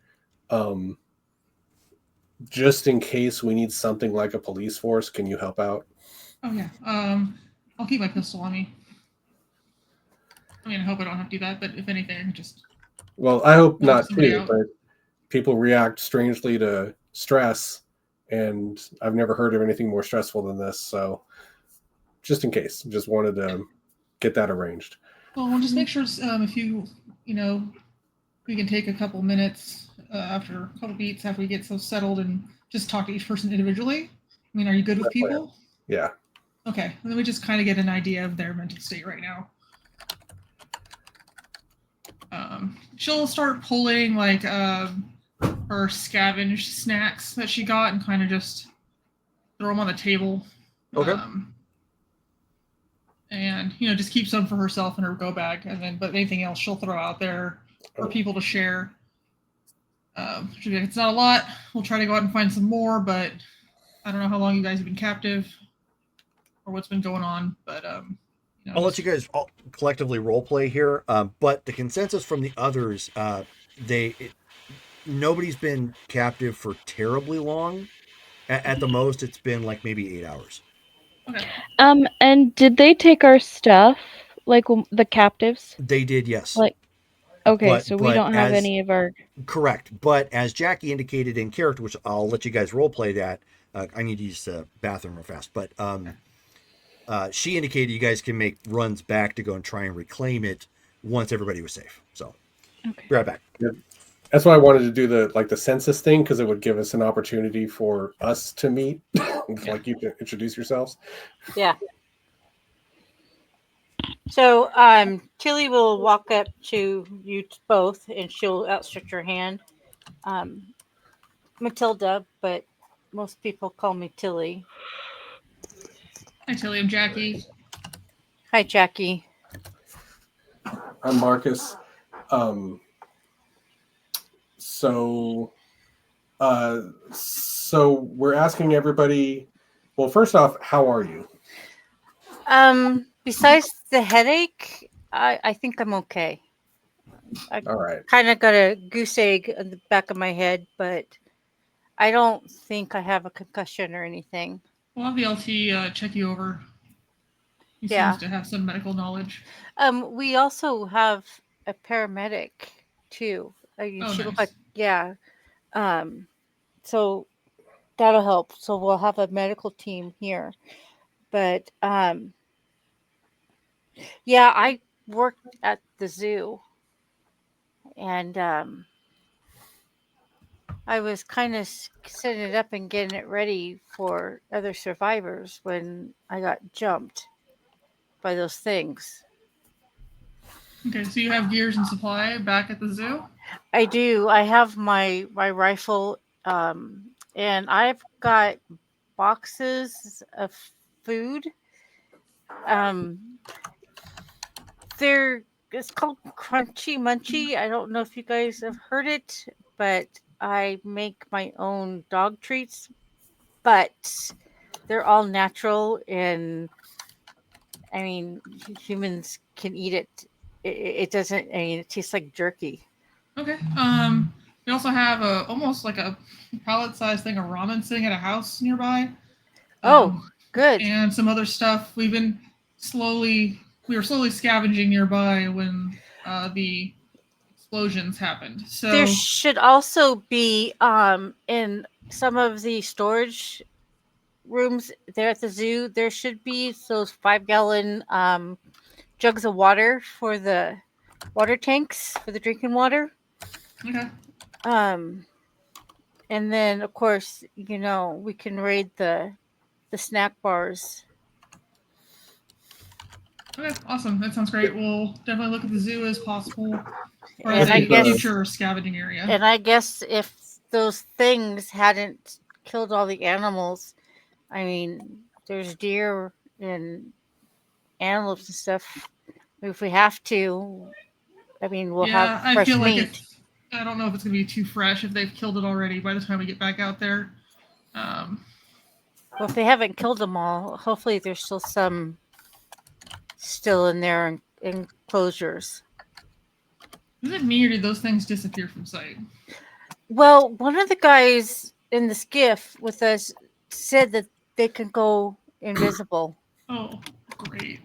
Just in case we need something like a police force, can you help out? Oh yeah. I'll keep my pistol on me. I mean, I hope I don't have to do that, but if anything, I can just. Well, I hope not somebody too, out. but people react strangely to stress, and I've never heard of anything more stressful than this. So, just in case, just wanted to get that arranged. Well, we'll just make sure if we can take a couple minutes after a couple beats after we get so settled and just talk to each person individually. I mean, are you good with people? Yeah. Okay, and then we just kind of get an idea of their mental state right now. She'll start pulling like her scavenged snacks that she got and kind of just throw them on the table. Okay. And just keep some for herself in her go bag, and then but anything else she'll throw out there for people to share. It's not a lot. We'll try to go out and find some more, but I don't know how long you guys have been captive or what's been going on. But I'll let you guys all collectively role play here. But the consensus from the others, nobody's been captive for terribly long. At the most, it's been like maybe 8 hours. Okay. And did they take our stuff, like the captives? They did, yes. Like, okay, But- so we but don't have as- any of our. Correct. But as Jackie indicated in character, which I'll let you guys role play that. I need to use the bathroom real fast. But she indicated you guys can make runs back to go and try and reclaim it once everybody was safe. So, Okay. be right back. That's why I wanted to do the census thing, because it would give us an opportunity for us to meet. Like, you can introduce yourselves. Yeah. So Tilly will walk up to you both, and she'll outstretch her hand. Matilda, but most people call me Tilly. Hi, Tilly. I'm Jackie. Hi, Jackie. I'm Marcus. So we're asking everybody. Well, first off, how are you? Besides the headache, I think I'm okay. All right. Kind of got a goose egg on the back of my head, but I don't think I have a concussion or anything. We'll have the LT check you over. He Yeah. seems to have some medical knowledge. We also have a paramedic too. Oh, She looked like, nice. yeah. Um, so that'll help. So we'll have a medical team here. But yeah, I worked at the zoo, and I was kind of setting it up and getting it ready for other survivors when I got jumped by those things. Okay, so you have gears and supply back at the zoo? I do. I have my rifle, and I've got boxes of food. Um, they're it's called Crunchy Munchy. I don't know if you guys have heard it, but I make my own dog treats, but they're all natural, and I mean humans can eat it. It doesn't. I mean, it tastes like jerky. Okay. We also have almost like a pallet-sized thing of ramen sitting at a house nearby. Oh, Um, good. and some other stuff. We were slowly scavenging nearby when the explosions happened. There So, should also be in some of the storage rooms there at the zoo. There should be those 5 gallon jugs of water for the water tanks for the drinking water. okay. Um, and then of course we can raid the snack bars. Okay, awesome. That sounds great. We'll definitely look at the zoo as possible, or as And I a guess future scavenging area. and I guess if those things hadn't killed all the animals, I mean, there's deer and antelopes and stuff. If we have to, I mean, we'll have Yeah, I fresh feel like meat. I don't know if it's going to be too fresh if they've killed it already by the time we get back out there. Um, Well, if they haven't killed them all, hopefully there's still some still in their enclosures. is it me or did those things disappear from sight? Well, one of the guys in the skiff with us said that they can go invisible. Oh, great.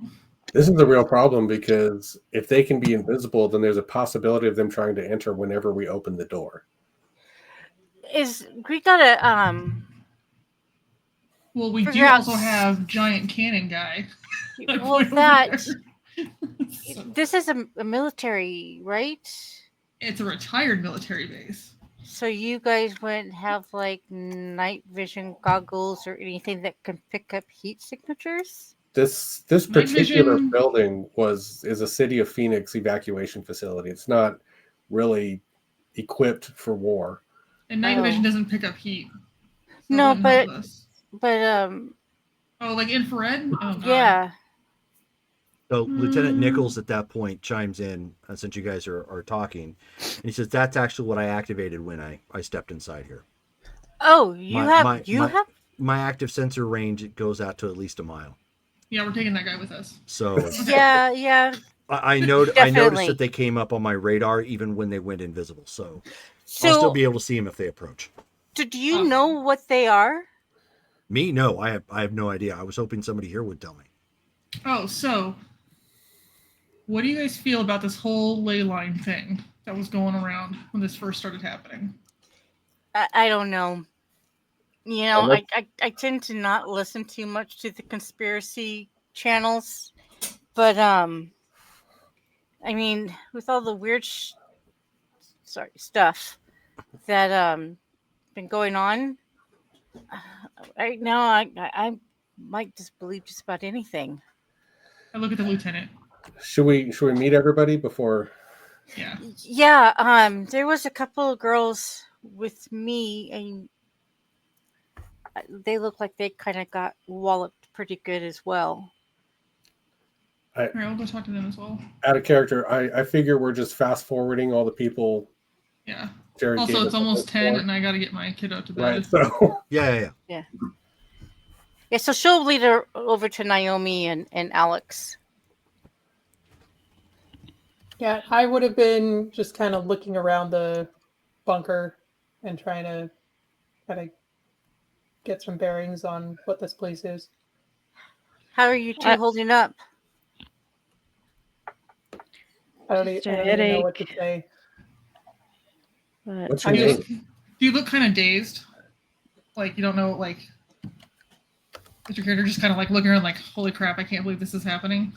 This is a real problem because if they can be invisible, then there's a possibility of them trying to enter whenever we open the door. Is we gotta Well, we figure do out? also have giant cannon guy. Like, Well, way over that there. So, this is a military, right? it's a retired military base. So you guys wouldn't have like night vision goggles or anything that can pick up heat signatures? This Night particular vision. building is a City of Phoenix evacuation facility. It's not really equipped for war. And night Oh. vision doesn't pick up heat. So it No, wouldn't help us. but Oh, like infrared? Oh, God. yeah. So Lieutenant Nichols at that point chimes in, since you guys are talking, and he says, "That's actually what I activated when I stepped inside here. Oh, you My have my you my, have my active sensor range, it goes out to at least a mile. Yeah, we're taking that guy with us. So yeah. I noticed Definitely. that they came up on my radar even when they went invisible. So I'll still So be able to see them if they approach. do you Awesome. know what they are? Me, no, I have no idea. I was hoping somebody here would tell me. Oh, so what do you guys feel about this whole ley line thing that was going around when this first started happening? I don't know. You know, Unless- I tend to not listen too much to the conspiracy channels, but I mean, with all the weird stuff that been going on right now, I might just believe just about anything. I look at the lieutenant. Should we meet everybody before? Yeah. Yeah, there was a couple of girls with me, and they look like they kind of got walloped pretty good as well. All right, I'll go talk to them as well. Out of character, I figure we're just fast forwarding all the people. Yeah. Jared Also, gave it's us almost the 10, list and I got to get my kiddo to for. bed. Right. So Yeah. Yeah, so she'll lead her over to Naomi and Alex. Yeah, I would have been just kind of looking around the bunker and trying to kind of get some bearings on what this place is. How are you two I- holding up? Just a I don't even know what to headache. say. But What's I'm your just name? Do you look kind of dazed? Like you don't know, like is your character just kind of like looking around, like, holy crap, I can't believe this is happening?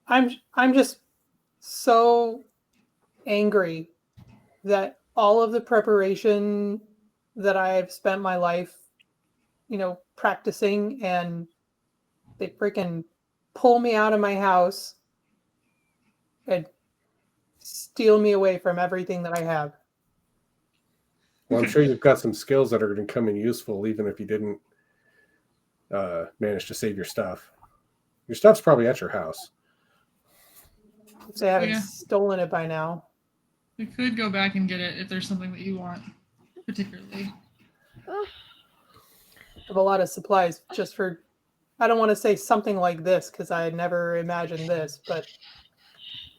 I'm just so angry that all of the preparation that I've spent my life, practicing, and they freaking pull me out of my house and steal me away from everything that I have. Well, I'm sure you've got some skills that are going to come in useful, even if you didn't manage to save your stuff. Your stuff's probably at your house. If they haven't Yeah. stolen it by now. We could go back and get it if there's something that you want, particularly. I have a lot of supplies just for, I don't want to say something like this because I had never imagined this, but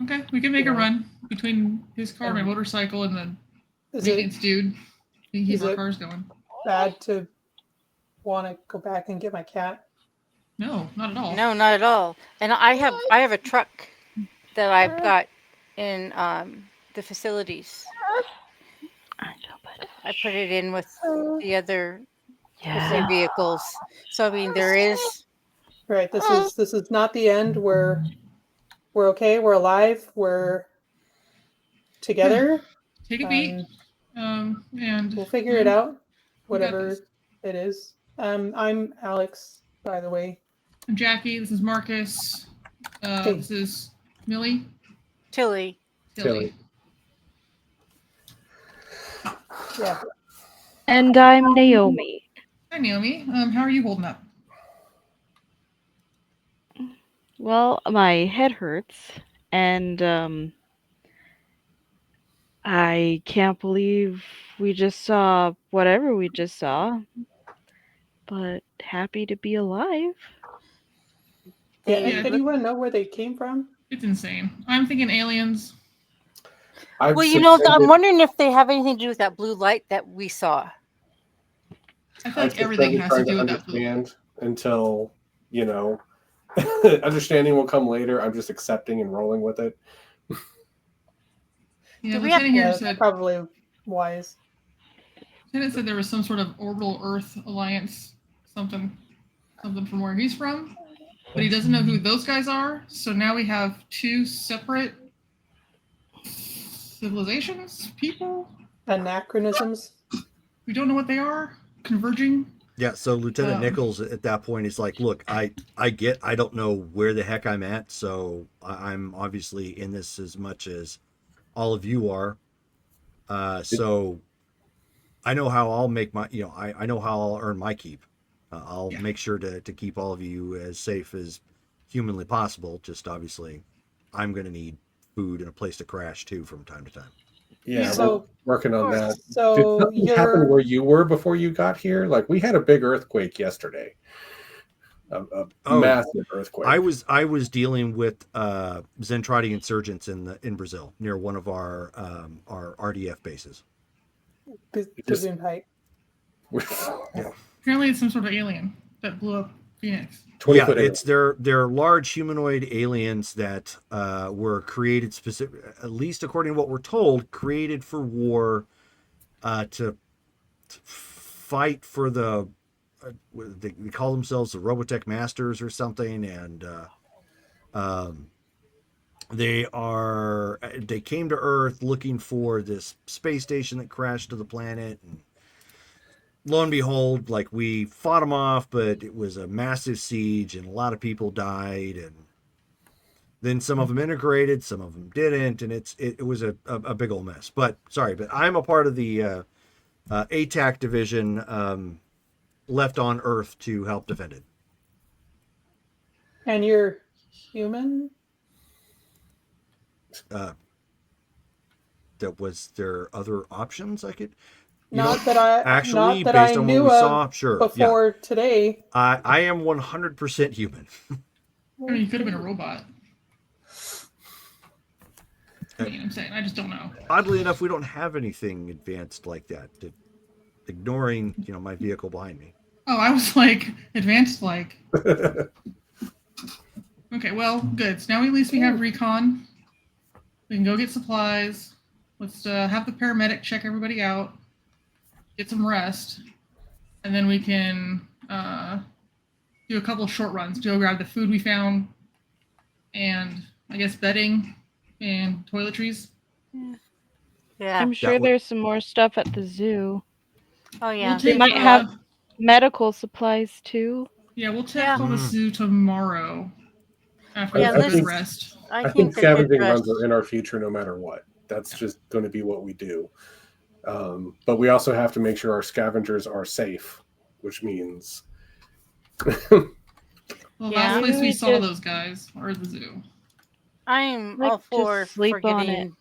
Okay, we can make a Yeah. run between his car, my And motorcycle, and the is it maintenance dude. We can keep is our it- cars going. bad to want to go back and get my cat? No, not at all. No, not at all. And I have a truck that I've got in the facilities. I know, but I put it in with the other yeah. vehicles. So I mean, there is. Right. This is not the end. We're okay. We're alive. We're together. Take a beat, and We'll figure it out. We got Whatever this. it is. I'm Alex, by the way. I'm Jackie. This is Marcus. Hey. This is Millie. Tilly. Tilly. Yeah. And I'm Naomi. Hi, Naomi. How are you holding up? Well, my head hurts, and I can't believe we just saw whatever we just saw. But happy to be alive. Yeah. They Yeah. Anyone know where they came from? It's insane. I'm thinking aliens. I've Well, I'm suspended- wondering if they have anything to do with that blue light that we saw. I feel I've like everything suspended has to trying do with that blue. understand until, understanding will come later. I'm just accepting and rolling with it. Yeah, Do we have- Lieutenant here Yeah, said probably wise. Lieutenant said there was some sort of orbital Earth alliance, something from where he's from, but he doesn't know who those guys are. So now we have two separate civilizations, people. Anachronisms. We don't know what they are, converging. Yeah, so Lieutenant Nichols at that point is like, look, I don't know where the heck I'm at, so I'm obviously in this as much as all of you are. So I know how I'll make my, I know how I'll earn my keep. I'll make sure to keep all of you as safe as humanly possible. Just obviously, I'm going to need food and a place to crash too from time to time. Yeah, So- we're working on that. Did So something happen you're where you were before you got here? Like we had a big earthquake yesterday. A massive earthquake. I was dealing with Zentradi insurgents in Brazil near one of our RDF bases. Baboon Pike. Apparently, it's some sort of alien that blew up Phoenix. 20 Yeah, foot it's they're large humanoid aliens that were created specific, at least according to what we're told, created for war, to fight for the. They call themselves the Robotech Masters or something, and they came to Earth looking for this space station that crashed to the planet, and lo and behold, like we fought them off, but it was a massive siege and a lot of people died, and then some of them integrated, some of them didn't, and it was a big old mess. But I'm a part of the ATAC division, left on Earth to help defend it. And you're human? Was there other options I could? Not that I actually, not that based I on knew what we of saw, sure, before today. I am 100% human. I mean, you could have been a robot. I mean, I'm saying, I just don't know. Oddly enough, we don't have anything advanced like that. ignoring my vehicle behind me. Oh, I was like advanced like. Okay, well, good. So now at least we have recon. We can go get supplies. Let's have the paramedic check everybody out. Get some rest, and then we can do a couple of short runs. Go grab the food we found, and I guess bedding and toiletries. Yeah. I'm sure would- there's some more stuff at the zoo. Oh We'll yeah. They take, might have medical supplies too. Yeah, we'll Yeah. tackle the zoo tomorrow after Yeah, we get listen- rest. I I think think they're good scavenging rest. runs are in our future no matter what. That's just going to be what we do. But we also have to make sure our scavengers are safe, which means Well, Yeah. last place we Maybe saw just- those guys, or the zoo. I'm Like, all just for sleep on it. getting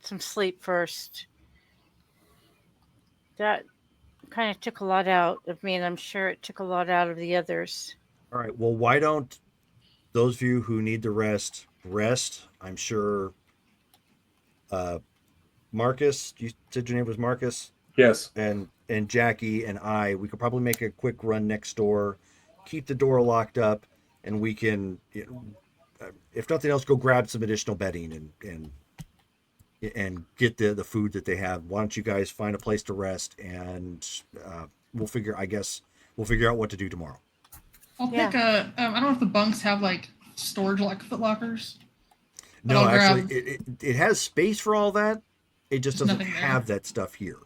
some sleep first. That kind of took a lot out of me, and I'm sure it took a lot out of the others. All right. Well, why don't those of you who need to rest? I'm sure. Marcus, you said your name was Marcus, yes. and Jackie and we could probably make a quick run next door, keep the door locked up, and we can, if nothing else, go grab some additional bedding and get the food that they have. Why don't you guys find a place to rest, and we'll figure out what to do tomorrow. I'll Yeah. pick a. I don't know if the bunks have like storage like foot lockers. But No, I'll actually, grab- it has space for all that. It just There's doesn't nothing there. have that stuff here.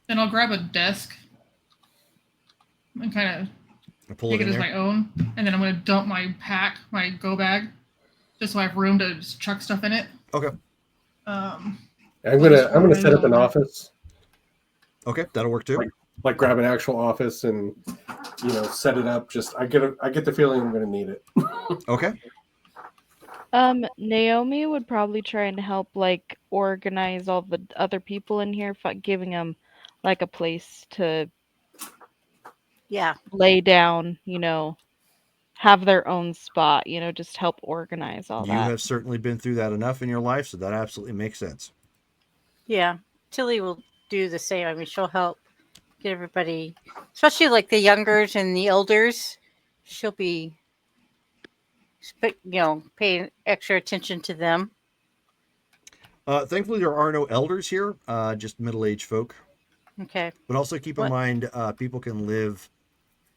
Then I'll grab a desk and kind of And pull take it it in as there. my own, and then I'm gonna dump my pack, my go bag, just so I have room to just chuck stuff in it. Okay. Um, I'm Well, just gonna set up organize an all that. office, Okay, that'll work too. like grab an actual office and set it up. Just I get the feeling I'm gonna need it. Okay. Naomi would probably try and help like organize all the other people in here, giving them like a place to Yeah. lay down, have their own spot, just help organize all You that. have certainly been through that enough in your life, so that absolutely makes sense. Yeah. Tilly will do the same. I mean, she'll help get everybody, especially like the youngers and the elders. She'll be, paying extra attention to them. Thankfully, there are no elders here, just middle-aged folk. Okay. But also keep in What- mind, people can live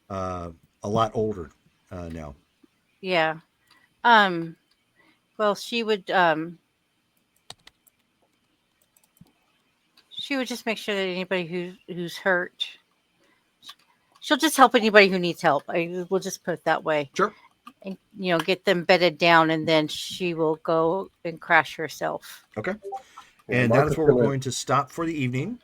a lot older now. Yeah. Well, she would just make sure that anybody who's hurt, she'll just help anybody who needs help. We'll just put it that way. Sure. And get them bedded down, and then she will go and crash herself. Okay. Yeah, And that Marcus is where we're gonna- going to stop for the evening.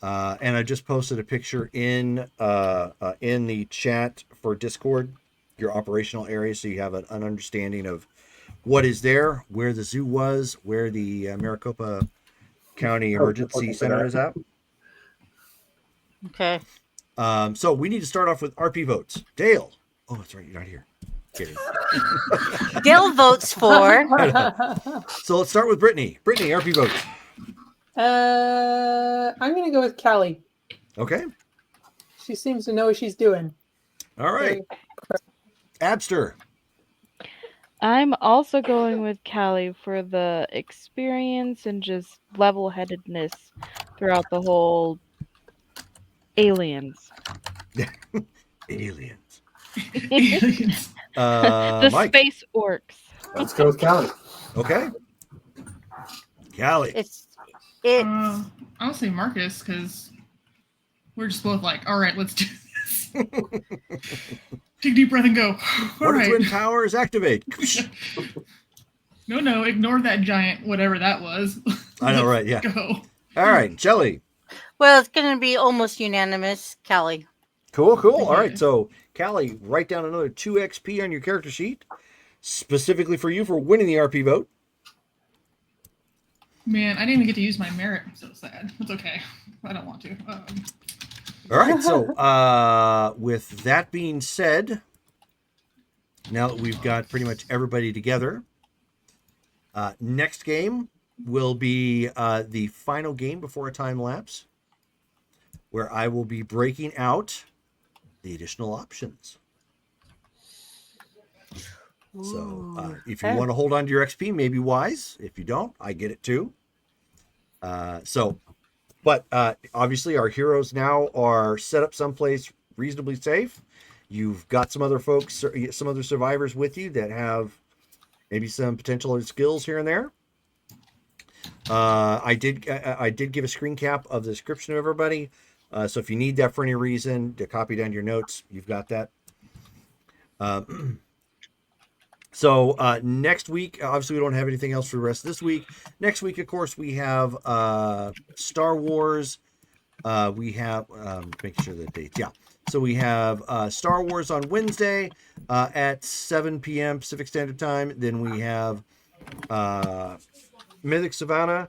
And I just posted a picture in the chat for Discord, your operational area, so you have an understanding of what is there, where the zoo was, where the Maricopa County Emergency Center is at. Okay. So we need to start off with RP votes. Dale. Oh, that's right. You're not here. Kidding. Dale votes for. So let's start with Brittany. Brittany, RP votes. I'm gonna go with Callie. Okay. She seems to know what she's doing. All right. Abster. I'm also going with Callie for the experience and just level-headedness throughout the whole aliens. Aliens. aliens. The Mike. space orcs. Let's go with Callie. Okay. Callie. It's I'll say Marcus because we're just both like, all right, let's do this. Take a deep breath and go. All Water right. Twin Towers activate. No, ignore that giant whatever that was. I know, Let's right? Yeah. Go. All right, Jelly. well, it's going to be almost unanimous, Callie. Cool. All Okay. right, so Callie, write down another 2 XP on your character sheet, specifically for you for winning the RP vote. Man, I didn't even get to use my merit. I'm so sad. It's okay. I don't want to. All right, so with that being said, now that we've got pretty much everybody together, next game will be the final game before a time lapse. where I will be breaking out the additional options. So if you want to hold on to your XP, maybe wise. If you don't, I get it too. But obviously our heroes now are set up someplace reasonably safe. You've got some other folks, some other survivors with you that have maybe some potential skills here and there. I did give a screen cap of the description of everybody. So if you need that for any reason to copy down your notes, you've got that. So next week, obviously we don't have anything else for the rest of this week. Next week, of course, we have Star Wars. We have making sure the dates. Yeah. So we have Star Wars on Wednesday at 7 p.m. Pacific Standard Time. Then we have Mythic Savannah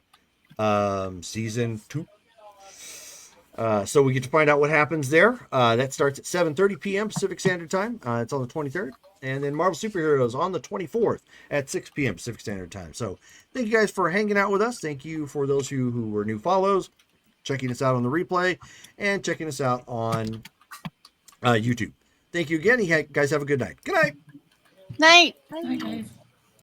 season 2. So we get to find out what happens there. That starts at 7:30 p.m. Pacific Standard Time. It's on the 23rd. And then Marvel Superheroes on the 24th at 6 p.m. Pacific Standard Time. So thank you guys for hanging out with us. Thank you for those who were new follows, checking us out on the replay, and checking us out on YouTube. Thank you again. You guys have a good night. Good night. Night. Hi, guys.